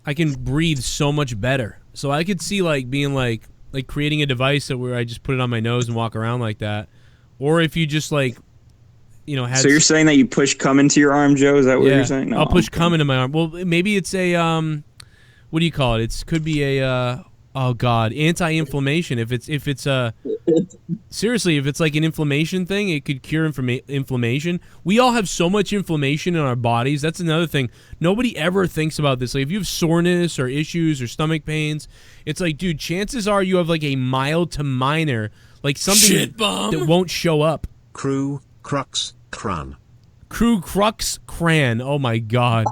I can breathe so much better. So I could see like being like creating a device where I just put it on my nose and walk around like that. Or if you just like, you know, so you're saying that you push cum into your arm, Joe? Is that what you're saying? No, I'll push cum into my arm. Well, maybe it's a what do you call it? It could be a anti-inflammation. If it's seriously, if it's like an inflammation thing, it could cure inflammation. We all have so much inflammation in our bodies. That's another thing. Nobody ever thinks about this. Like if you have soreness or issues or stomach pains, it's like, dude, chances are you have like a mild to minor, like something that won't show up. Crew Crux Cran. Crew Crux Cran. Oh my God.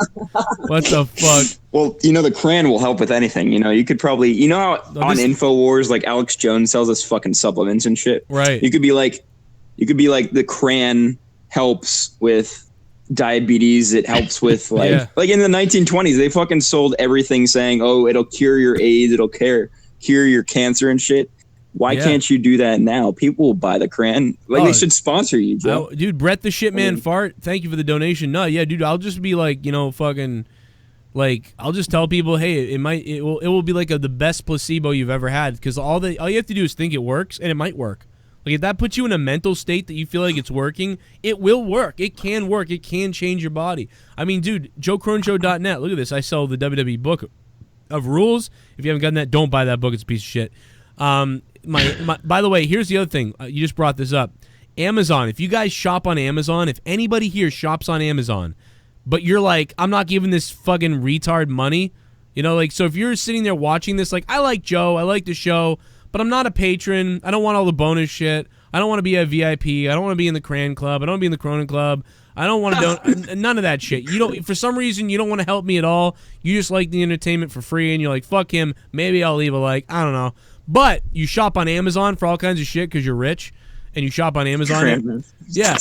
What the fuck? Well, you know, the cran will help with anything. You know, you could probably, you know how on InfoWars, like Alex Jones sells us fucking supplements and shit? Right. You could be like, You could be like the crayon helps with diabetes. It helps with like in the 1920s, they fucking sold everything saying, oh, it'll cure your AIDS. It'll cure your cancer and shit. Why can't you do that now? People will buy the crayon. Like they should sponsor you, Joe. Dude, Brett the Shitman Fart, thank you for the donation. No, yeah, dude, I'll just be like, fucking, like, I'll just tell people, hey, it will be like the best placebo you've ever had, because all you have to do is think it works, and it might work. Like, if that puts you in a mental state that you feel like it's working, it will work. It can work. It can change your body. I mean, dude, JoeCroninShow.net. Look at this. I sell the WWE book of rules. If you haven't gotten that, don't buy that book. It's a piece of shit. By the way, here's the other thing. You just brought this up. Amazon. If you guys shop on Amazon, if anybody here shops on Amazon, but you're like, I'm not giving this fucking retard money, so if you're sitting there watching this, like, I like Joe, I like the show, but I'm not a patron. I don't want all the bonus shit. I don't want to be a VIP. I don't want to be in the Cran Club. I don't want to be in the Cronin Club. I don't want to none of that shit. You don't. For some reason, you don't want to help me at all. You just like the entertainment for free, and you're like, fuck him. Maybe I'll leave a like. I don't know. But you shop on Amazon for all kinds of shit because you're rich, and you shop on Amazon. Yeah.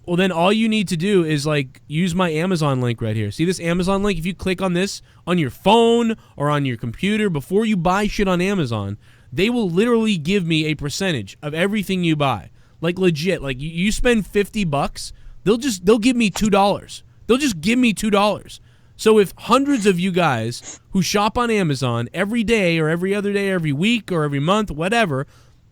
Well, then all you need to do is like use my Amazon link right here. See this Amazon link? If you click on this on your phone or on your computer before you buy shit on Amazon, they will literally give me a percentage of everything you buy. Like legit. Like you spend $50, they'll give me $2. They'll just give me $2. So if hundreds of you guys who shop on Amazon every day or every other day, every week or every month, whatever,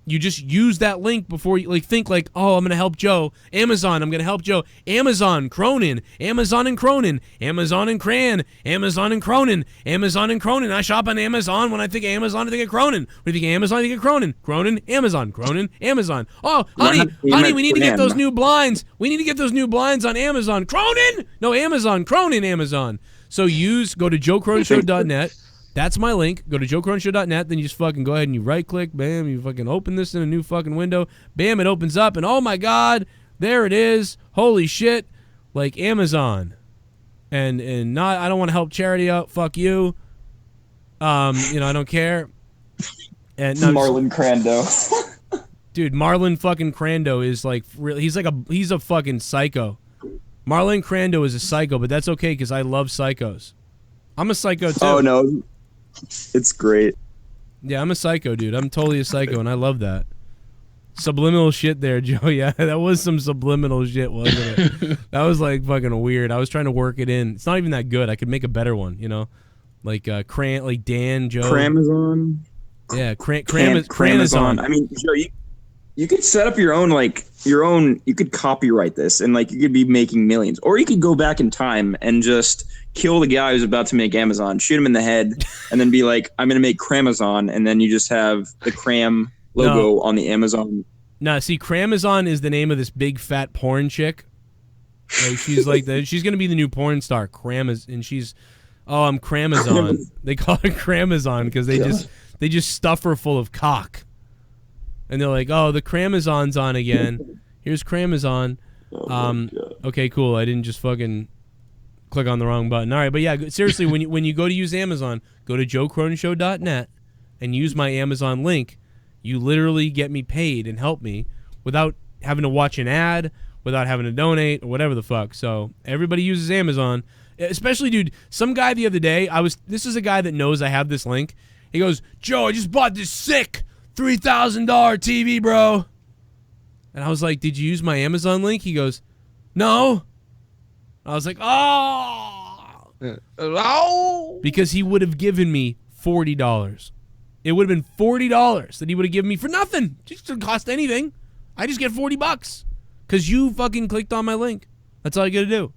you just use that link before you think oh, I'm going to help Joe. Amazon, I'm going to help Joe. Amazon, Cronin, Amazon and Cronin, Amazon and Cran, Amazon and Cronin, Amazon and Cronin. I shop on Amazon. When I think of Amazon, I think of Cronin. When you think of Amazon, I think of Cronin. Cronin, Amazon, Cronin, Amazon. Oh, honey, we need to get those new blinds. We need to get those new blinds on Amazon. Cronin? No, Amazon, Cronin, Amazon. So go to JoeCroninShow.net. That's my link. Go to JoeCroninShow.net. Then you just fucking go ahead and you right-click. Bam, you fucking open this in a new fucking window. Bam, it opens up. And oh my God, there it is. Holy shit. Like Amazon. And I don't want to help charity out. Fuck you. I don't care. And Marlon Crando. Dude, Marlon fucking Crando is like, he's a fucking psycho. Marlon Crando is a psycho, but that's okay because I love psychos. I'm a psycho too. Oh no, it's great. Yeah, I'm a psycho, dude. I'm totally a psycho, and I love that. Subliminal shit there, Joe. Yeah, that was some subliminal shit, wasn't it? That was like fucking weird. I was trying to work it in. It's not even that good. I could make a better one, like Dan, Joe. Cramazon. Yeah, Cramazon. I mean, Joe, you could set up your own. You could copyright this, and you could be making millions, or you could go back in time and just kill the guy who's about to make Amazon, shoot him in the head, and then be like, I'm going to make Cramazon, and then you just have the Cram logo on the Amazon. No, see, Cramazon is the name of this big fat porn chick. Like, she's like she's going to be the new porn star, and she's, I'm Cramazon. They call her Cramazon because they just stuff her full of cock. And they're like, oh, the Cramazon's on again. Here's Cramazon. Okay, cool. I didn't just fucking click on the wrong button. All right, but yeah, seriously, when you go to use Amazon, go to JoeCroninShow.net and use my Amazon link. You literally get me paid and help me without having to watch an ad, without having to donate or whatever the fuck. So everybody uses Amazon, especially, dude. Some guy the other day, this is a guy that knows I have this link. He goes, Joe, I just bought this sick $3,000 TV, bro. And I was like, did you use my Amazon link? He goes, no. I was like, oh. Because he would have given me $40. It would have been $40 that he would have given me for nothing. It just didn't cost anything. I just get $40 because you fucking clicked on my link. That's all you got to do.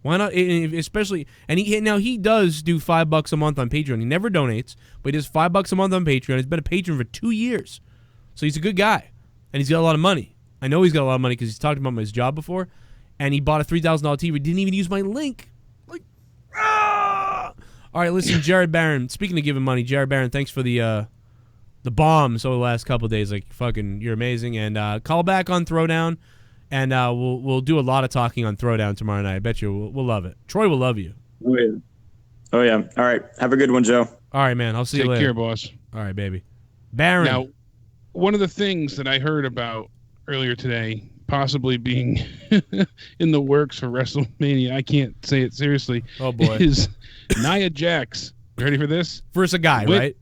Why not? Especially, and he does do $5 a month on Patreon. He never donates, but he does $5 a month on Patreon. He's been a patron for 2 years, so he's a good guy, and he's got a lot of money. I know he's got a lot of money because he's talked about his job before, and he bought a $3,000 TV. Didn't even use my link. Like, ah! All right, listen, Jared Barron. Speaking of giving money, Jared Barron, thanks for the bombs over the last couple of days. Like, fucking, you're amazing. And call back on Throwdown. And we'll do a lot of talking on Throwdown tomorrow night. I bet you we'll love it. Troy will love you. Oh, yeah. All right. Have a good one, Joe. All right, man. I'll see you later. Take care, boss. All right, baby. Baron. Now, one of the things that I heard about earlier today possibly being in the works for WrestleMania, I can't say it seriously. Oh boy. Is Nia Jax. You ready for this? Versus a guy, right?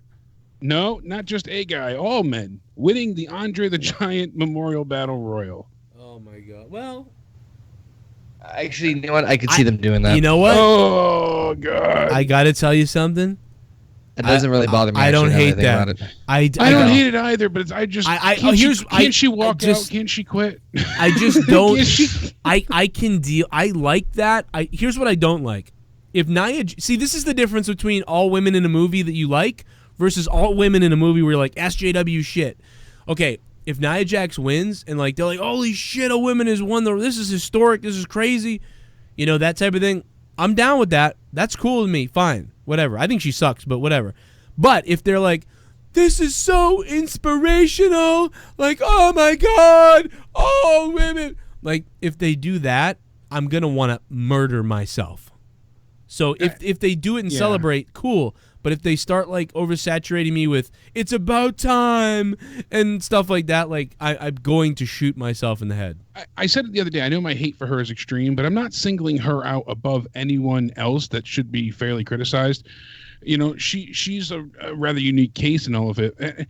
No, not just a guy. All men winning the Andre the Giant Memorial Battle Royal. Oh my God. Well, actually, you know what? I could see them doing that. You know what? Oh God. I got to tell you something. It doesn't really bother me. I don't hate that. I don't hate it either, but I just can't she walk out? Can't she quit? I just don't. I can deal. I like that. Here's what I don't like. If Nia, see, this is the difference between all women in a movie that you like versus all women in a movie where you're like SJW shit. Okay, if Nia Jax wins and like they're like, holy shit, a woman has won. This is historic. This is crazy. You know, that type of thing. I'm down with that. That's cool with me. Fine. Whatever. I think she sucks, but whatever. But if they're like, this is so inspirational, like, oh my God, all women. Like, if they do that, I'm going to want to murder myself. So if they do it and celebrate, cool. But if they start like oversaturating me with it's about time and stuff like that, like I'm going to shoot myself in the head. I said it the other day. I know my hate for her is extreme, but I'm not singling her out above anyone else that should be fairly criticized. You know, she's a rather unique case in all of it.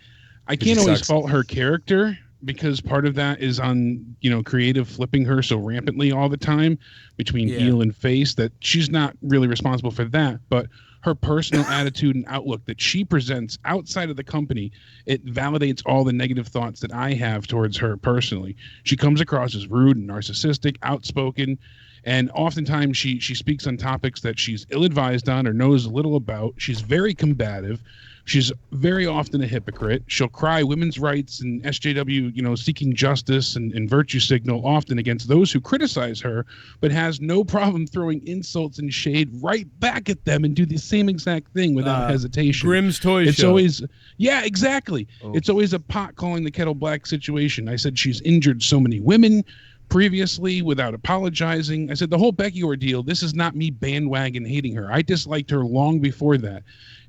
I can't always fault her character because part of that is on, you know, creative flipping her so rampantly all the time between heel and face that she's not really responsible for that. But her personal attitude and outlook that she presents outside of the company, it validates all the negative thoughts that I have towards her personally. She comes across as rude and narcissistic, outspoken, and oftentimes she speaks on topics that she's ill-advised on or knows little about. She's very combative. She's very often a hypocrite. She'll cry women's rights and SJW, you know, seeking justice and virtue signal often against those who criticize her, but has no problem throwing insults and shade right back at them and do the same exact thing without hesitation. Grimm's Toy Show. It's always, yeah, exactly. Oh. It's always a pot calling the kettle black situation. I said she's injured so many women previously without apologizing. I said the whole Becky ordeal, this is not me bandwagon hating her. I disliked her long before that.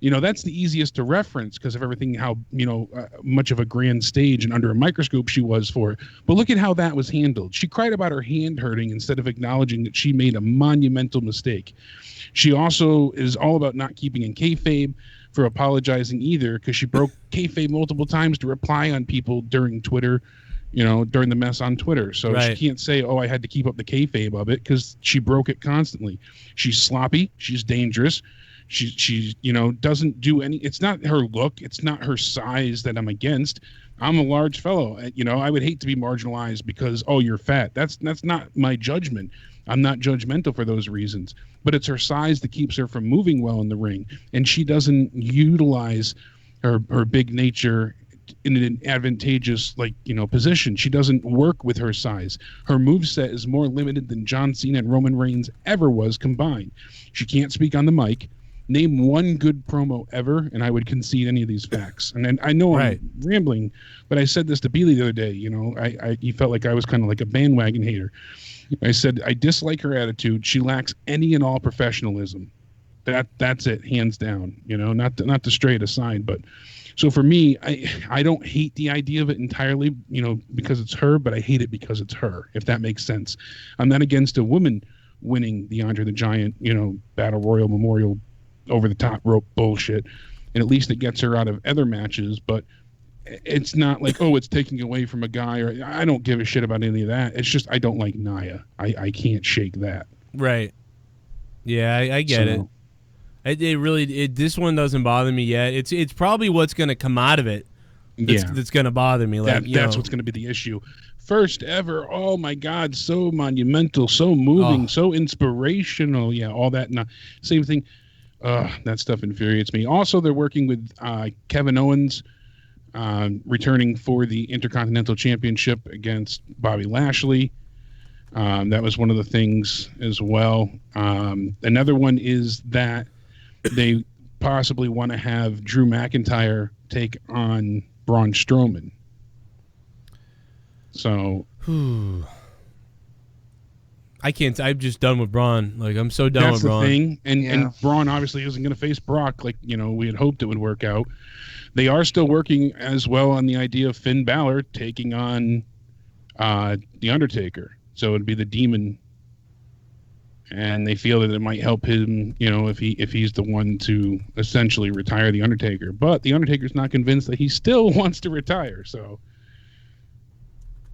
You know, that's the easiest to reference because of everything, how, you know, much of a grand stage and under a microscope she was for it. But look at how that was handled. She cried about her hand hurting instead of acknowledging that she made a monumental mistake. She also is all about not keeping in kayfabe for apologizing either because she broke kayfabe multiple times to reply on people during Twitter, you know, during the mess on Twitter. So she can't say, oh, I had to keep up the kayfabe of it because she broke it constantly. She's sloppy. She's dangerous. She you know, doesn't do any, it's not her look. It's not her size that I'm against. I'm a large fellow. You know, I would hate to be marginalized because, oh, you're fat. That's not my judgment. I'm not judgmental for those reasons. But it's her size that keeps her from moving well in the ring. And she doesn't utilize her big nature in an advantageous, like, you know, position. She doesn't work with her size. Her moveset is more limited than John Cena and Roman Reigns ever was combined. She can't speak on the mic. Name one good promo ever, and I would concede any of these facts. And then I know I'm rambling, but I said this to Bealey the other day. You know, he felt like I was kind of like a bandwagon hater. I said I dislike her attitude. She lacks any and all professionalism. That's it, hands down. You know, not to stray it aside, but so for me, I don't hate the idea of it entirely. You know, because it's her, but I hate it because it's her. If that makes sense. I'm not against a woman winning the Andre the Giant, you know, Battle Royal Memorial over the top rope bullshit, and at least it gets her out of other matches. But it's not like, oh, it's taking away from a guy, or I don't give a shit about any of that. It's just I don't like Nia. I can't shake that. Right. Yeah, I get it. It really this one doesn't bother me yet. It's probably what's going to come out of it that's going to bother me. Like that's what's going to be the issue. First ever, oh my God, so monumental, so moving, so inspirational. Yeah, all that. Same thing. That stuff infuriates me. Also, they're working with Kevin Owens returning for the Intercontinental Championship against Bobby Lashley. That was one of the things as well. Another one is that they possibly want to have Drew McIntyre take on Braun Strowman. So... I can't. I'm just done with Braun. Like, I'm so done with Braun. That's the thing. And Braun obviously isn't going to face Brock like, you know, we had hoped it would work out. They are still working as well on the idea of Finn Balor taking on the Undertaker. So it'd be the Demon, and they feel that it might help him, if he's the one to essentially retire the Undertaker. But the Undertaker's not convinced that he still wants to retire. So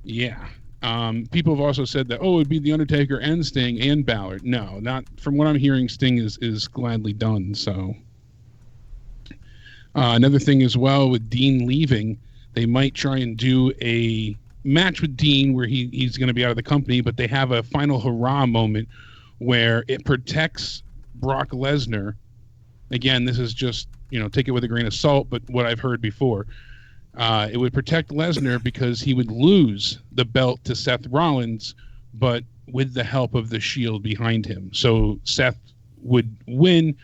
yeah. People have also said that, it'd be the Undertaker and Sting and Ballard. No, not from what I'm hearing. Sting is gladly done. So another thing as well, with Dean leaving, they might try and do a match with Dean where he's going to be out of the company, but they have a final hurrah moment where it protects Brock Lesnar. Again, this is just, take it with a grain of salt, but what I've heard before. It would protect Lesnar because he would lose the belt to Seth Rollins, but with the help of the Shield behind him. So Seth would win,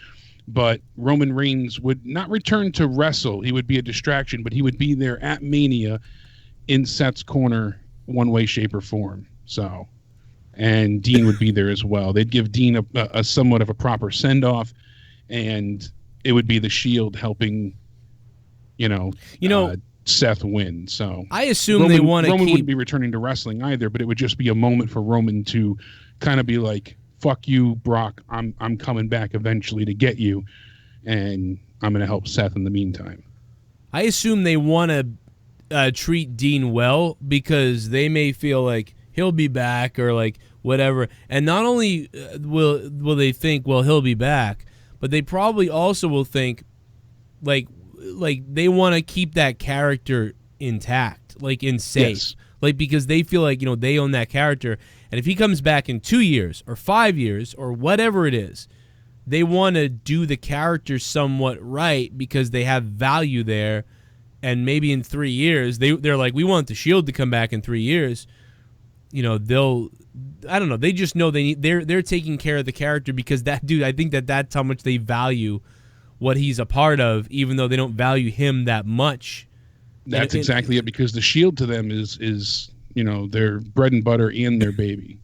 but Roman Reigns would not return to wrestle. He would be a distraction, but he would be there at Mania in Seth's corner, one way, shape, or form. So, and Dean would be there as well. They'd give Dean a somewhat of a proper send-off, and it would be the Shield helping, Seth win. So I assume they want to Roman keep... wouldn't be returning to wrestling either, but it would just be a moment for Roman to kind of be like, fuck you, Brock, I'm coming back eventually to get you, and I'm going to help Seth in the meantime. I assume they want to treat Dean well because they may feel like he'll be back or like whatever. And not only will they think, well, he'll be back, but they probably also will think like they want to keep that character intact, like in safe. Yes. Like because they feel like, they own that character. And if he comes back in 2 years or 5 years or whatever it is, they want to do the character somewhat right because they have value there. And maybe in 3 years, they're like, we want the Shield to come back in 3 years. They'll, I don't know. They just know they're taking care of the character because that dude, I think that's how much they value what he's a part of, even though they don't value him that much. That's exactly it, because the Shield to them is their bread and butter and their baby.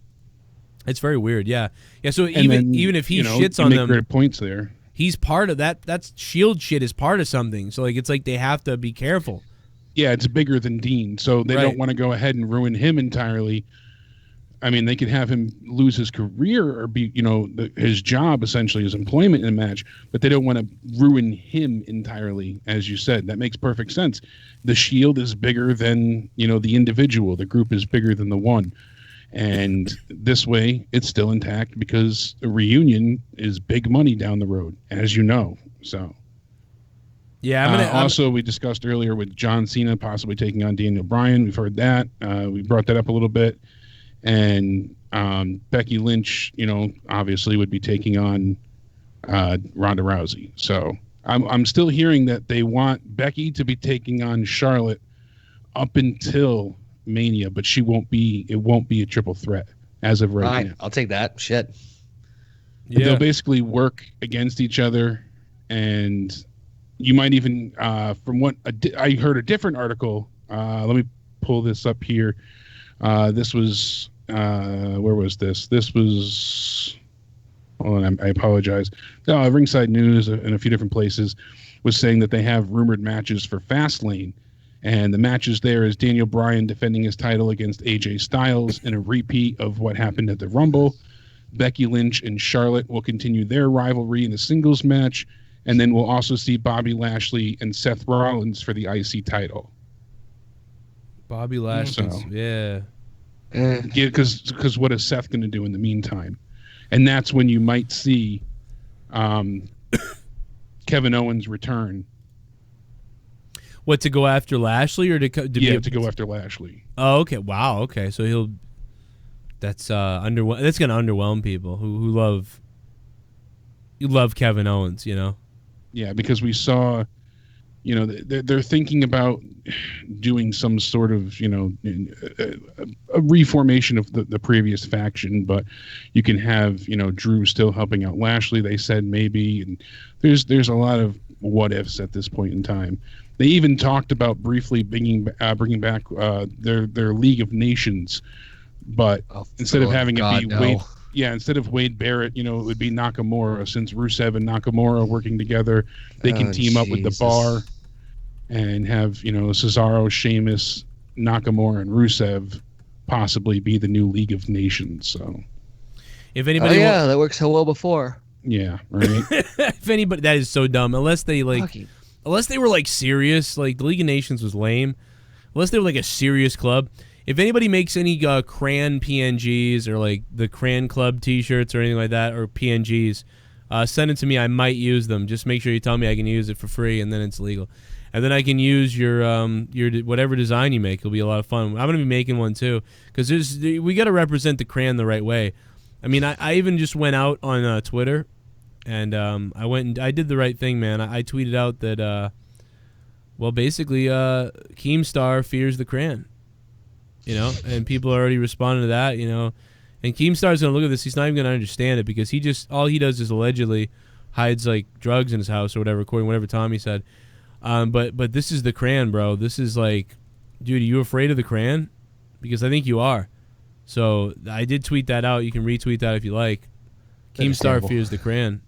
It's very weird, yeah. So even if he shits on them, great points there. He's part of that. That's Shield shit is part of something. So it's like they have to be careful. Yeah, it's bigger than Dean, so they don't want to go ahead and ruin him entirely. I mean, they could have him lose his career or be, his job, essentially, his employment in a match, but they don't want to ruin him entirely, as you said. That makes perfect sense. The Shield is bigger than, the individual. The group is bigger than the one. And this way, it's still intact because a reunion is big money down the road, as you know. So, yeah. Also, we discussed earlier with John Cena possibly taking on Daniel Bryan. We've heard that. We brought that up a little bit. And Becky Lynch, obviously would be taking on Ronda Rousey. So I'm still hearing that they want Becky to be taking on Charlotte up until Mania, but it won't be a triple threat as of right now. I'll take that. Shit. Yeah. They'll basically work against each other, and you might even, from what I heard a different article. Let me pull this up here. This was where was this? This was. Hold on, I apologize. Ringside News and a few different places was saying that they have rumored matches for Fastlane, and the matches there is Daniel Bryan defending his title against AJ Styles in a repeat of what happened at the Rumble. Becky Lynch and Charlotte will continue their rivalry in a singles match, and then we'll also see Bobby Lashley and Seth Rollins for the IC title. Bobby Lashley, yeah. Yeah, because what is Seth going to do in the meantime? And that's when you might see Kevin Owens return. What, to go after Lashley or to go after Lashley? Oh, okay. Wow. Okay, so he'll. That's that's going to underwhelm people who love Kevin Owens. Yeah, because we saw. They're thinking about doing some sort of, a reformation of the previous faction, but you can have, Drew still helping out Lashley. They said maybe, and there's a lot of what ifs at this point in time. They even talked about briefly bringing back their League of Nations, but instead of having it be Wade. Yeah, instead of Wade Barrett, it would be Nakamura. Since Rusev and Nakamura are working together, they can team up with the Bar and have, Cesaro, Sheamus, Nakamura, and Rusev possibly be the new League of Nations. So, if anybody, that worked so well before. Yeah, right. If anybody, that is so dumb. Unless they unless they were like serious, like the League of Nations was lame. Unless they were like a serious club. If anybody makes any Cran PNGs or like the Cran Club T-shirts or anything like that, or PNGs, send it to me. I might use them. Just make sure you tell me I can use it for free, and then it's legal. And then I can use your whatever design you make. It'll be a lot of fun. I'm gonna be making one too, because we got to represent the Cran the right way. I mean, I even just went out on Twitter, and I went and I did the right thing, man. I tweeted out that, well, basically, Keemstar fears the Cran. You know, and people are already responding to that, you know. And Keemstar's going to look at this. He's not even going to understand it, because all he does is allegedly hides, like, drugs in his house or whatever, according to whatever Tommy said. But this is the Cran, bro. This is like, dude, are you afraid of the Cran? Because I think you are. So I did tweet that out. You can retweet that if you like. Keemstar fears the Cran.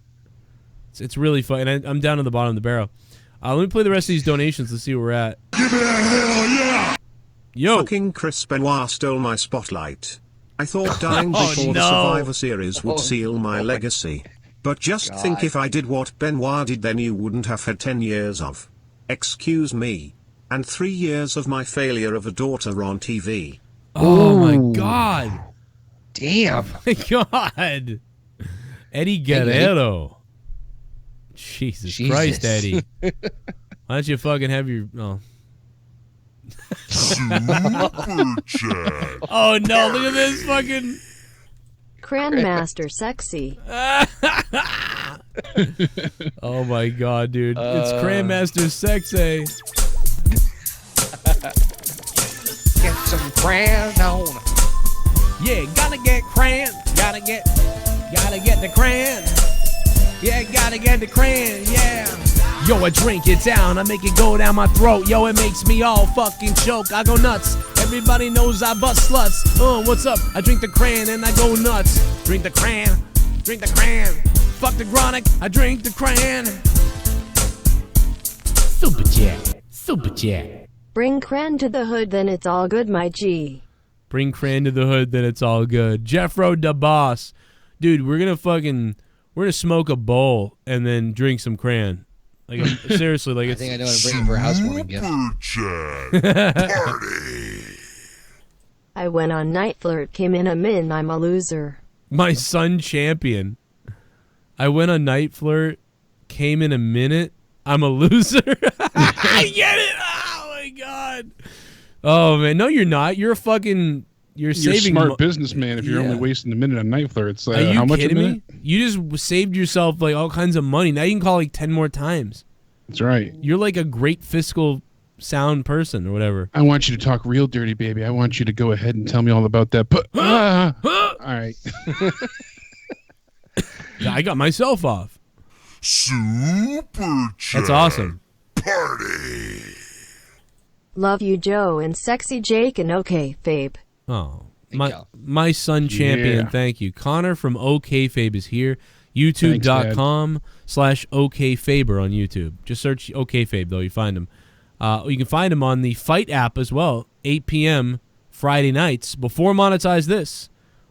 It's really fun. And I'm down to the bottom of the barrel. Let me play the rest of these donations. Let's see where we're at. Give it a hell yeah! Yo. Fucking Chris Benoit stole my spotlight. I thought dying before the Survivor Series would seal my legacy. But just think, if I did what Benoit did, then you wouldn't have had 10 years of, excuse me, and 3 years of my failure of a daughter on TV. Oh my God. Damn. My God. Eddie Guerrero. Jesus Christ, Eddie. Why don't you fucking have your... Oh. Oh no, look at this fucking Grandmaster Sexy. Oh my God, dude. It's Grandmaster Sexy. Get some Cran on. Yeah, gotta get Cran. Gotta get the Cran. Yeah, gotta get the Cran, yeah. Yo, I drink it down, I make it go down my throat. Yo, it makes me all fucking choke. I go nuts. Everybody knows I bust sluts. What's up? I drink the Cran and I go nuts. Drink the Cran, drink the Cran. Fuck the chronic, I drink the Cran. Super chat, super chat. Bring Cran to the hood, then it's all good, my G. Bring Cran to the hood, then it's all good. Jeffro da Boss. Dude, we're gonna smoke a bowl and then drink some Cran. Like, seriously, like, I think I know how to bring it for a housewarming gift. Party. I went on Night Flirt, came in a min, I'm a loser. My son champion. I went on Night Flirt, came in a minute, I'm a loser. I get it. Oh my God. Oh man, no, you're not. You're a fucking. You're saving. You're a smart businessman if you're only wasting a minute on Night Flirt. Are you how much kidding a minute? me? You just saved yourself like all kinds of money. Now you can call like 10 more times. That's right. You're like a great fiscal sound person or whatever. I want you to talk real dirty, baby. I want you to go ahead and tell me all about that. All right. I got myself off. Super chat. That's awesome. Party. Love you, Joe, and Sexy Jake, and okay, Fabe. Oh, my son champion. Thank you. Connor from OKFabe is here. YouTube.com/OKFaber on YouTube. Just search OKFabe, though. You find him. You can find him on the Fight app as well, 8 p.m. Friday nights. Before Monetize This,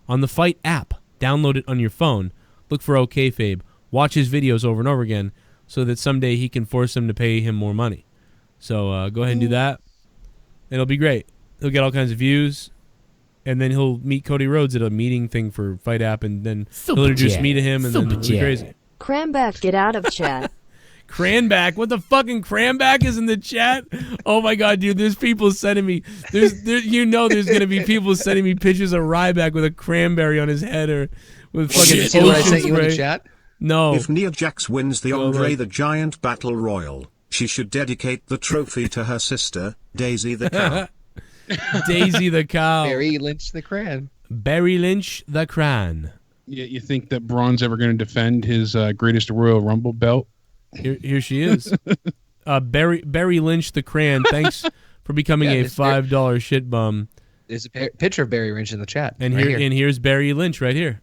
on the Fight app. Download it on your phone. Look for OKFabe. Watch his videos over and over again so that someday he can force him to pay him more money. So go ahead and do that. It'll be great. He'll get all kinds of views. And then he'll meet Cody Rhodes at a meeting thing for Fight App, and then he'll introduce me to him, and then it'll be crazy. Cranback, get out of chat. Cranback? What the fucking Cranback is in the chat? Oh my God, dude! There's people sending me. There's gonna be people sending me pictures of Ryback with a cranberry on his head or with fucking. Did you see what I sent you in the chat? No. If Nia Jax wins the Andre the Giant Battle Royal, she should dedicate the trophy to her sister, Daisy the cow. Daisy the cow. Barry Lynch the Cran. Barry Lynch the Cran. Yeah, you think that Braun's ever going to defend his greatest Royal Rumble belt? Here she is. Barry Lynch the Cran. Thanks for becoming a $5 shit bum. There's a picture of Barry Lynch in the chat. And right here, and here's Barry Lynch right here.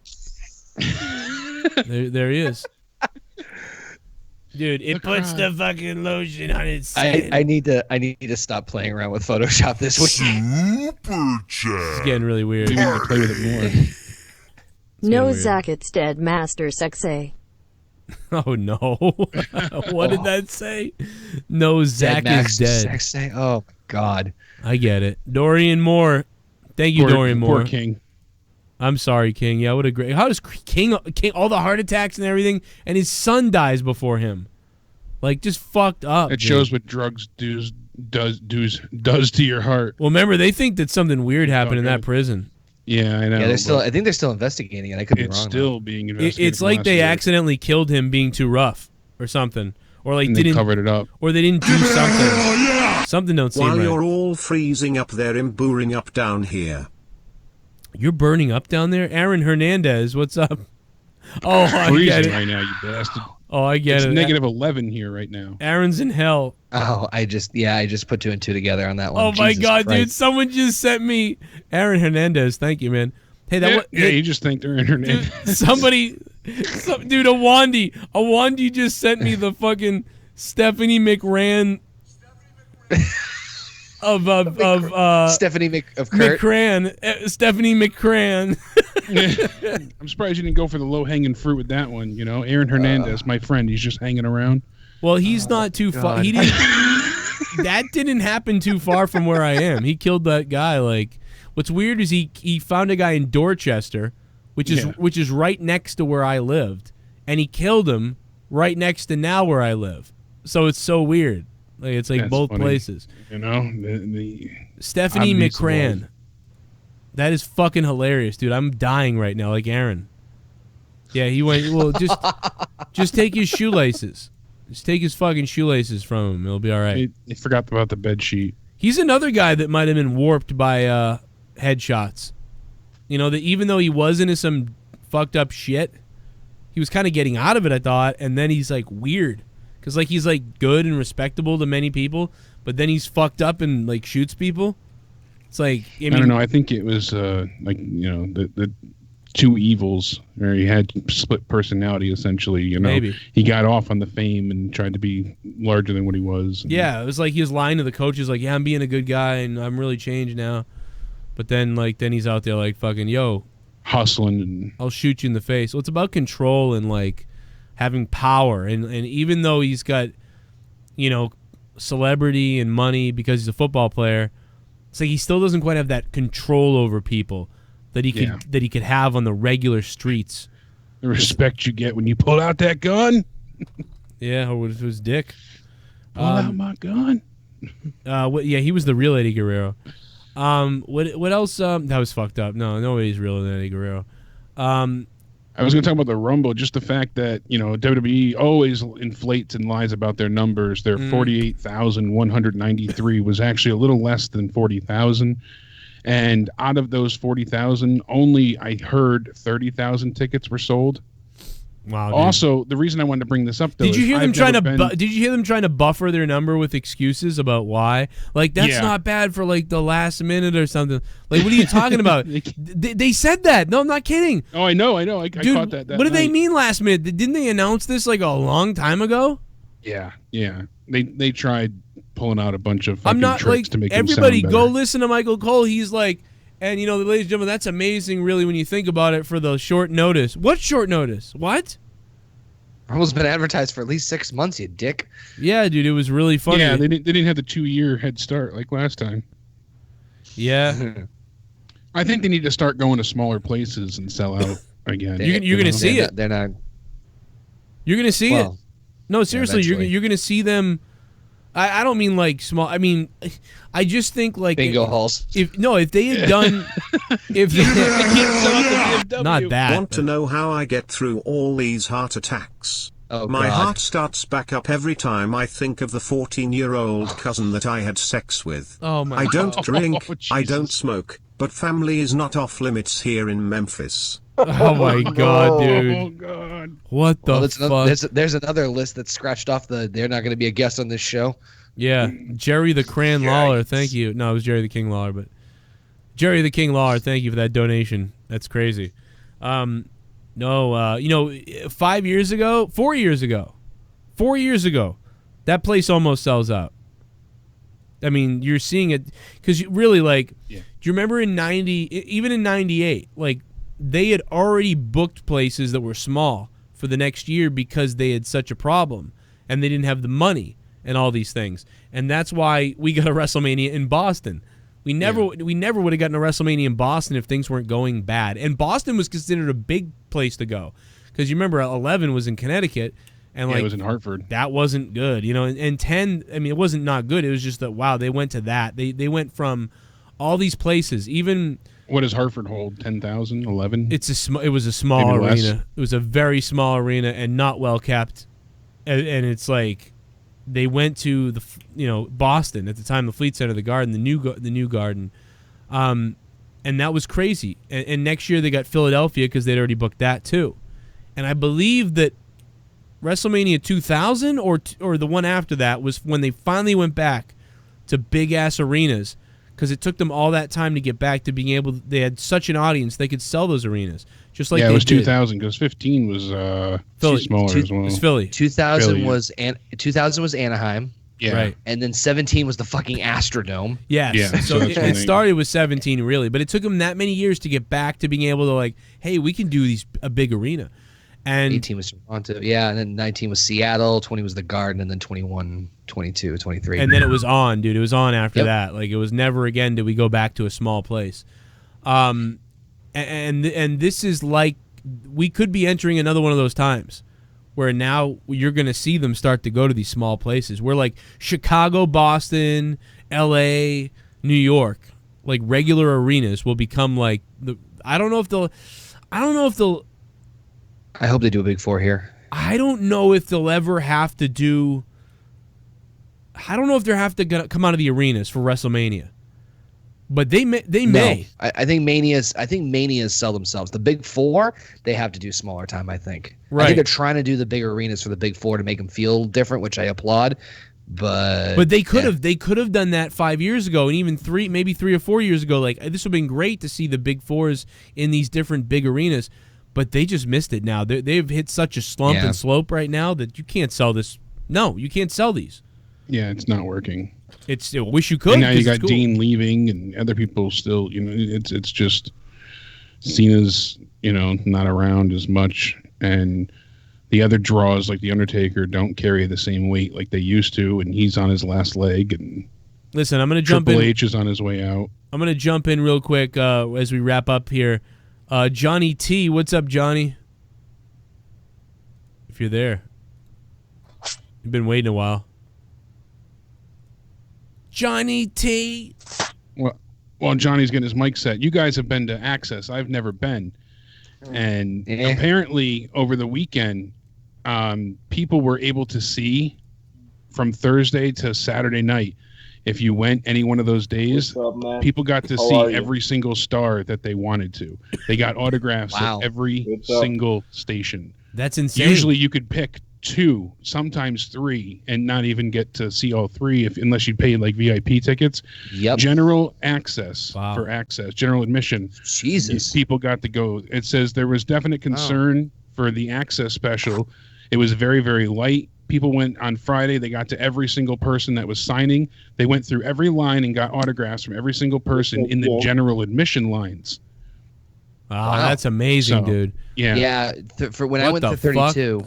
there he is. Dude, it puts the fucking lotion on its skin. I need to stop playing around with Photoshop this week. Super chat. It's getting really weird. We need to play with it more. No, weird. Zach, it's dead, Master Sexay. Oh no! What did that say? No, Zach is dead. Sexay? Oh God. I get it. Dorian Moore. Thank you, Dorian Moore. Poor King. I'm sorry, King. Yeah, what a great. How does King all the heart attacks and everything, and his son dies before him? Like, just fucked up. It shows what drugs does to your heart. Well, remember, they think that something weird happened in that prison. Yeah, I know. Yeah, I think they're still investigating it. I could be wrong. It's still being investigated. It's like they accidentally killed him being too rough or something, or like they covered it up, or they didn't do something. Something don't seem right. While you're all freezing up there, I'm booring up down here. You're burning up down there, Aaron Hernandez. What's up? Oh, I get it right now, you bastard. Oh, I get it. It's negative 11 here right now. Aaron's in hell. Oh, I just put 2 and 2 together on that one. Oh my Jesus God, Christ. dude! Someone just sent me Aaron Hernandez. Thank you, man. Hey, that you just thanked Aaron Hernandez. Dude, Awandi just sent me the fucking Stephanie McRan of Stephanie McCran. Stephanie McCran. I'm surprised you didn't go for the low hanging fruit with that one. You know, Aaron Hernandez, my friend, he's just hanging around. Well, he's not too far. He didn't. That didn't happen too far from where I am. He killed that guy. Like, what's weird is he found a guy in Dorchester, which is right next to where I lived, and he killed him right next to now where I live. So it's so weird. Like, it's like both funny. Places. You know, the Stephanie McCran. That is fucking hilarious, dude. I'm dying right now, like Aaron. Yeah, he went. Well, just take his shoelaces. Just take his fucking shoelaces from him. It'll be all right. He forgot about the bed sheet. He's another guy that might have been warped by headshots. You know, that even though he was into some fucked up shit, he was kind of getting out of it, I thought, and then he's like weird. Because like he's like good and respectable to many people, but then he's fucked up and like shoots people. It's like, I don't know. I think it was like, you know, the two evils, or he had split personality essentially. You know, maybe he got off on the fame and tried to be larger than what he was. Yeah, it was like he was lying to the coaches, like, yeah, I'm being a good guy and I'm really changed now. But then he's out there like fucking, yo, hustling, and I'll shoot you in the face. Well, it's about control and like having power, and even though he's got, you know, celebrity and money because he's a football player, it's like he still doesn't quite have that control over people that he could have on the regular streets. The respect you get when you pull out that gun. Yeah, or with his dick. Pull out my gun. Yeah, he was the real Eddie Guerrero. What else? That was fucked up. No, nobody's real than Eddie Guerrero. I was going to talk about the Rumble, just the fact that, you know, WWE always inflates and lies about their numbers. Their 48,193 was actually a little less than 40,000. And out of those 40,000, only, I heard, 30,000 tickets were sold. Wow. Dude. Also, the reason I wanted to bring this up, though, did you hear them trying to buffer their number with excuses about why? Like, that's not bad for like the last minute or something. Like, what are you talking about? They said that. No, I'm not kidding. Oh, I know. I caught that. What did they mean last minute? Didn't they announce this like a long time ago? Yeah. They tried pulling out a bunch of fucking I'm not tricks like to make everybody him sound go better. listen to Michael Cole. He's like, and you know, ladies and gentlemen, that's amazing, really, when you think about it. For the short notice. What short notice? What? Almost been advertised for at least 6 months, you dick. Yeah, dude, it was really funny. Yeah, they didn't have the 2-year head start like last time. Yeah. I think they need to start going to smaller places and sell out again. You're going to see it. They're not. You're going to see it. No, seriously, you're going to see them. I don't mean like small. I mean, I just think like bingo halls. If they had done, not that. Want to know how I get through all these heart attacks? Oh, My God. heart starts back up every time I think of the 14-year-old cousin that I had sex with. Oh my! I don't drink, I Jesus. don't smoke, but family is not off limits here in Memphis. Oh my God, dude! Oh God! What the fuck? There's another list that's scratched off the. They're not going to be a guest on this show. Yeah, Jerry the Cran Lawler. Thank you. No, it was Jerry the King Lawler, but Jerry the King Lawler. Thank you for that donation. That's crazy. You know, 4 years ago, 4 years ago, that place almost sells out. I mean, you're seeing it because really, like, do you remember in 90, even in 98, like, they had already booked places that were small for the next year because they had such a problem and they didn't have the money and all these things. And that's why we got a WrestleMania in Boston. We never would have gotten a WrestleMania in Boston if things weren't going bad. And Boston was considered a big place to go because you remember 11 was in Connecticut. And like, it was in Hartford. That wasn't good, you know. And 10, I mean, it wasn't not good. It was just that, wow, they went to that. They went from all these places, even. What does Hartford hold? 10,000, 11? It was a small Maybe arena. less. It was a very small arena and not well kept. And it's like they went to Boston at the time, the Fleet Center, the Garden, the new Garden, and that was crazy. And next year they got Philadelphia because they'd already booked that too. And I believe that WrestleMania 2000 or the one after that was when they finally went back to big ass arenas because it took them all that time to get back to being able. They had such an audience they could sell those arenas just like it they was did. 2000 because 15 was Philly. smaller as well. It was Philly. 2000 Philly, was 2000 was Anaheim. Yeah. Right. And then 17 was the fucking Astrodome. Yes. Yeah, So that's when it they- started with 17 really, but it took them that many years to get back to being able to like, hey, we can do a big arena. And 18 was Toronto. Yeah, and then 19 was Seattle, 20 was the Garden, and then 21, 22, 23. And then it was on, dude. It was on after Yep. that. Like, it was never again did we go back to a small place. And this is like we could be entering another one of those times where now you're going to see them start to go to these small places. Where like Chicago, Boston, LA, New York, like regular arenas will become like I don't know if they'll I hope they do a Big Four here. I don't know if they'll ever have to do. I don't know if they'll have to come out of the arenas for WrestleMania, but they may. I think Manias sell themselves. The Big Four, they have to do smaller time. I think. Right. I think they're trying to do the big arenas for the Big Four to make them feel different, which I applaud. But they could have done that 5 years ago, and even maybe 3 or 4 years ago. Like this would have been great to see the Big Fours in these different big arenas. But they just missed it now. They've hit such a slump and slope right now that you can't sell this. No, you can't sell these. Yeah, it's not working. I wish you could. And now you 'cause got it's cool. Dean leaving and other people still, it's just Cena's, not around as much. And the other draws like The Undertaker don't carry the same weight like they used to. And he's on his last leg. And Listen, I'm going to jump Triple in. H is on his way out. I'm going to jump in real quick as we wrap up here. Johnny T, what's up, Johnny? If you're there. You've been waiting a while. Johnny T. Well, Johnny's getting his mic set. You guys have been to Access. I've never been. And apparently over the weekend, people were able to see from Thursday to Saturday night. If you went any one of those days, people got to see every single star that they wanted to. They got autographs at every single station. That's insane. Usually you could pick 2, sometimes 3, and not even get to see all 3 unless you paid like VIP tickets. Yep. General access for Access, general admission. Jesus. People got to go. It says there was definite concern for the Access special. It was very, very light. People went on Friday. They got to every single person that was signing. They went through every line and got autographs from every single person in the general admission lines. Wow, that's amazing, dude. Yeah. Yeah. For when I went to 32,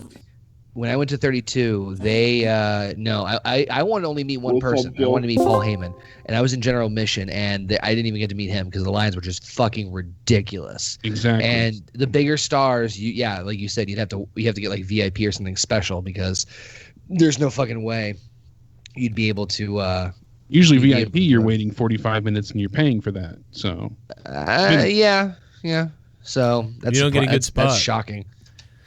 when I went to 32, they I wanted to only meet one person. I wanted to meet Paul Heyman, and I was in general admission, and I didn't even get to meet him because the lines were just fucking ridiculous. Exactly. And the bigger stars, like you said, you have to get like VIP or something special because there's no fucking way you'd be able to. Usually VIP, you're waiting 45 minutes and you're paying for that. So. Yeah. So that's you don't get a good spot. That's shocking.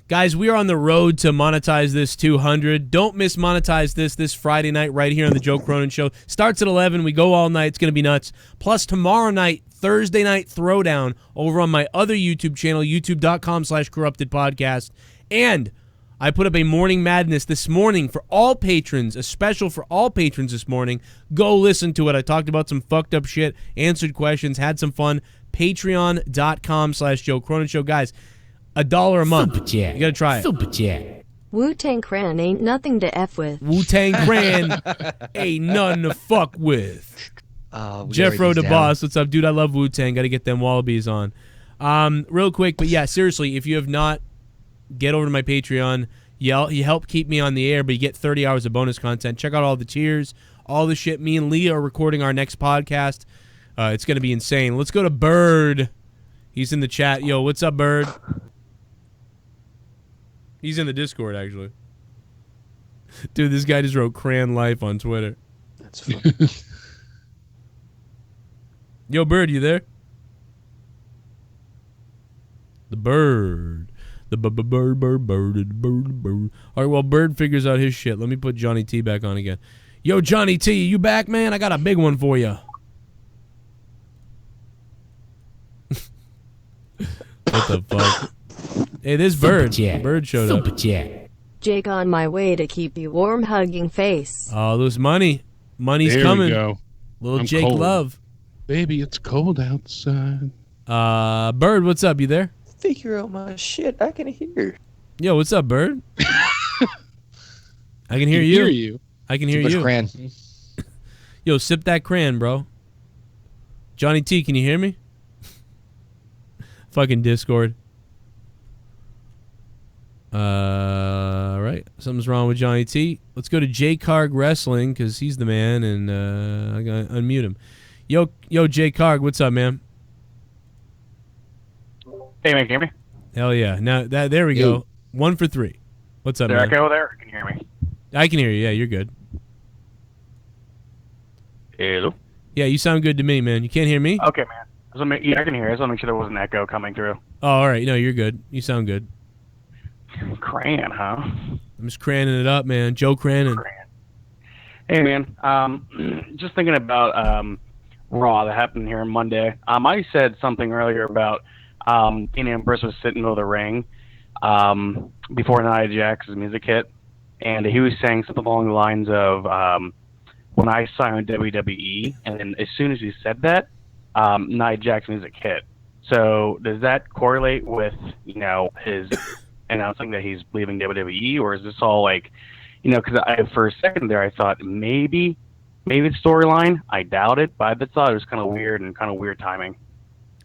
Guys, we are on the road to monetize this 200. Don't miss monetize this Friday night right here on the Joe Cronin Show. Starts at 11. We go all night. It's going to be nuts. Plus tomorrow night, Thursday night throwdown over on my other YouTube channel, youtube.com/corruptedpodcast. And I put up a Morning Madness this morning for all patrons, a special for all patrons this morning. Go listen to it. I talked about some fucked up shit, answered questions, had some fun. Patreon.com/Joe Cronin Show. Guys, $1 a month. Super chat. You got to try it. Super chat. Wu-Tang Clan ain't nothing to F with. Wu-Tang Clan ain't nothing to fuck with. Jeffro the Boss, what's up, dude? I love Wu-Tang. Got to get them Wallabies on. Real quick, but yeah, seriously, if you have not, get over to my Patreon. You help keep me on the air, but you get 30 hours of bonus content. Check out all the tiers, all the shit. Me and Leah are recording our next podcast. It's going to be insane. Let's go to Bird. He's in the chat. Yo, what's up, Bird? He's in the Discord, actually. Dude, this guy just wrote Cran Life on Twitter. That's funny. Yo, Bird, you there? The Bird. The bird. All right, well, Bird figures out his shit. Let me put Johnny T back on again. Yo, Johnny T, you back, man? I got a big one for you. What the fuck? Hey, this Bird. Bird showed up. Jake on my way to keep you warm, hugging face. Oh, there's money. Money's There coming. we go. Little I'm Jake cold. Love. Baby, it's cold outside. Bird, what's up? You there? Figure out my shit. I can hear. Yo, what's up, Bird? I can hear you. I can hear you. Cran. Yo, sip that cran, bro. Johnny T, can you hear me? Fucking Discord. Right. Something's wrong with Johnny T. Let's go to J Carg Wrestling because he's the man, and I gotta unmute him. Yo, J Carg, what's up, man? Hey, man, can you hear me? Hell yeah. Now there we go. 1 for 3. What's up, There man? I go there. Can you hear me? I can hear you. Yeah, you're good. Hello. Yeah, you sound good to me, man. You can't hear me? Okay, man. Yeah, I can hear you. I just want to make sure there wasn't an echo coming through. Oh, all right. No, you're good. You sound good. Cran, huh? I'm just craning it up, man. Joe Cronin. Hey, man. Just thinking about Raw that happened here on Monday. I said something earlier about Dean Ambrose was sitting in the middle of the ring before Nia Jax's music hit, and he was saying something along the lines of when I signed WWE, and then as soon as he said that, Nia Jax's music hit. So does that correlate with, his announcing that he's leaving WWE, or is this all like, because for a second there I thought maybe it's storyline. I doubt it, but I thought it was kind of weird and kind of weird timing.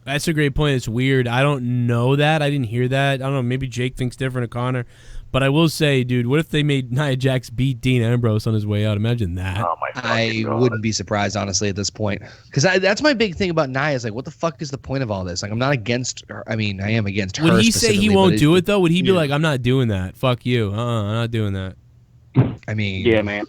That's a great point. It's weird. I don't know that. I didn't hear that. I don't know. Maybe Jake thinks different of Connor. But I will say, dude, what if they made Nia Jax beat Dean Ambrose on his way out? Imagine that. Oh my I wouldn't be surprised, honestly, at this point. Because that's my big thing about Nia is like, what the fuck is the point of all this? Like, I'm not against her. I mean, I am against her. Would he say he won't do it, though? Would he be Yeah. like, I'm not doing that. Fuck you. I'm not doing that. I mean, yeah, man.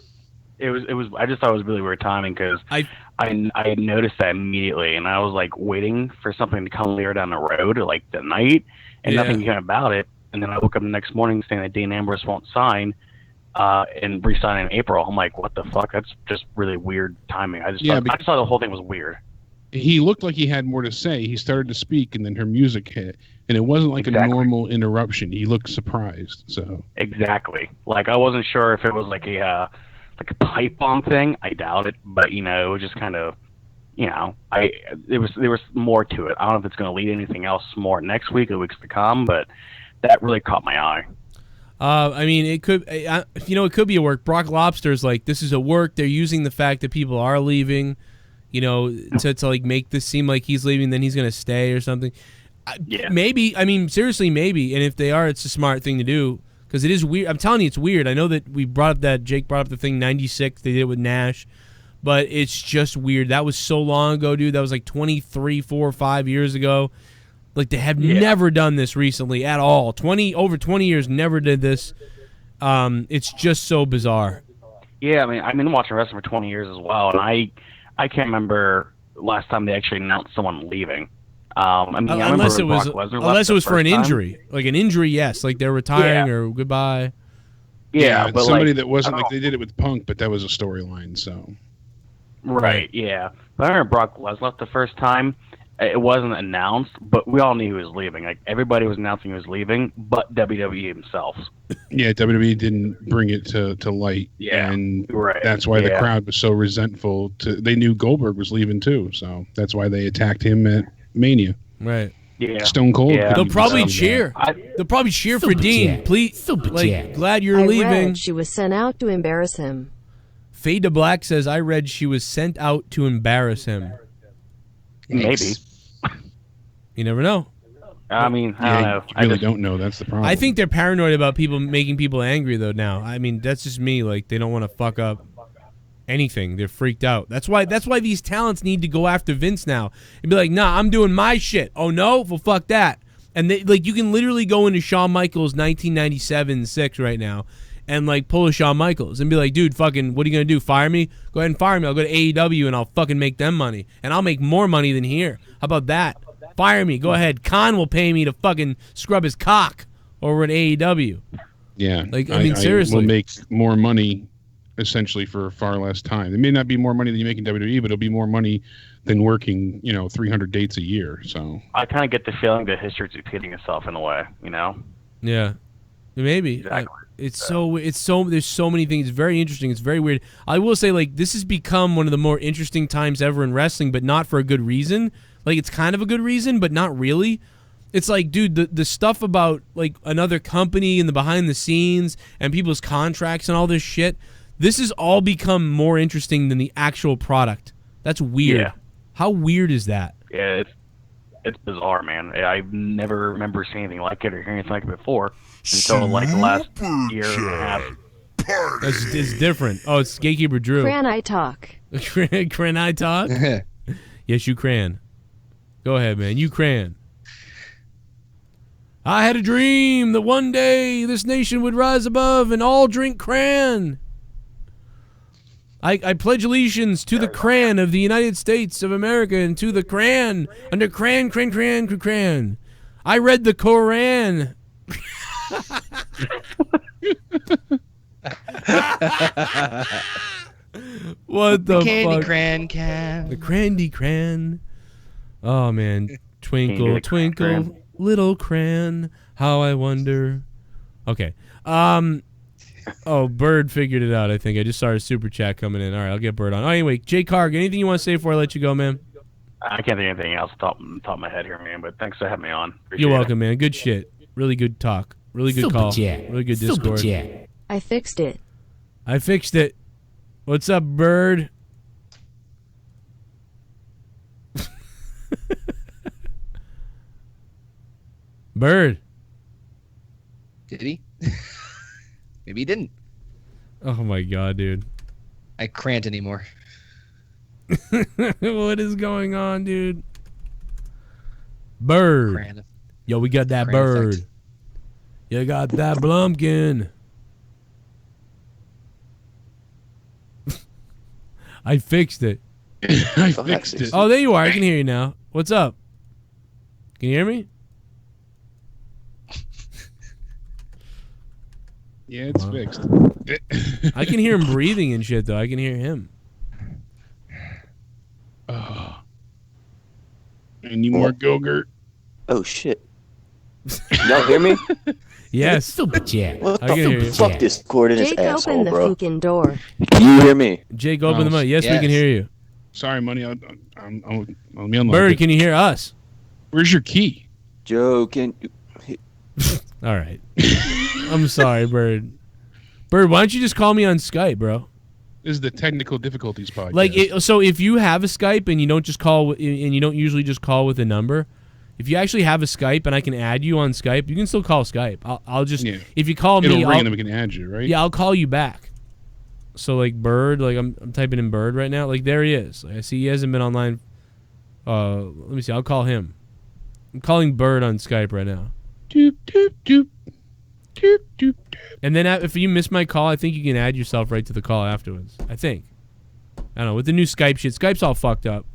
It was. I just thought it was really weird timing because I had noticed that immediately, and I was like waiting for something to come later down the road, like the night, and nothing came about it. And then I woke up the next morning saying that Dean Ambrose won't sign and re-sign in April. I'm like, what the fuck? That's just really weird timing. I just thought the whole thing was weird. He looked like he had more to say. He started to speak, and then her music hit, and it wasn't like a normal interruption. He looked surprised. So exactly, like I wasn't sure if it was like a pipe bomb thing. I doubt it, but it was just kind of, there was more to it. I don't know if it's going to lead to anything else more next week or weeks to come, but that really caught my eye. I mean, it could, it could be a work. Brock Lobster's like, this is a work. They're using the fact that people are leaving, to like make this seem like he's leaving, then he's going to stay or something. Yeah. Maybe. I mean, seriously, maybe. And if they are, it's a smart thing to do because it is weird. I'm telling you, it's weird. I know that Jake brought up the thing 96. They did it with Nash, but it's just weird. That was so long ago, dude. That was like 23, 4, 5 years ago. Like, they have never done this recently at all. Over 20 years, never did this. It's just so bizarre. Yeah, I mean, I've been watching wrestling for 20 years as well, and I can't remember last time they actually announced someone leaving. Unless it was for an injury. Like an injury, yes. Like they're retiring or goodbye. Yeah, but somebody that wasn't like they did it with Punk, but that was a storyline, so. Right, yeah. But I remember Brock Lesnar left the first time. It wasn't announced, but we all knew he was leaving. Like everybody was announcing he was leaving, but WWE themselves. Yeah, WWE didn't bring it to light. Yeah, and that's why the crowd was so resentful. They knew Goldberg was leaving too, so that's why they attacked him at Mania. Right. Yeah. Stone Cold. Yeah. They'll probably Yeah. cheer. They'll probably cheer for Dean. Please, like, glad you're I leaving. read she was sent out to embarrass him. Fade to Black says, I read she was sent out to embarrass him. Maybe. You never know. I mean, I don't know. You really don't know. That's the problem. I think they're paranoid about people making people angry, though, now. I mean, that's just me. Like, they don't want to fuck up anything. They're freaked out. That's why these talents need to go after Vince now and be like, nah, I'm doing my shit. Oh, no? Well, fuck that. And, you can literally go into Shawn Michaels 1997-6 right now and, pull a Shawn Michaels and be like, dude, fucking, what are you going to do? Fire me? Go ahead and fire me. I'll go to AEW and I'll fucking make them money. And I'll make more money than here. How about that? Fire me. Go ahead. Khan will pay me to fucking scrub his cock over at AEW. Yeah. I mean, seriously. I will make more money essentially for far less time. It may not be more money than you make in WWE, but it'll be more money than working, 300 dates a year. So I kind of get the feeling that history's repeating itself in a way, Yeah. Maybe. Exactly. There's so many things. It's very interesting. It's very weird. I will say, this has become one of the more interesting times ever in wrestling, but not for a good reason. It's kind of a good reason, but not really. It's dude, the stuff about, another company and the behind the scenes and people's contracts and all this shit, this has all become more interesting than the actual product. That's weird. Yeah. How weird is that? Yeah, it's bizarre, man. I never remember seeing anything like it or hearing anything like it before until, the last year and a half. It's different. Oh, it's Gatekeeper Drew. Can I talk? Can I talk? Yes, you can. Go ahead, man. You can. I had a dream that one day this nation would rise above and all drink cran. I pledge allegiance to the cran of the United States of America and to the cran under cran. I read the Koran. What the candy fuck? cran can. The Crandy Cran. Oh man, twinkle twinkle little cran, how I wonder. Okay. Oh, Bird figured it out. I think I just saw a super chat coming in. All right, I'll get Bird on. Oh, anyway, Jay Carg, anything you want to say before I let you go, man? I can't think of anything else top of my head here, man. But thanks for having me on. Appreciate You're welcome, man. Good shit. Really good talk. Really good call. Really good Discord. I fixed it. I fixed it. What's up, Bird? Bird. Did he? Maybe he didn't. Oh my god, dude. I can't anymore. What is going on, dude? Bird. Cran. Yo, we got that Cran bird. effect. You got that Blumpkin. I fixed it. I fixed it. Oh, there you are. I can hear you now. What's up? Can you hear me? Yeah, it's fixed. I can hear him breathing and shit, though. I can hear him. Any more Go-Gurt? Oh, shit. Y'all hear me? Yes. Super chat. What I can hear the you. fuck this cord in his Jake, asshole, open the bro? fucking door. Can you hear me? Jake, open the mic. Yes, we can hear you. Sorry, money. Let me unlock Bird, it. can you hear us? Where's your key? Joe, can All right. I'm sorry, Bird. Bird, why don't you just call me on Skype, bro? This is the technical difficulties podcast. So if you have a Skype and you don't just call and you don't usually just call with a number, if you actually have a Skype and I can add you on Skype, you can still call Skype. I'll just if you call It'll me, ring and then we can add you, right? Yeah, I'll call you back. So Bird, I'm typing in Bird right now. There he is. I see he hasn't been online. Let me see. I'll call him. I'm calling Bird on Skype right now. Doop doop doop. Doop doop. And then if you miss my call, I think you can add yourself right to the call afterwards. I think. I don't know. With the new Skype shit, Skype's all fucked up.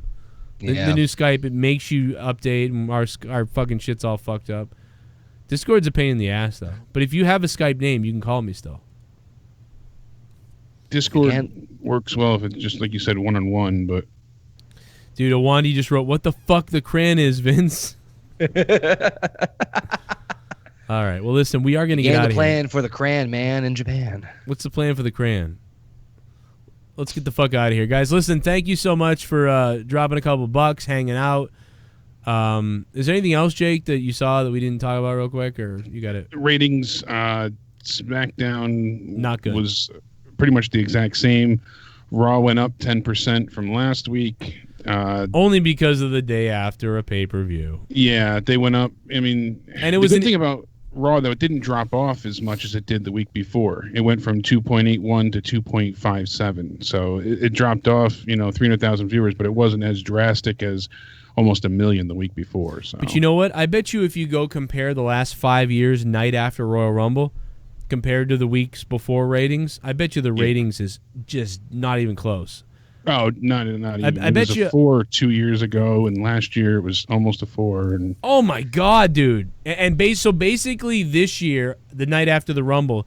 The new Skype, it makes you update, and our fucking shit's all fucked up. Discord's a pain in the ass, though. But if you have a Skype name, you can call me still. Discord works well if it's just like you said, one-on-one, but... Dude, Awandi just wrote, what the fuck the cran is, Vince? All right. Well, listen, we are going to get out of here. The plan for the cran, man, in Japan. What's the plan for the cran? Let's get the fuck out of here. Guys, listen, thank you so much for dropping a couple bucks, hanging out. Is there anything else, Jake, that you saw that we didn't talk about real quick, or you got it? Ratings, SmackDown not good. Was pretty much the exact same. Raw went up 10% from last week. Only because of the day after a pay-per-view. Yeah, they went up. I mean, and it was the good thing about Raw, though, it didn't drop off as much as it did the week before. It went from 2.81 to 2.57. So it dropped off, 300,000 viewers, but it wasn't as drastic as almost 1 million the week before. So. But you know what? I bet you if you go compare the last 5 years, night after Royal Rumble, compared to the weeks before ratings, I bet you the ratings is just not even close. Oh, not even. I bet you 4 2 years ago, and last year it was almost a 4. And oh my God, dude! So basically, this year, the night after the Rumble,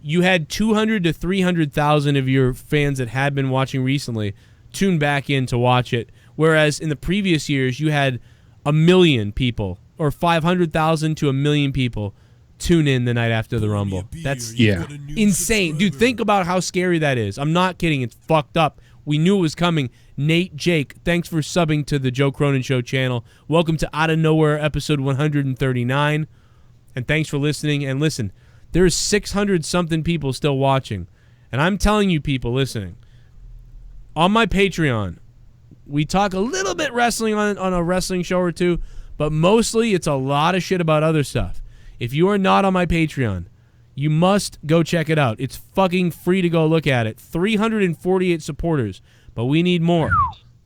you had 200 to 300,000 of your fans that had been watching recently tune back in to watch it, whereas in the previous years you had 1 million people or 500,000 to 1 million people tune in the night after the Rumble. That's insane, dude. Think about how scary that is. I'm not kidding. It's fucked up. We knew it was coming. Nate Jake, thanks for subbing to the Joe Cronin Show channel. Welcome to Out of Nowhere, episode 139. And thanks for listening. And listen, there's 600-something people still watching. And I'm telling you people listening, on my Patreon, we talk a little bit wrestling on a wrestling show or two, but mostly it's a lot of shit about other stuff. If you are not on my Patreon, you must go check it out. It's fucking free to go look at it. 348 supporters, but we need more.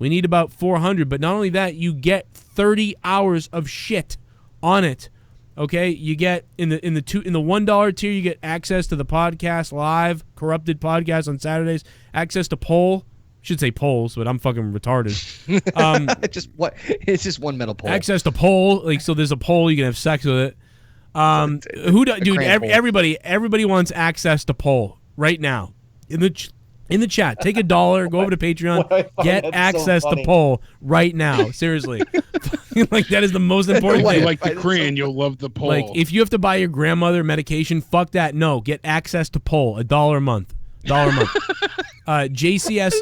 We need about 400, but not only that, you get 30 hours of shit on it. Okay? You get in the $1 tier, you get access to the podcast live, corrupted podcast on Saturdays, access to poll. I should say polls, but I'm fucking retarded. It's just one metal poll. Access to poll, so there's a poll, you can have sex with it. Everybody wants access to poll right now in the chat. Take $1, go over to Patreon, get access to poll right now. Seriously, that is the most important thing. Like the crayon, you'll love the poll. Like if you have to buy your grandmother medication, fuck that. No, get access to poll. $1 a month. JCS.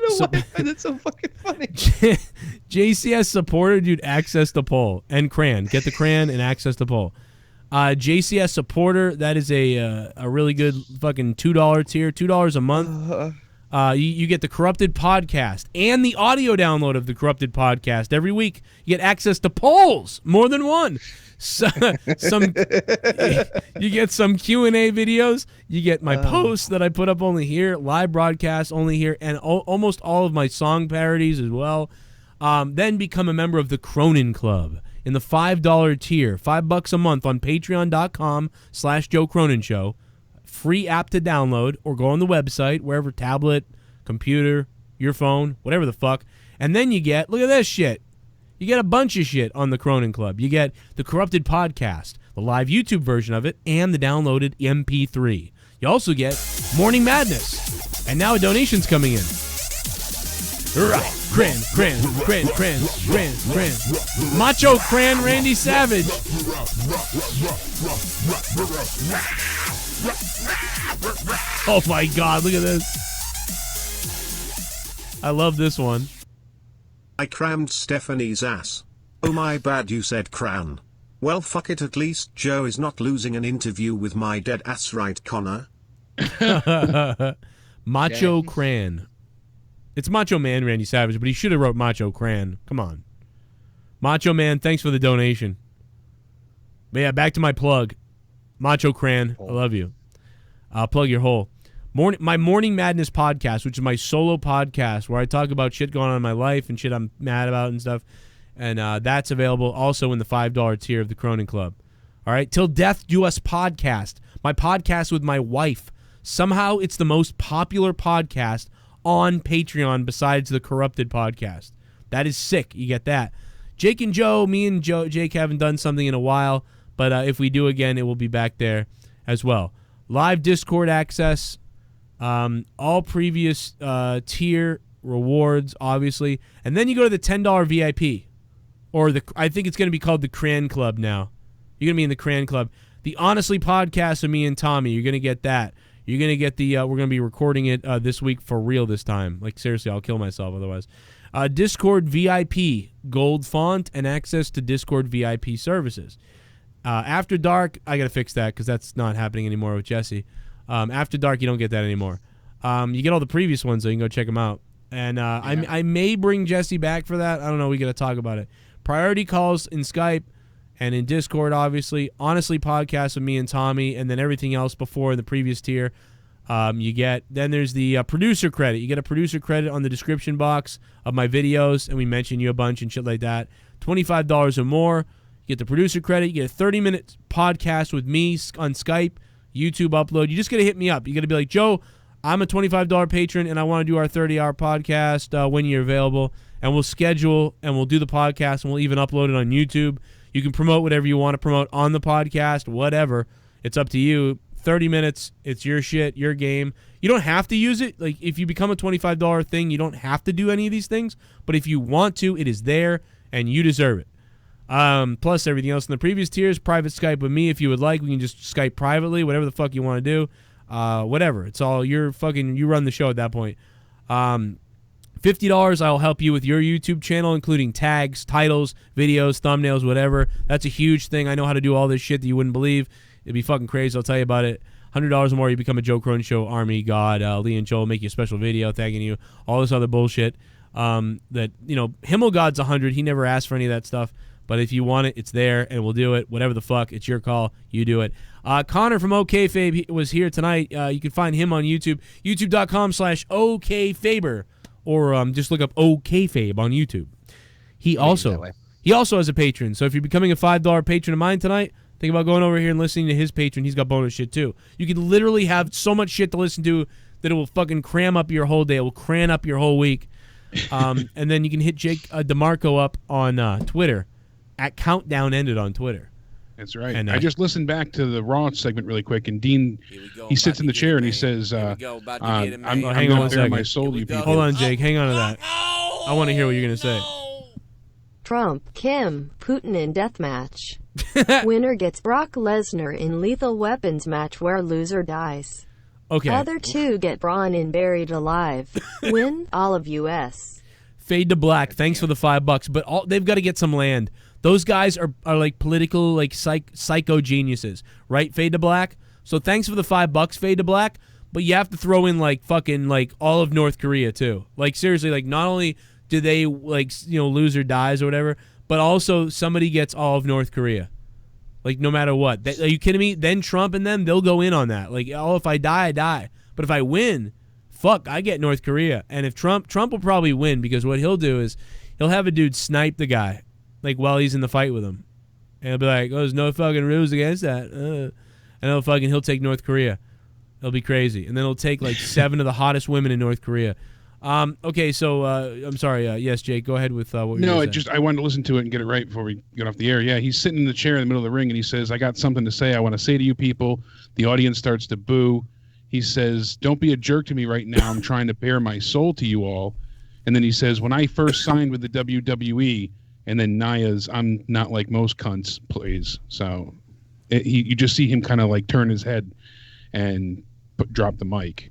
That's so fucking funny. JCS supporter, dude. Access to poll and crayon. Get the crayon and access to poll. JCS supporter, that is a really good fucking $2 tier, $2 a month. You get the Corrupted podcast and the audio download of the Corrupted podcast every week. You get access to polls, more than one. You get some Q&A videos. You get my posts that I put up only here, live broadcasts only here, and almost all of my song parodies as well. Then become a member of the Cronin Club in the $5 tier, $5 a month on patreon.com/Joe Cronin Show. Free app to download or go on the website, wherever, tablet, computer, your phone, whatever the fuck. And then you get, look at this shit. You get a bunch of shit on the Cronin Club. You get the Corrupted podcast, the live YouTube version of it, and the downloaded MP3. You also get Morning Madness. And now a donation's coming in. Cran. Macho Cran Randy Savage. Oh my God, look at this. I love this one. I crammed Stephanie's ass. Oh my bad, you said cran. Well, fuck it, at least Joe is not losing an interview with my dead ass, right, Connor? Macho Cran. It's Macho Man Randy Savage, but he should have wrote Macho Cran. Come on. Macho Man, thanks for the donation. But yeah, back to my plug. Macho Cran, I love you. I'll plug your hole. My Morning Madness podcast, which is my solo podcast where I talk about shit going on in my life and shit I'm mad about and stuff. And that's available also in the $5 tier of the Cronin Club. All right. Till Death Do Us podcast. My podcast with my wife. Somehow it's the most popular podcast on Patreon besides the Corrupted podcast. That is sick. You get that. Jake and Joe, me and Jake haven't done something in a while, but if we do again, it will be back there as well. Live Discord access, all previous tier rewards, obviously, and then you go to the $10 VIP, or I think it's going to be called the Cran Club now. You're going to be in the Cran Club. The Honestly podcast of me and Tommy, you're going to get that. You're going to get the, we're going to be recording it this week for real this time. Like, seriously, I'll kill myself otherwise. Discord VIP, gold font, and access to Discord VIP services. After Dark, I got to fix that because that's not happening anymore with Jesse. After Dark, you don't get that anymore. You get all the previous ones, so you can go check them out. And I may bring Jesse back for that. I don't know. We got to talk about it. Priority calls in Skype and in Discord, obviously. Honestly, podcasts with me and Tommy, and then everything else before in the previous tier. You get, then there's the producer credit. You get a producer credit on the description box of my videos, and we mention you a bunch and shit like that. $25 or more. You get the producer credit. You get a 30-minute podcast with me on Skype, YouTube upload. You just got to hit me up. You got to be like, Joe, I'm a $25 patron, and I want to do our 30-hour podcast when you're available. And we'll schedule, and we'll do the podcast, and we'll even upload it on YouTube. You can promote whatever you want to promote on the podcast, whatever. It's up to you. 30 minutes, it's your shit, your game. You don't have to use it. Like, if you become a $25 thing, you don't have to do any of these things. But if you want to, it is there, and you deserve it. Plus everything else in the previous tiers, private Skype with me if you would like. We can just Skype privately, whatever the fuck you want to do. Whatever. It's all you run the show at that point. $50, I'll help you with your YouTube channel, including tags, titles, videos, thumbnails, whatever. That's a huge thing. I know how to do all this shit that you wouldn't believe. It'd be fucking crazy. I'll tell you about it. $100 or more, you become a Joe Cronin Show Army God. Lee and Joel make you a special video thanking you. All this other bullshit. Himmel God's 100. He never asked for any of that stuff. But if you want it, it's there, and we'll do it. Whatever the fuck, it's your call. You do it. Connor from OKFabe was here tonight. You can find him on YouTube. YouTube.com/OKFaber. Or just look up OKFabe on YouTube. He also has a patron. So if you're becoming a $5 patron of mine tonight, think about going over here and listening to his patron. He's got bonus shit too. You could literally have so much shit to listen to that it will fucking cram up your whole day. It will cram up your whole week. And then you can hit Jake DeMarco up on Twitter at Countdown Ended on Twitter. That's right. And, I just listened back to the Raw segment really quick, and Dean, he sits in the chair and he says, I'm going to bare my soul to you people. Hold on, Jake. Hang on to that. I want to hear what you're going to say. Trump, Kim, Putin in deathmatch. Winner gets Brock Lesnar in Lethal Weapons match where loser dies. Okay. Other two get Braun in Buried Alive. Win, all of US. Fade to Black. Thanks for the $5, but they've got to get some land. Those guys are like political, like psycho geniuses, right? Fade to Black. So thanks for the $5, Fade to Black. But you have to throw in like fucking like all of North Korea too. Like seriously, like not only do they like lose or dies or whatever, but also somebody gets all of North Korea. Like no matter what. Are you kidding me? Then Trump and them, they'll go in on that. Like, oh, if I die, I die. But if I win, fuck, I get North Korea. And if Trump will probably win because what he'll do is he'll have a dude snipe the guy. Like while he's in the fight with him, and he'll be like, "Oh, there's no fucking rules against that," and he'll take North Korea. It'll be crazy, and then he'll take like 7 of the hottest women in North Korea. Okay, so I'm sorry. Yes, Jake, go ahead with what you were saying. I wanted to listen to it and get it right before we get off the air. Yeah, he's sitting in the chair in the middle of the ring, and he says, "I got something to say. I want to say to you people." The audience starts to boo. He says, "Don't be a jerk to me right now. I'm trying to bare my soul to you all." And then he says, "When I first signed with the WWE." And then Nia's "I'm not like most cunts" plays. So you just see him kind of like turn his head and drop the mic.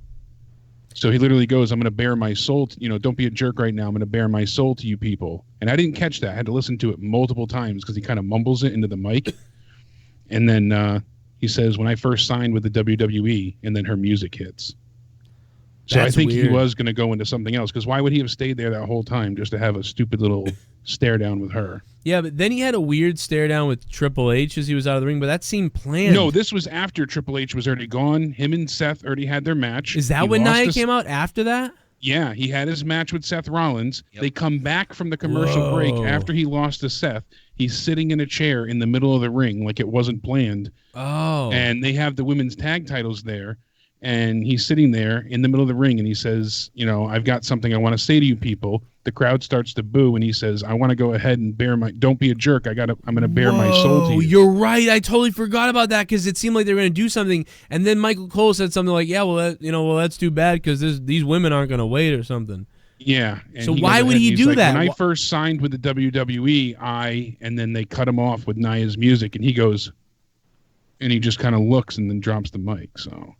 So he literally goes, "I'm going to bare my soul. Don't be a jerk right now. I'm going to bare my soul to you people." And I didn't catch that. I had to listen to it multiple times because he kind of mumbles it into the mic. And then he says, "When I first signed with the WWE," and then her music hits. So That's I think weird. he was going to go into something else because why would he have stayed there that whole time just to have a stupid little stare down with her? Yeah, but then he had a weird stare down with Triple H as he was out of the ring, but that seemed planned. No, this was after Triple H was already gone. Him and Seth already had their match. Is that when Nia came out after that? Yeah, he had his match with Seth Rollins. Yep. They come back from the commercial break after he lost to Seth. He's sitting in a chair in the middle of the ring like it wasn't planned. Oh. And they have the women's tag titles there. And he's sitting there in the middle of the ring, and he says, "I've got something I want to say to you people." The crowd starts to boo, and he says, "I want to go ahead and don't be a jerk. I'm going to bare my soul to you." You're right. I totally forgot about that because it seemed like they were going to do something, and then Michael Cole said something like, "Yeah, well, that's too bad because these women aren't going to wait or something." Yeah. And so why would he do that? When I first signed with the WWE, and then they cut him off with Nia's music, and he goes, and he just kind of looks and then drops the mic. So.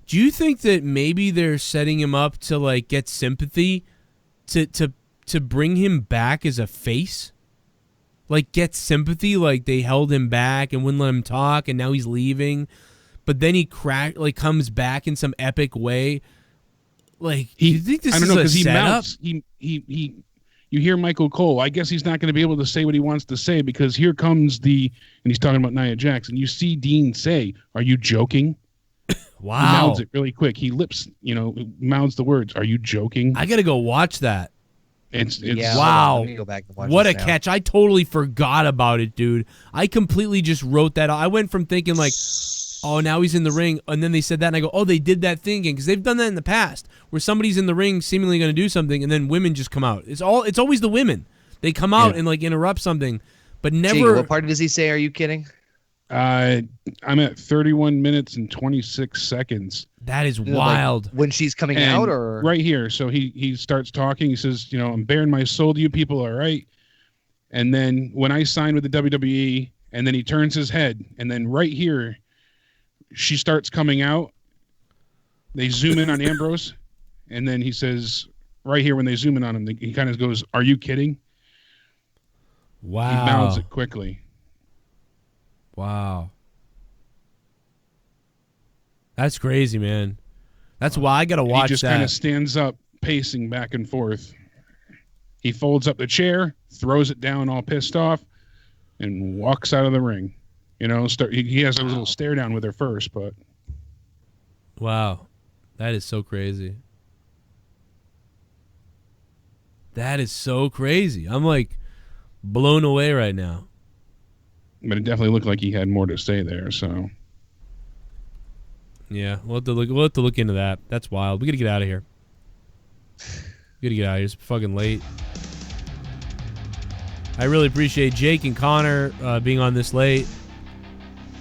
Do you think that maybe they're setting him up to like get sympathy, to to bring him back as a face, like get sympathy, like they held him back and wouldn't let him talk, and now he's leaving, but then he comes back in some epic way. Like, you think this I don't is know, a he setup? mounts. You hear Michael Cole. I guess he's not going to be able to say what he wants to say because here comes and he's talking about Nia Jax, and you see Dean say, "Are you joking?" Wow. He mouths it really quick. He mouths the words, "Are you joking?" I got to go watch that. It's wow. Let me go back and watch What a this now. catch. I totally forgot about it, dude. I completely just wrote that out. I went from thinking like, oh, now he's in the ring, and then they said that, and I go, oh, they did that thing again, because they've done that in the past, where somebody's in the ring seemingly going to do something, and then women just come out. It's always the women. They come out and like interrupt something, but never. Jake, what part does he say? Are you kidding? I'm at 31 minutes and 26 seconds. That is wild. Like when she's coming And out, or right here. So he starts talking. He says, I'm bearing my soul to you people, all right? And then when I signed with the WWE, and then he turns his head, and then right here, she starts coming out. They zoom in on Ambrose, and then he says, right here when they zoom in on him, he kind of goes, "Are you kidding?" Wow. He mouths it quickly. Wow. That's crazy, man. That's why I got to watch that. He just kind of stands up, pacing back and forth. He folds up the chair, throws it down all pissed off, and walks out of the ring. He has a little stare down with her first, but... Wow. That is so crazy. That is so crazy. I'm like blown away right now. But it definitely looked like he had more to say there, so... Yeah, we'll have to look into that. That's wild. We got to get out of here. It's fucking late. I really appreciate Jake and Connor being on this late.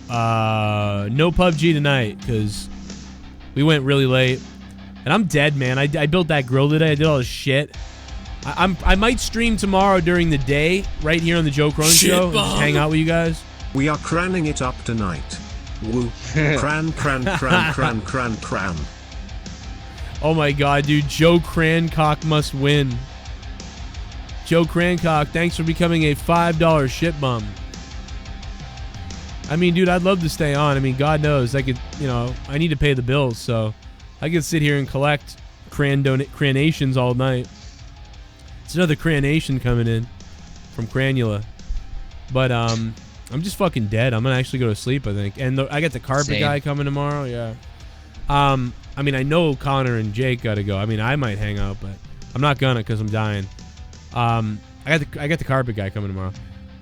No PUBG tonight because we went really late. And I'm dead, man. I built that grill today. I did all this shit. I might stream tomorrow during the day right here on the Joe Cronin Show. And just hang out with you guys. We are cranning it up tonight. Woo. Cran, cran, cran, cran, cran, cran. Oh my god, dude. Joe Crancock must win. Joe Crancock, thanks for becoming a $5 shit bum. I mean, dude, I'd love to stay on. I mean, God knows I could, I need to pay the bills, so I could sit here and collect cranations all night. It's another cranation coming in from Cranula. But I'm just fucking dead. I'm gonna actually go to sleep, I think. And I got the carpet guy coming tomorrow. Yeah. I mean, I know Connor and Jake gotta go. I mean, I might hang out, but I'm not gonna because I'm dying. I got the carpet guy coming tomorrow.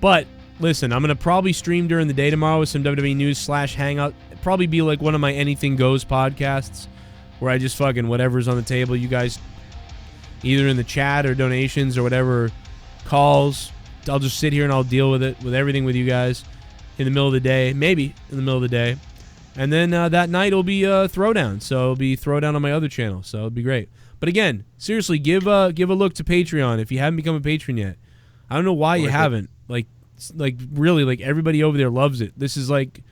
But listen, I'm gonna probably stream during the day tomorrow with some WWE news / hangout. It'd probably be like one of my Anything Goes podcasts, where I just fucking whatever's on the table. You guys, either in the chat or donations or whatever, calls. I'll just sit here and I'll deal with it, with everything with you guys in the middle of the day, maybe in the middle of the day. And then that night it'll be Throwdown. So it'll be Throwdown on my other channel. So it'll be great. But again, seriously, give a look to Patreon if you haven't become a patron yet. I don't know why you haven't. Like really, like everybody over there loves it. This is like,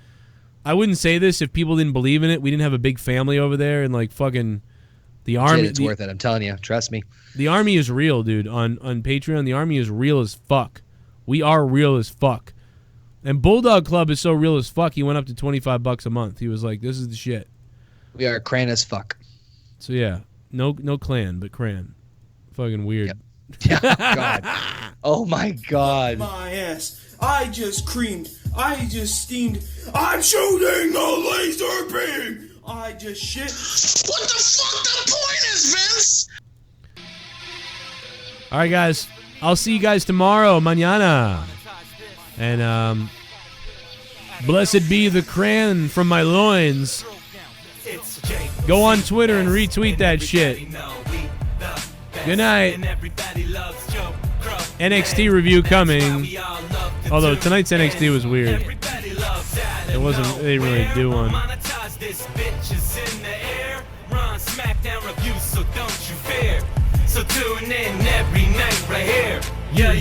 I wouldn't say this if people didn't believe in it. We didn't have a big family over there, and like fucking the army. It's worth it. I'm telling you. Trust me. The army is real, dude. On Patreon, the army is real as fuck. We are real as fuck. And Bulldog Club is so real as fuck. He went up to $25 a month. He was like, "This is the shit." We are cran as fuck. So yeah, no clan, but cran. Fucking weird. Yep. Yeah, God. Oh my God. My ass. I just creamed. I just steamed. I'm shooting the laser beam. I just shit. What the fuck the point is, Vince? All right, guys. I'll see you guys tomorrow, mañana. And blessed be the cran from my loins. Go on Twitter and retweet that shit. Good night. NXT review coming. Although tonight's NXT was weird. It wasn't. They didn't really do one. So tune in every night right here. Yeah.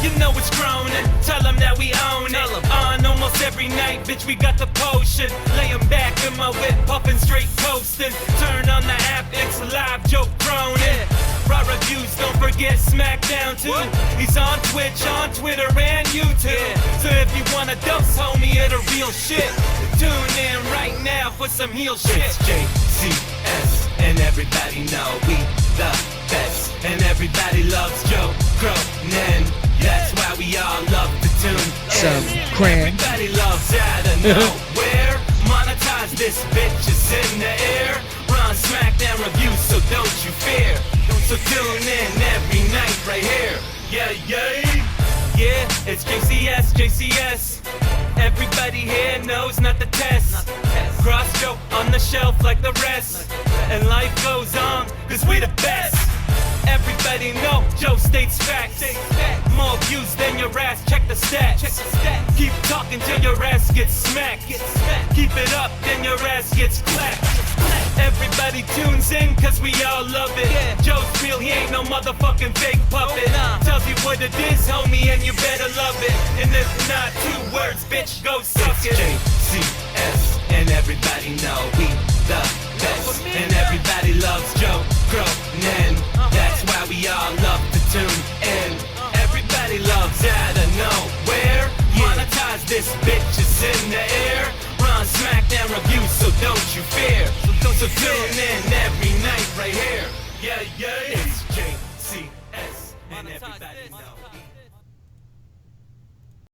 You know it's Cronin. Tell them that we own it. On almost every night, bitch, we got the potion. Laying back in my whip, puffing straight coasting. Turn on the app, it's live, Joe Cronin. Raw reviews, don't forget SmackDown too. He's on Twitch, on Twitter, and YouTube. So if you want a dose, homie, of the real shit, tune in right now for some heel shit. It's JCS, and everybody know we the best, and everybody loves Joe Cronin. That's why we all love the tune. Some cran. Everybody loves out of nowhere. Monetize this bitch is in the air. Run SmackDown reviews, so don't you fear. So tune in every night right here. Yeah, it's JCS. Everybody here knows not the test. Cross Joe on the shelf like the rest. And life goes on, cause we the best. Everybody know Joe states facts. More views than your ass, check the stats. Keep talking till your ass gets smacked. Keep it up, then your ass gets clapped. Everybody tunes in, cause we all love it. Joe's real, he ain't no motherfucking fake puppet. Tells you what it is, homie, and you better love it. And if not, 2 words, bitch, go suck it. JCS, and everybody know